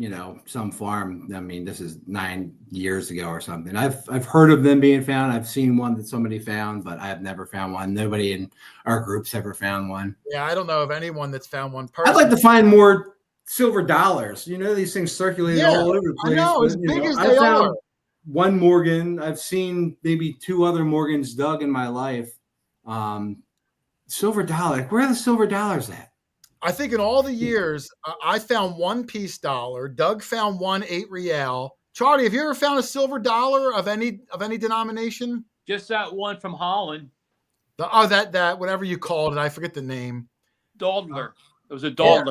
some farm. I mean, this is 9 years ago or something. I've heard of them being found. I've seen one that somebody found, but I have never found one. Nobody in our group's ever found one. Yeah, I don't know of anyone that's found one personally. I'd like to find more silver dollars. These things circulate all over the place. I know, as big as they are. One Morgan. I've seen maybe 2 other Morgans dug in my life. Silver dollar. Where are the silver dollars at? I think in all the years, I found one piece dollar. Doug found one 8 real. Charlie, have you ever found a silver dollar of any denomination? Just that one from Holland. That whatever you called it, I forget the name. Daldler. It was a Daldler. Yeah.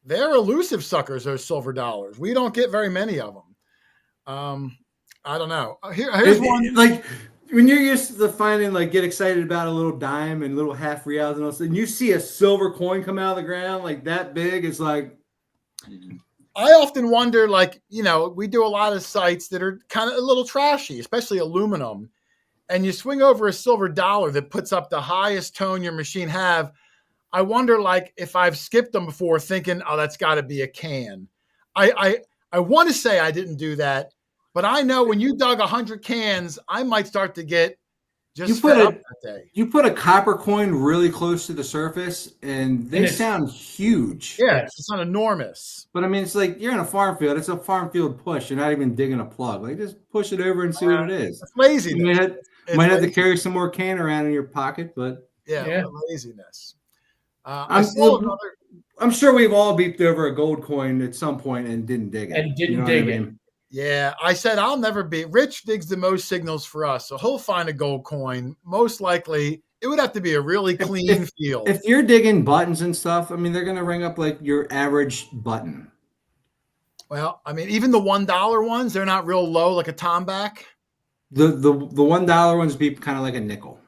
They're elusive suckers, those silver dollars. We don't get very many of them. I don't know. Here's one. Like when you're used to finding, like, get excited about a little dime and little half reals and all that, and you see a silver coin come out of the ground like that big, it's like. I often wonder, like, we do a lot of sites that are kind of a little trashy, especially aluminum, and you swing over a silver dollar that puts up the highest tone your machine have. I wonder, like, if I've skipped them before thinking, oh, that's got to be a can. I want to say I didn't do that, but I know when you dug 100 cans, I might start to get just fed up that day. You put a copper coin really close to the surface, and they sound huge. Yeah, it's not enormous. But, I mean, it's like you're in a farm field. It's a farm field push. You're not even digging a plug. Like, just push it over and see what it is. It's laziness. You might have to carry some more can around in your pocket, but. Yeah. Laziness. I'm sure we've all beeped over a gold coin at some point and didn't dig it. And didn't dig it. Yeah, I said I'll never be. Rich digs the most signals for us, so he'll find a gold coin. Most likely, it would have to be a really clean field. If you're digging buttons and stuff, I mean, they're going to ring up like your average button. Well, I mean, even the $1 ones, they're not real low, like a tomback. The $1 ones beep kind of like a nickel.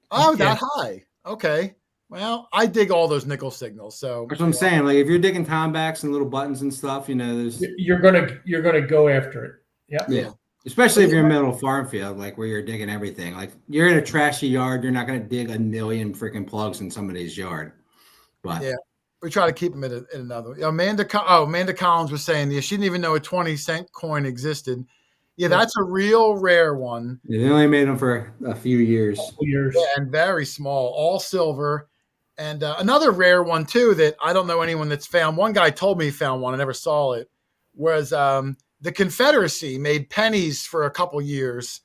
Oh, that high. Okay. Well, I dig all those nickel signals. So that's what I'm saying. Like if you're digging tombacks and little buttons and stuff, there's you're gonna go after it. Yeah. Especially if you're in the middle of farm field, like where you're digging everything. Like you're in a trashy yard, you're not going to dig a million freaking plugs in somebody's yard. But yeah, we try to keep them in another. Amanda Collins was saying, yeah, she didn't even know a 20-cent coin existed. Yeah, that's a real rare one. Yeah, they only made them for a few years. Yeah, and very small, all silver. And another rare one too that I don't know anyone that's found. One guy told me he found one. I never saw it. Was the Confederacy made pennies for a couple years.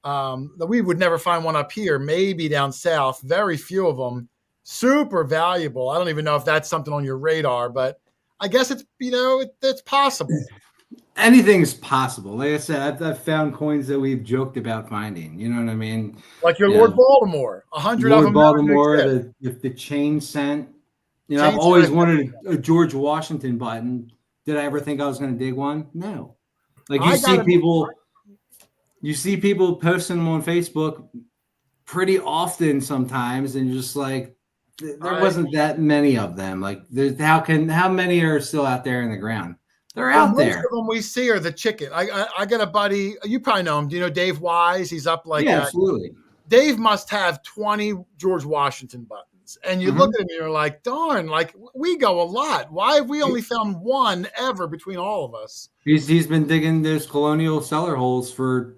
We would never find one up here. Maybe down south. Very few of them. Super valuable. I don't even know if that's something on your radar, but I guess it's it's possible. Anything's possible. Like I said, I've found coins that we've joked about finding. You know what I mean? Like your Lord Baltimore, 100 of them. Baltimore, the chain scent. I've always wanted a George Washington button. Did I ever think I was going to dig one? No. Like you see people posting them on Facebook pretty often sometimes, and just like there wasn't that many of them. Like how many are still out there in the ground? They're out there. Most of them we see are the chicken. I got a buddy. You probably know him. Do you know Dave Wise? He's up like absolutely. Dave must have 20 George Washington buttons, and you look at him and you're like, darn, like we go a lot. Why have we only found one ever between all of us? He's been digging those Colonial cellar holes forever.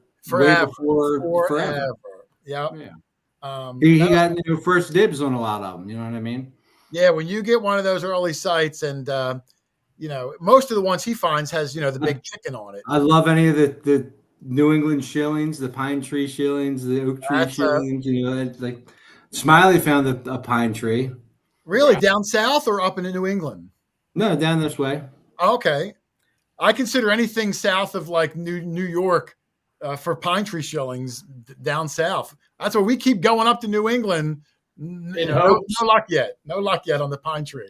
Yep. Yeah. He got first dibs on a lot of them. You know what I mean? Yeah. When you get one of those early sites, and most of the ones he finds has the big chicken on it. I love any of the New England shillings, the pine tree shillings, the oak tree shillings. Like Smiley found a pine tree. Really, down south or up in New England? No, down this way. Okay, I consider anything south of like New York for pine tree shillings down south. That's where we keep going up to New England. No luck yet. No luck yet on the pine tree.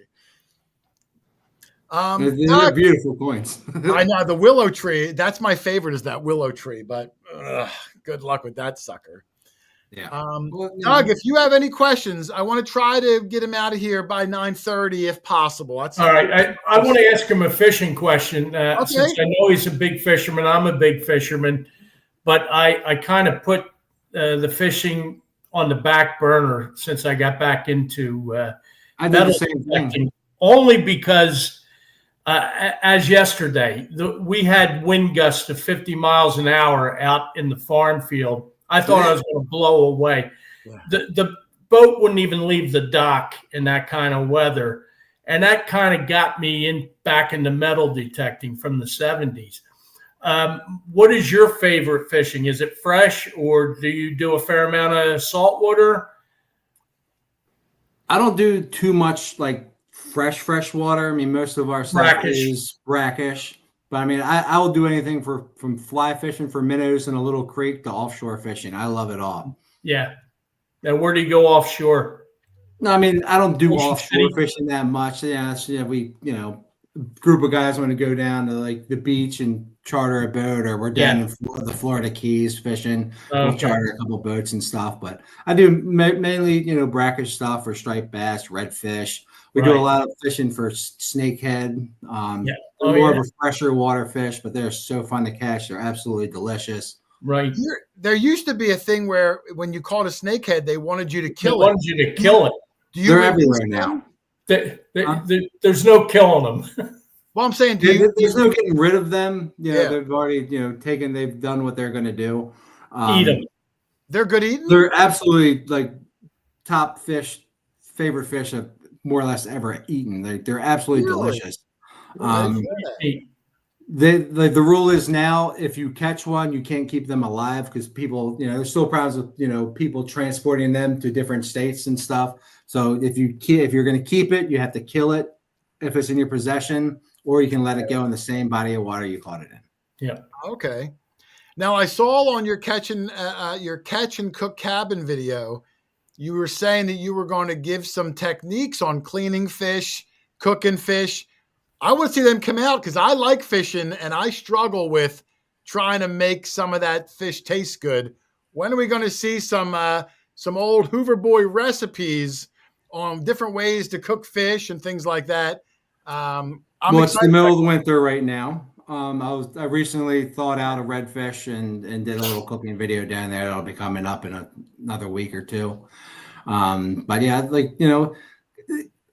They're beautiful coins. I know the willow tree. That's my favorite. Is that willow tree? But good luck with that sucker. Yeah. Doug, if you have any questions, I want to try to get him out of here by 9:30 if possible. That's all right. I want to ask him a fishing question since I know he's a big fisherman. I'm a big fisherman, but I kind of put the fishing on the back burner since I got back into I did the same thing. Only because as yesterday, we had wind gusts of 50 miles an hour out in the farm field. I thought I was going to blow away. Yeah. The boat wouldn't even leave the dock in that kind of weather. And that kind of got me back into metal detecting from the 70s. What is your favorite fishing? Is it fresh, or do you do a fair amount of saltwater? I don't do too much like fresh water. I mean, most of our stuff is brackish. But I mean, I will do anything from fly fishing for minnows in a little creek to offshore fishing. I love it all. Yeah. Now, where do you go offshore? No, I mean, I don't do offshore fishing that much. Yeah, we group of guys want to go down to like the beach and charter a boat, or we're down in the Florida Keys fishing. We'll charter a couple boats and stuff. But I do mainly, brackish stuff for striped bass, redfish. We do a lot of fishing for snakehead. More of a fresher water fish, but they're so fun to catch. They're absolutely delicious. Right. There used to be a thing where when you caught a snakehead, they wanted you to kill it. They wanted you to kill it. They're everywhere now. There's no killing them. Well, I'm saying, there's no getting rid of them. They've already, they've done what they're going to do. Eat them. They're good eating? They're absolutely like top favorite fish I've more or less ever eaten. They're absolutely delicious. The rule is now, if you catch one, you can't keep them alive because people, there's still problems with, people transporting them to different states and stuff. So if you're going to keep it, you have to kill it if it's in your possession, or you can let it go in the same body of water you caught it in. Yeah. Okay. Now I saw on your catch and cook cabin video, you were saying that you were going to give some techniques on cleaning fish, cooking fish. I want to see them come out because I like fishing and I struggle with trying to make some of that fish taste good. When are we going to see some old Hoover Boy recipes on different ways to cook fish and things like that? It's the middle of the winter right now. I recently thawed out a redfish and did a little cooking video down there. That'll be coming up in another week or two. But yeah, like, you know,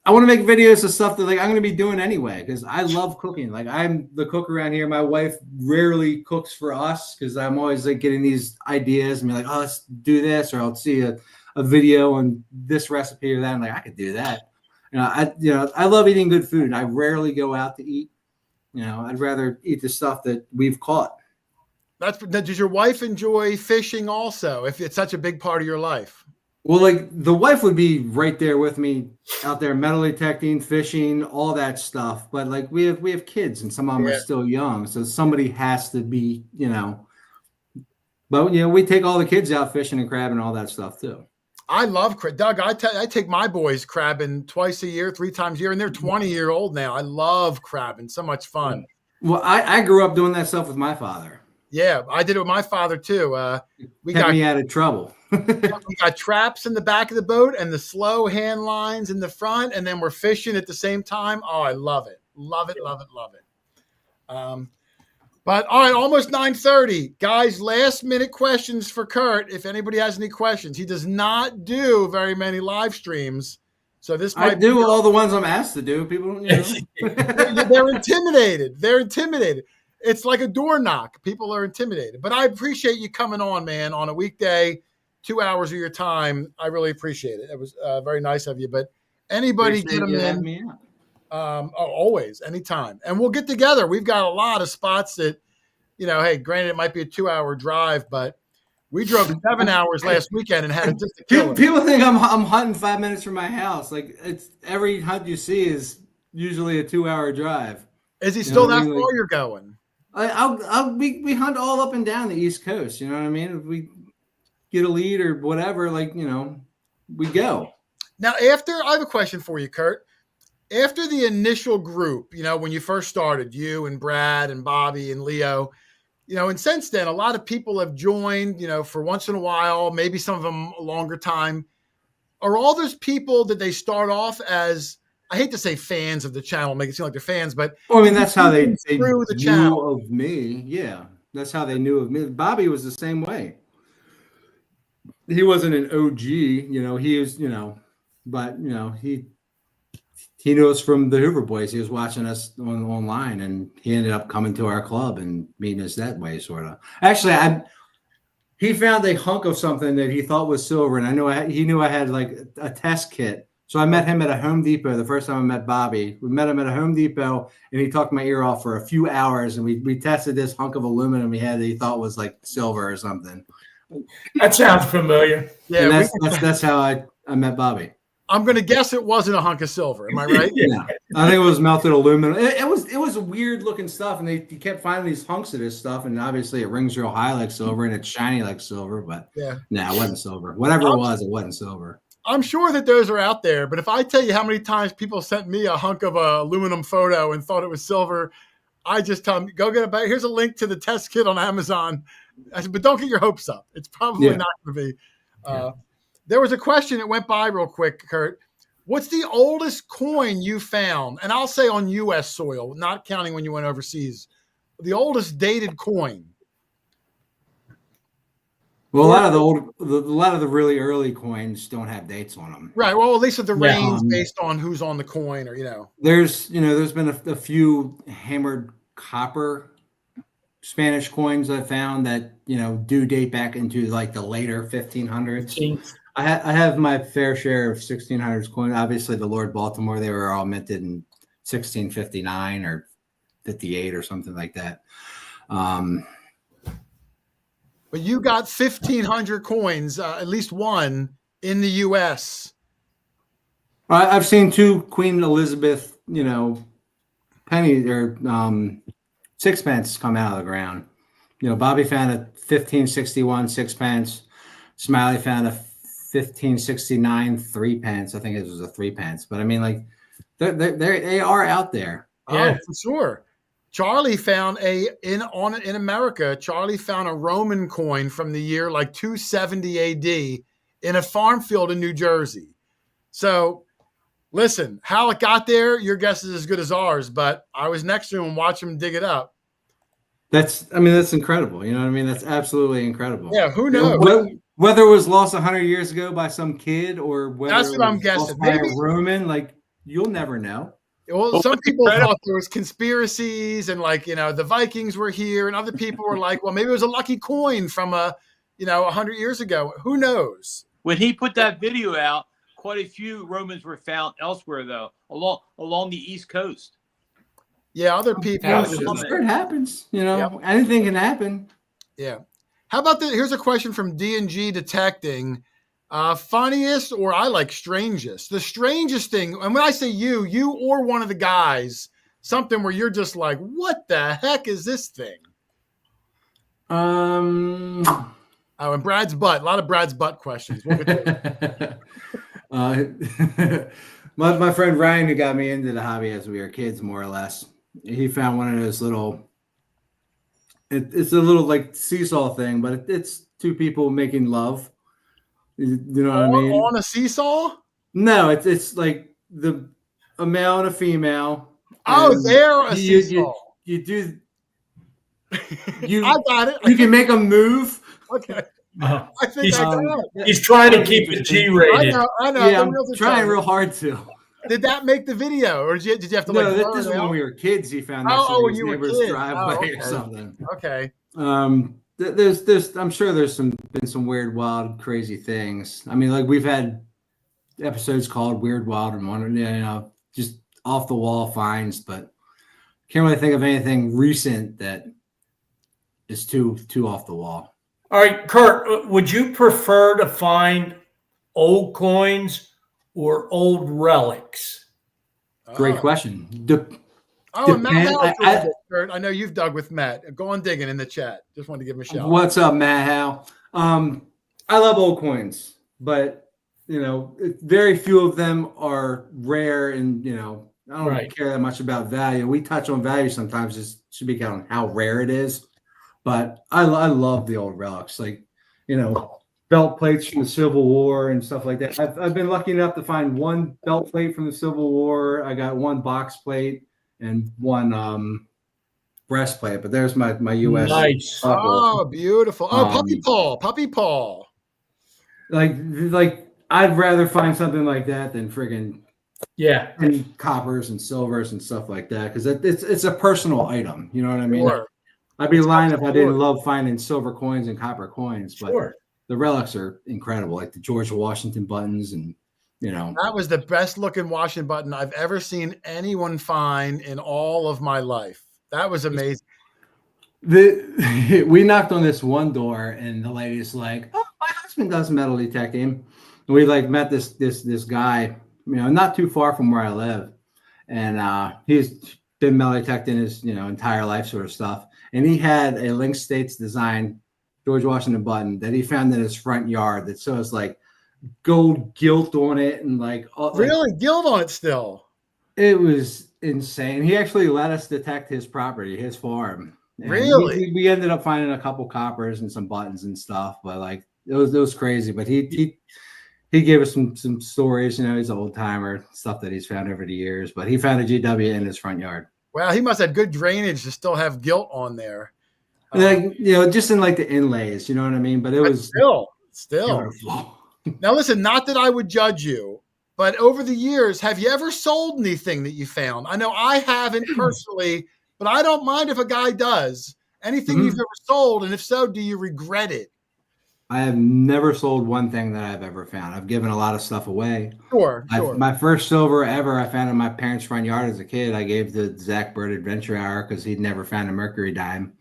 I want to make videos of stuff that like I'm going to be doing anyway because I love cooking. Like I'm the cook around here. My wife rarely cooks for us because I'm always like getting these ideas and be like, oh, let's do this, or I'll see a video on this recipe or that. I'm like, I could do that. I love eating good food. I rarely go out to eat. You know, I'd rather eat the stuff that we've caught. Does your wife enjoy fishing also, if it's such a big part of your life? Well, like the wife would be right there with me out there metal detecting, fishing, all that stuff. But like we have kids and some of them are still young. So somebody has to be, you know. But, you know, we take all the kids out fishing and crabbing and all that stuff too. I love Doug. I take my boys crabbing twice a year, 3 times a year, and they're 20-year-old now. I love crabbing. So much fun. Well, I grew up doing that stuff with my father. Yeah, I did it with my father too. We got me out of trouble. We got traps in the back of the boat and the slow hand lines in the front, and then we're fishing at the same time. Oh, I love it. Love it, love it, love it. But all right, almost 9:30. Guys, last minute questions for Kurt. If anybody has any questions, he does not do very many live streams. So this might do all the ones I'm asked to do. People, you know. they're intimidated. They're intimidated. It's like a door knock. People are intimidated. But I appreciate you coming on, man, on a weekday, 2 hours of your time. I really appreciate it. It was very nice of you. But anybody get them in. Always, anytime. And we'll get together. We've got a lot of spots that, you know, hey, granted, it might be a 2-hour drive, but we drove 7 hours last weekend and had it just to kill it. People think I'm hunting 5 minutes from my house. Like it's every hunt you see is usually a 2-hour drive. Is he still that far you're going? We hunt all up and down the East Coast. You know what I mean? If we get a lead or whatever, like, you know, we go. Now, I have a question for you, Kurt. After the initial group, you know, when you first started, you and Brad and Bobby and Leo, you know, and since then, a lot of people have joined, you know, for once in a while, maybe some of them a longer time. Are all those people that they start off as, I hate to say fans of the channel, make it seem like they're fans, but well, I mean, that's how they knew the knew channel of me. Yeah, that's how they knew of me. Bobby was the same way. He wasn't an OG, you know, he was, you know, but, you know, he knew us from the Hoover Boys. He was watching us online, and he ended up coming to our club and meeting us that way, sort of. Actually, he found a hunk of something that he thought was silver, and he knew I had like a test kit. So I met him at a Home Depot the first time I met Bobby. We met him at a Home Depot, and he talked my ear off for a few hours, and we tested this hunk of aluminum he had that he thought was like silver or something. That sounds familiar. Yeah, that's how I met Bobby. I'm going to guess it wasn't a hunk of silver. Am I right? Yeah, I think it was melted aluminum. It was weird looking stuff, and he kept finding these hunks of this stuff, and obviously it rings real high like silver, and it's shiny like silver. But it wasn't silver. Whatever it wasn't silver. I'm sure that those are out there, but if I tell you how many times people sent me a hunk of a aluminum photo and thought it was silver, I just tell them, go get it back. Here's a link to the test kit on Amazon. I said, but don't get your hopes up. It's probably not going to be. There was a question that went by real quick, Kurt. What's the oldest coin you found? And I'll say on U.S. soil, not counting when you went overseas. The oldest dated coin. Well, a lot of the really early coins don't have dates on them. Right. Well, at least with the range based on who's on the coin, or there's been a few hammered copper Spanish coins I found that do date back into like the later 1500s. I have my fair share of 1600s coins. Obviously, the Lord Baltimore, they were all minted in 1659 or 58 or something like that. But you got 1,500 coins, at least one in the U.S. I've seen 2 Queen Elizabeth, pennies or sixpence come out of the ground. Bobby found a 1561 sixpence. Smiley found a 1569 3-pence. I think it was a 3-pence. But I mean, like, they are out there. Yeah, for sure. Charlie found in America. Charlie found a Roman coin from the year like 270 AD in a farm field in New Jersey. So, listen, how it got there, your guess is as good as ours. But I was next to him and watched him dig it up. That's incredible. You know what I mean? That's absolutely incredible. Yeah, who knows? Whether it was lost 100 years ago by some kid or whether That's it what I'm was guessing. lost by Maybe a Roman, like you'll never know. Well, Well, some what's people incredible- thought there was conspiracies and like, the Vikings were here, and other people were like, well, maybe it was a lucky coin from 100 years ago. Who knows? when he put that video out, quite a few Romans were found elsewhere, though, along the East Coast. Yeah, other people. Yeah, It happens. Yep. Anything can happen. Yeah. How about here's a question from D&G Detecting. Funniest, or I like strangest. The strangest thing, and when I say you or one of the guys, something where you're just like, what the heck is this thing? Oh, and Brad's butt. A lot of Brad's butt questions. My friend Ryan, who got me into the hobby as we were kids, more or less, he found one of those little. It's a little like seesaw thing, but it's two people making love. You know what I mean? On a seesaw? No, it's like a male and a female. Oh, they're a seesaw. You do. I got it. You can make them move. Okay. I think I got it. He's trying to keep it G-rated. I know. Yeah, I'm trying real hard to. Did that make the video, or did you have to No, this is when we were kids. He found this in his neighbor's driveway or something. Okay. There's I'm sure there's been some weird, wild, crazy things. I mean, like we've had episodes called Weird, Wild, and Wonder, just off the wall finds, but can't really think of anything recent that is too off the wall. All right, Kurt, would you prefer to find old coins or old relics? Great question. And Matt Howe, I know you've dug with Matt. Go on digging in the chat. Just wanted to give him a shout. What's up, Matt Howe? I love old coins, but very few of them are rare, and I don't care that much about value. We touch on value sometimes. It should be counted how rare it is, but I love the old relics, like belt plates from the Civil War and stuff like that. I've been lucky enough to find one belt plate from the Civil War. I got one box plate and one breastplate, but there's my U.S. Nice. Oh, beautiful. Oh, puppy paw. Like I'd rather find something like that than friggin' and coppers and silvers and stuff like that, because it's a personal item. You know what I mean? Sure. I'd be lying if I didn't love finding silver coins and copper coins, but Sure. The relics are incredible, like the George Washington buttons, and that was the best looking Washington button I've ever seen anyone find in all of my life. That was amazing. We knocked on this one door, and the lady's like, "Oh, my husband does metal detecting." And we met this guy, not too far from where I live, and he's been metal detecting his entire life, sort of stuff. And he had a Link States design George Washington button that he found in his front yard that shows like gold gilt on it, and really gilt on it still. It was insane. He actually let us detect his property, his farm. And really? We ended up finding a couple coppers and some buttons and stuff, but it was crazy. But he gave us some stories. He's an old timer, stuff that he's found over the years. But he found a GW in his front yard. Wow, he must have good drainage to still have gilt on there. Just in the inlays, you know what I mean? But it was still beautiful. Now listen, not that I would judge you, but over the years, have you ever sold anything that you found? I know I haven't personally, but I don't mind if a guy does. Anything you've ever sold, and if so, do you regret it? I have never sold one thing that I've ever found. I've given a lot of stuff away. Sure. My first silver ever I found in my parents' front yard as a kid. I gave to Zach Bird Adventure Hour because he'd never found a mercury dime.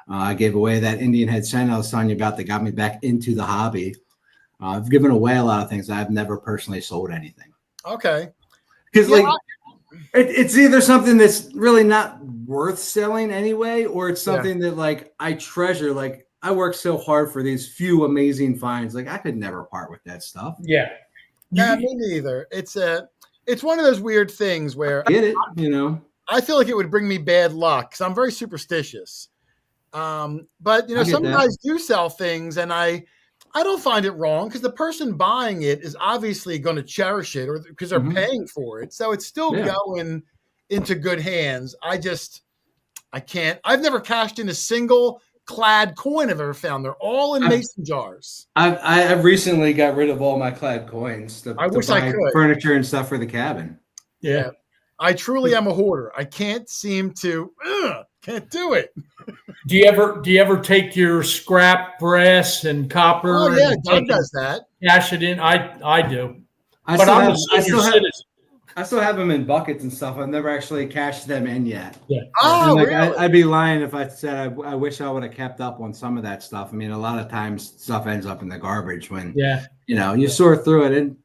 I gave away that Indian head cent I was telling you about that got me back into the hobby. I've given away a lot of things. I've never personally sold anything. Okay. Because it's either something that's really not worth selling anyway, or it's something that I treasure. I worked so hard for these few amazing finds. I could never part with that stuff. Yeah. Yeah, me neither. It's one of those weird things where I get it, I feel like it would bring me bad luck because I'm very superstitious. But some guys do sell things, and I don't find it wrong because the person buying it is obviously going to cherish it, or because they're paying for it. So it's still going into good hands. I I can't. I've never cashed in a single Clad coin I've ever found. They're all in mason jars. I've recently got rid of all my Clad coins to wish I buy could. furniture and stuff for the cabin. Yeah. I truly am a hoarder. I can't seem to, can't do it. Do you ever take your scrap brass and copper? Oh yeah, and Doug does that. Cash it in. I do. I But still I'm have, a senior citizen. I still have them in buckets and stuff. I've never actually cashed them in yet. Yeah. Oh, like, really? I'd be lying if I said I wish I would have kept up on some of that stuff. I mean, a lot of times stuff ends up in the garbage when you sort through it, and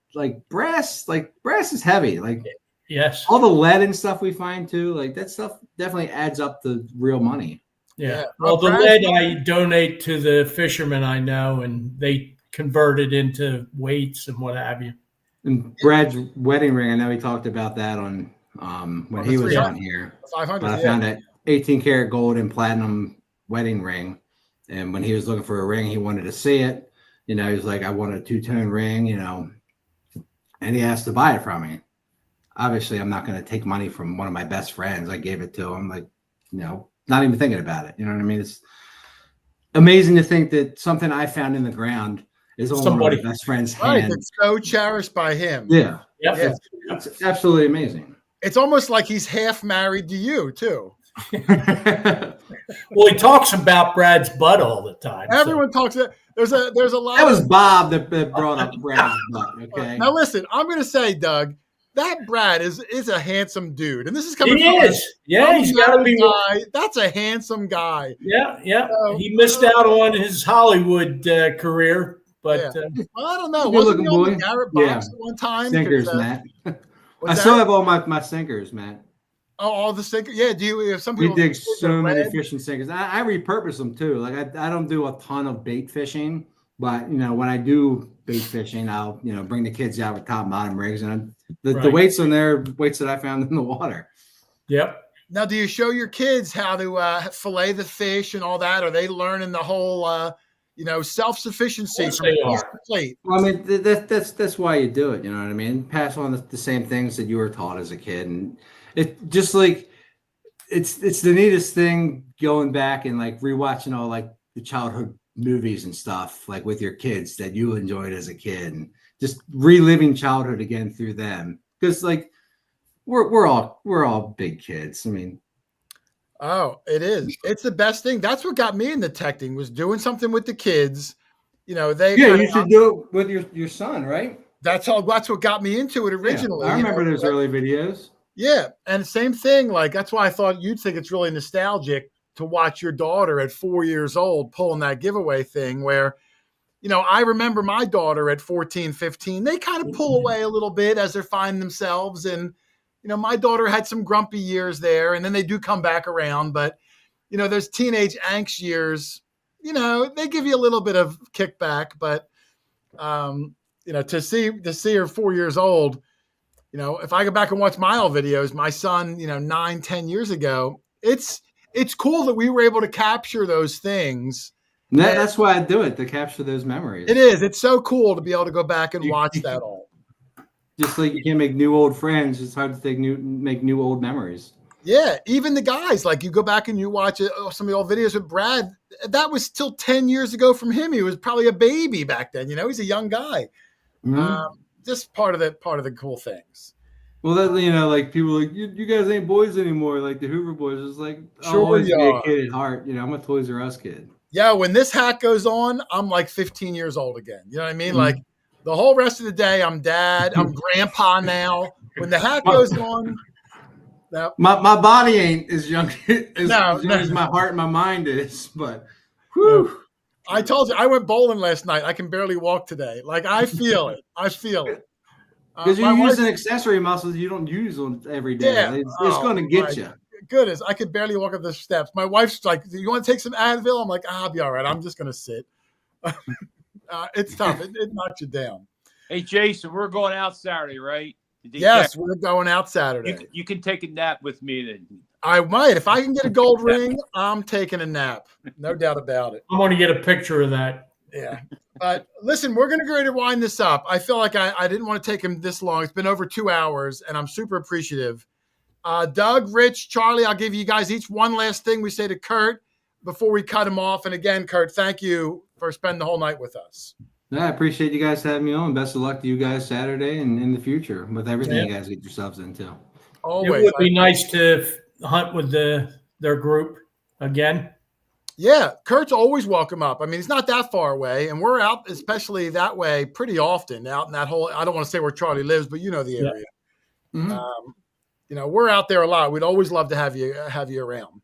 brass is heavy. Like yes, all the lead and stuff we find too, like that stuff definitely adds up to real money. Yeah. Well, the lead I donate to the fishermen I know, and they convert it into weights and what have you. And Brad's wedding ring, I know he talked about that on when he was on here. 500. But I found that 18 karat gold and platinum wedding ring, and when he was looking for a ring, he wanted to see it. He was like, "I want a two-tone ring," and he asked to buy it from me. Obviously, I'm not going to take money from one of my best friends. I gave it to him, not even thinking about it. You know what I mean? It's amazing to think that something I found in the ground is on one of my best friend's hand. It's so cherished by him. Yeah. Yep. Yeah. It's absolutely amazing. It's almost like he's half married to you too. Well, he talks about Brad's butt all the time. Everyone talks. There's a lot. That was Bob that brought up Brad's butt. Okay. Now listen, I'm going to say, Doug, that Brad is a handsome dude, and this is coming. He is. Yeah, he's got to be. Guy. That's a handsome guy. Yeah. So, he missed out on his Hollywood career. But well, I don't know. Wasn't he on the Garrett box at one time? Sinkers, Matt. I still have all my sinkers, Matt. Oh, all the sinkers. Yeah. Do you? Some people. We dig so many fishing sinkers. I repurpose them too. Like I don't do a ton of bait fishing, but when I do bait fishing, I'll bring the kids out with top and bottom rigs, and the weights on there, weights that I found in the water. Yep. Now, do you show your kids how to fillet the fish and all that? Are they learning the whole? Self-sufficiency from piece to plate. Well, I mean, that's why you do it. You know what I mean? Pass on the same things that you were taught as a kid, and it just it's the neatest thing going back and rewatching all the childhood movies and stuff with your kids that you enjoyed as a kid, and just reliving childhood again through them, because we're all big kids. I mean. Oh, it is. It's the best thing. That's what got me in detecting, was doing something with the kids. You should do it with your son, right? That's what got me into it originally. Yeah, I remember those early videos. Yeah, and same thing. That's why I thought you'd think it's really nostalgic to watch your daughter at 4 years old pulling that giveaway thing. Where, I remember my daughter at 14, 15. They kind of pull away a little bit as they're finding themselves, and my daughter had some grumpy years there, and then they do come back around. But, those teenage angst years, they give you a little bit of kickback. But, to see her 4 years old, if I go back and watch my old videos, my son, 9, 10 years ago, it's cool that we were able to capture those things. That's why I do it, to capture those memories. It is. It's so cool to be able to go back and watch that all. Just like you can't make new old friends, it's hard to make new old memories. Yeah, even the guys, you go back and you watch some of the old videos with Brad. That was still 10 years ago from him. He was probably a baby back then. He's a young guy. Mm-hmm. Just part of the cool things. Well, that people you guys ain't boys anymore. Like the Hoover Boys is I'll always be a kid at heart. I'm a Toys R Us kid. Yeah, when this hat goes on, I'm 15 years old again. You know what I mean? Mm-hmm. The whole rest of the day, I'm dad. I'm grandpa now. When the hat goes on, my body ain't as young as my heart and my mind is. But I told you, I went bowling last night. I can barely walk today. I feel it. I feel it. Because you use an accessory muscles you don't use on every day. Yeah. It's going to get you. Goodness, I could barely walk up the steps. My wife's like, "Do you want to take some Advil?" I'm like, "I'll be all right. I'm just going to sit." It's tough. It knocks you down. Hey, Jason, we're going out Saturday, right? Yes, we're going out Saturday. You can take a nap with me then. I might. If I can get a gold ring, I'm taking a nap. No doubt about it. I want to get a picture of that. Yeah. But listen, we're going to go ahead and wind this up. I feel like I didn't want to take him this long. It's been over 2 hours, and I'm super appreciative Doug, Rich, Charlie, I'll give you guys each one last thing we say to Kurt before we cut him off. And again, Kurt, thank you for spending the whole night with us. I appreciate you guys having me on. Best of luck to you guys Saturday and in the future with everything you guys get yourselves into. Always. It would be nice to hunt with their group again. Yeah, Kurt's always welcome up. I mean, he's not that far away, and we're out, especially that way, pretty often out in that whole. I don't want to say where Charlie lives, but you know the area. Yeah. Mm-hmm. You know, we're out there a lot. We'd always love to have you around.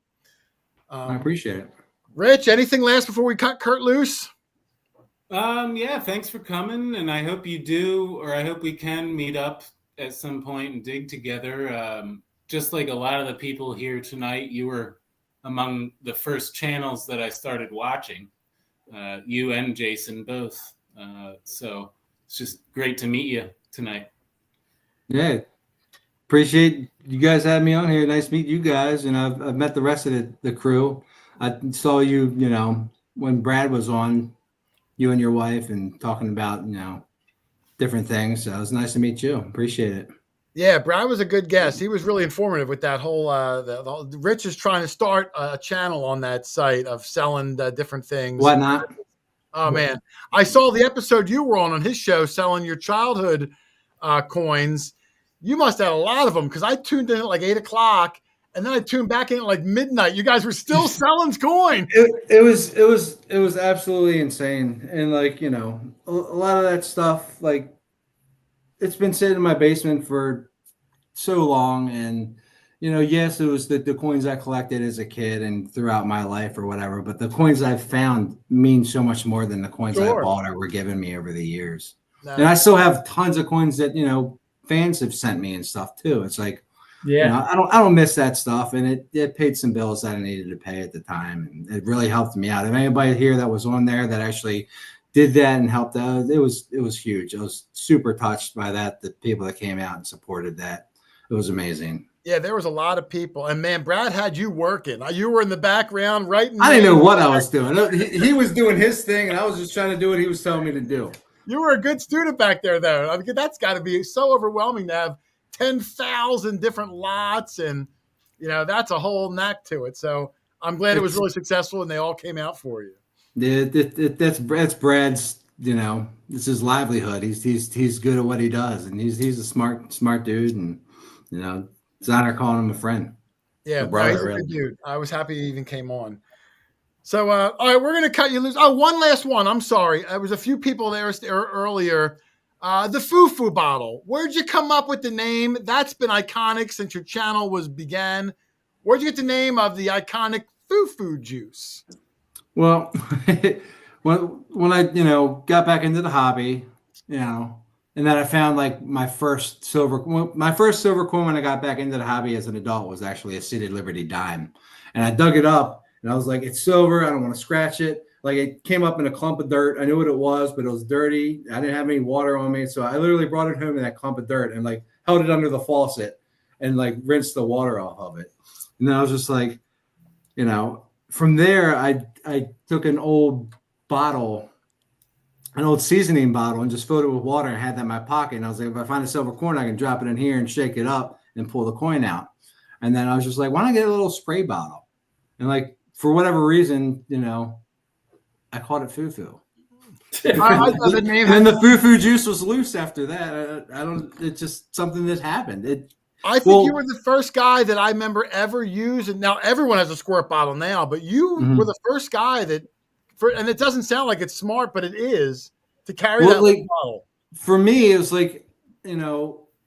I appreciate it. Rich, anything last before we cut Kurt loose? Yeah, thanks for coming, and I hope you do, or I hope we can meet up at some point and dig together. Just like a lot of the people here tonight, you were among the first channels that I started watching. You and Jason both. So it's just great to meet you tonight. Yeah, appreciate you guys having me on here. Nice to meet you guys, and I've met the rest of the crew. I saw you, when Brad was on, you and your wife, and talking about, different things. So it was nice to meet you. Appreciate it. Yeah, Brad was a good guest. He was really informative with that whole. Rich is trying to start a channel on that site of selling different things. Whatnot. Oh man, I saw the episode you were on his show selling your childhood coins. You must have a lot of them because I tuned in at like 8 o'clock. And then I tuned back in at like midnight. You guys were still selling coin. It was absolutely insane. And like, a lot of that stuff, like, it's been sitting in my basement for so long. And, yes, it was the coins I collected as a kid and throughout my life or whatever. But the coins I've found mean so much more than the coins I bought or were given me over the years. And I still have tons of coins that, fans have sent me and stuff too. It's like, I don't miss that stuff, and it paid some bills that I needed to pay at the time, and it really helped me out. If anybody here that was on there that actually did that and helped out, it was huge. I was super touched by that. The people that came out and supported that, it was amazing. Yeah, there was a lot of people, and man, Brad had you working. You were in the background writing. I didn't know what I was doing. He was doing his thing, and I was just trying to do what he was telling me to do. You were a good student back there, though. I mean, that's got to be so overwhelming to have 10,000 different lots, and that's a whole knack to it. So I'm glad it was really successful, and they all came out for you. Yeah, that's Brad's. It's his livelihood. He's good at what he does, and he's a smart dude, and it's an honor calling him a friend. Yeah, he's a good dude. I was happy he even came on. So all right, we're gonna cut you loose. Oh, one last one. I'm sorry, there was a few people there earlier. The Fufu bottle. Where'd you come up with the name? That's been iconic since your channel began. Where'd you get the name of the iconic Fufu Juice? Well, when I got back into the hobby, and then I found like my first silver coin when I got back into the hobby as an adult was actually a City Liberty dime, and I dug it up and I was like, it's silver. I don't want to scratch it. Like, it came up in a clump of dirt. I knew what it was, but it was dirty. I didn't have any water on me. So I literally brought it home in that clump of dirt and like held it under the faucet and like rinsed the water off of it. And then I was just like, from there, I took an old seasoning bottle and just filled it with water and had that in my pocket. And I was like, if I find a silver coin, I can drop it in here and shake it up and pull the coin out. And then I was just like, why don't I get a little spray bottle? And like, for whatever reason, I called it Fufu. I thought the name. And the Fufu Juice was loose after that. It's just something that happened. I think you were the first guy that I remember ever used. And now everyone has a squirt bottle now, but you were the first guy and it doesn't sound like it's smart, but it is, to carry that bottle. For me, it was like,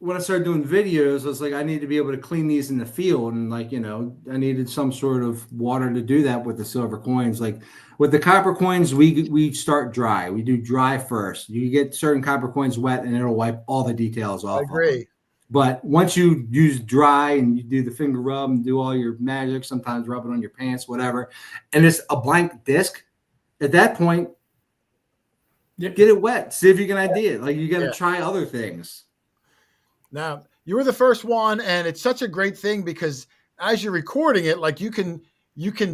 when I started doing videos, I was like, I need to be able to clean these in the field. And like, I needed some sort of water to do that with the silver coins. Like with the copper coins, we start dry. We do dry first. You get certain copper coins wet and it'll wipe all the details off. I agree. But once you use dry and you do the finger rub and do all your magic, sometimes rub it on your pants, whatever, and it's a blank disc, at that point, get it wet. See if you can ID it. Like, you got to try other things. Now, you were the first one, and it's such a great thing because as you're recording it, like you can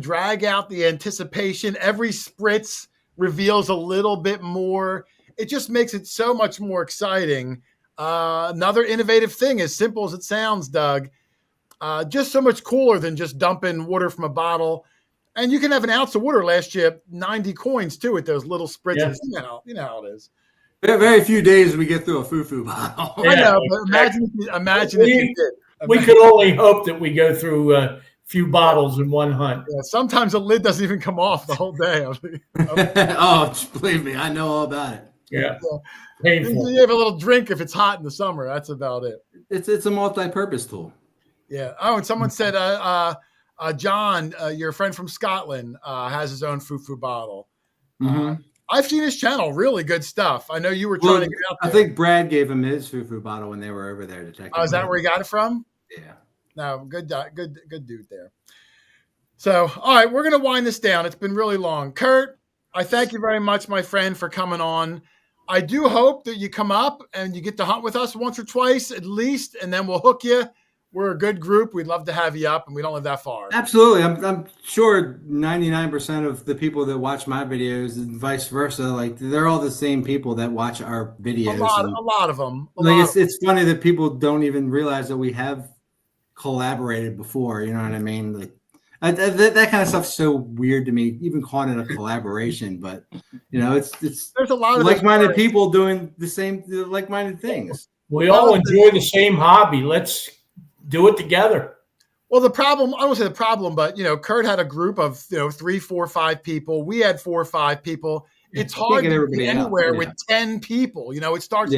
drag out the anticipation. Every spritz reveals a little bit more. It just makes it so much more exciting. Another innovative thing, as simple as it sounds, Doug. just so much cooler than just dumping water from a bottle. And you can have an ounce of water last you 90 coins too with those little spritzes. Yeah. You know how it is. Very few days we get through a Fufu bottle. I know, but imagine if you did. We could only hope that we go through a few bottles in one hunt. Yeah, sometimes the lid doesn't even come off the whole day. Oh, believe me, I know all about it. Yeah. Painful. You have a little drink if it's hot in the summer. That's about it. It's a multi-purpose tool. Yeah. Oh, and someone said, John, your friend from Scotland, has his own Fufu bottle. Mm-hmm. I've seen his channel. Really good stuff. I know you were trying to get out there. I think Brad gave him his Fufu bottle when they were over there detecting. Oh, is that where he got it from? Yeah. No, good dude there. So, all right, we're going to wind this down. It's been really long. Kurt, I thank you very much, my friend, for coming on. I do hope that you come up and you get to hunt with us once or twice at least, and then we'll hook you. We're a good group. We'd love to have you up, and we don't live that far. Absolutely. I'm sure 99% of the people that watch my videos and vice versa, like they're all the same people that watch our videos. A lot of them. It's funny that people don't even realize that we have collaborated before. You know what I mean? Like that kind of stuff's so weird to me, even calling it a collaboration. But you know, it's there's a lot of like-minded people doing the same like-minded things. We all enjoy the same hobby. Let's do it together. Well, the problem, I won't say the problem, but, Kurt had a group of, 3, 4, 5 people. We had 4 or 5 people. It's hard to be anywhere with 10 people. It starts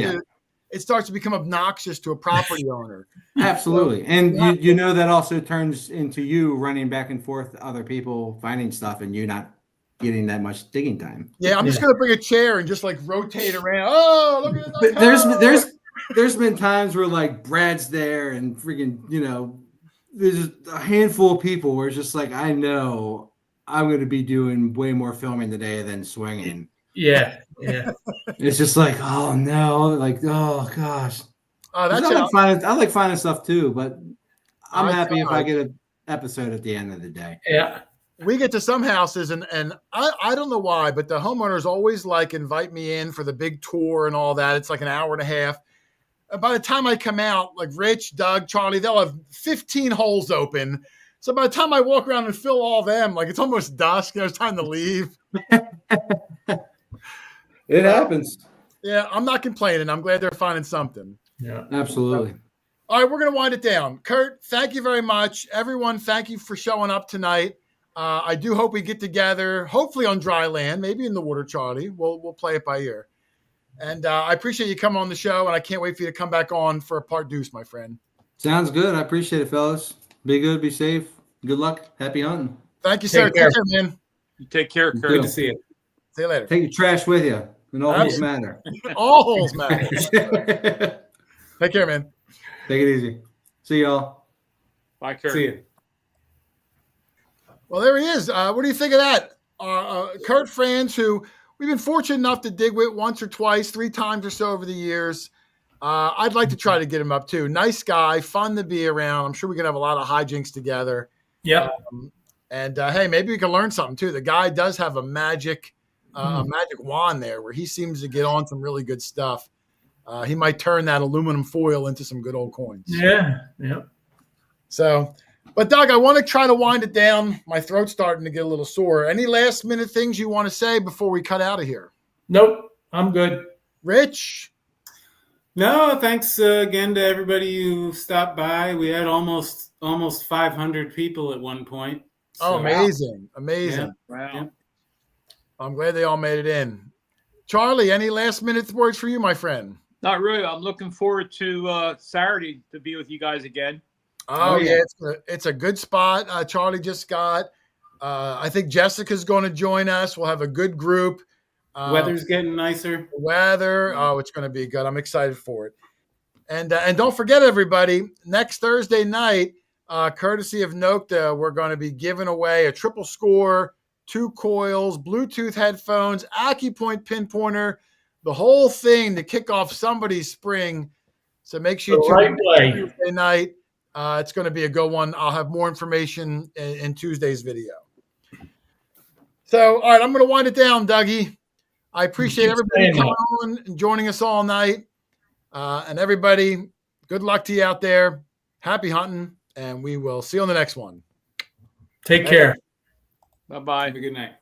to become obnoxious to a property owner. Absolutely. And you know that also turns into you running back and forth to other people, finding stuff, and you not getting that much digging time. Yeah, I'm just going to bring a chair and just rotate around. Oh, look at that. There's been times where Brad's there and freaking, there's a handful of people where it's just I know I'm going to be doing way more filming today than swinging. Yeah. It's just oh no, oh gosh. I like finding stuff too, but I'm happy if I get an episode at the end of the day. Yeah. We get to some houses and I don't know why, but the homeowners always invite me in for the big tour and all that. It's an hour and a half. By the time I come out, Rich, Doug, Charlie, they'll have 15 holes open. So by the time I walk around and fill all them, it's almost dusk. It's time to leave. It happens. Yeah, I'm not complaining. I'm glad they're finding something. Yeah, absolutely. All right, we're going to wind it down. Kurt, thank you very much. Everyone, thank you for showing up tonight. I do hope we get together, hopefully on dry land, maybe in the water, Charlie. We'll play it by ear. And I appreciate you coming on the show, and I can't wait for you to come back on for a part deuce, my friend. Sounds good. I appreciate it, fellas. Be good. Be safe. Good luck. Happy hunting. Thank you, sir. Take care, man. You take care, Kurt. Good to see you. See you later. Take your trash with you. And all holes matter. All holes matter. Take care, man. Take it easy. See y'all. Bye, Kurt. See you. Well, there he is. What do you think of that? Kurt Franz, who we've been fortunate enough to dig with once or twice, 3 times or so over the years. I'd like to try to get him up too. Nice guy, fun to be around. I'm sure we can have a lot of hijinks together. Yeah. Hey, maybe we can learn something too. The guy does have a magic wand there where he seems to get on some really good stuff. He might turn that aluminum foil into some good old coins. Yeah. So, but Doug, I want to try to wind it down. My throat's starting to get a little sore. Any last minute things you want to say before we cut out of here? Nope. I'm good. Rich? No, thanks again to everybody who stopped by. We had almost 500 people at one point. So, amazing. Yeah. Wow. Yeah. I'm glad they all made it in. Charlie, any last minute words for you, my friend? Not really. I'm looking forward to Saturday to be with you guys again. Oh yeah, it's a good spot. Charlie just got. I think Jessica's going to join us. We'll have a good group. Weather's getting nicer. Weather. Oh, it's going to be good. I'm excited for it. And don't forget, everybody, next Thursday night, courtesy of Nokta, we're going to be giving away a triple score, 2 coils, Bluetooth headphones, AccuPoint pinpointer, the whole thing to kick off somebody's spring. So make sure you tune in Tuesday night. It's going to be a good one. I'll have more information in Tuesday's video. So, all right, I'm going to wind it down, Dougie. I appreciate everybody coming on and joining us all night. And everybody, good luck to you out there. Happy hunting and we will see you on the next one. Take care. Bye-bye. Have a good night.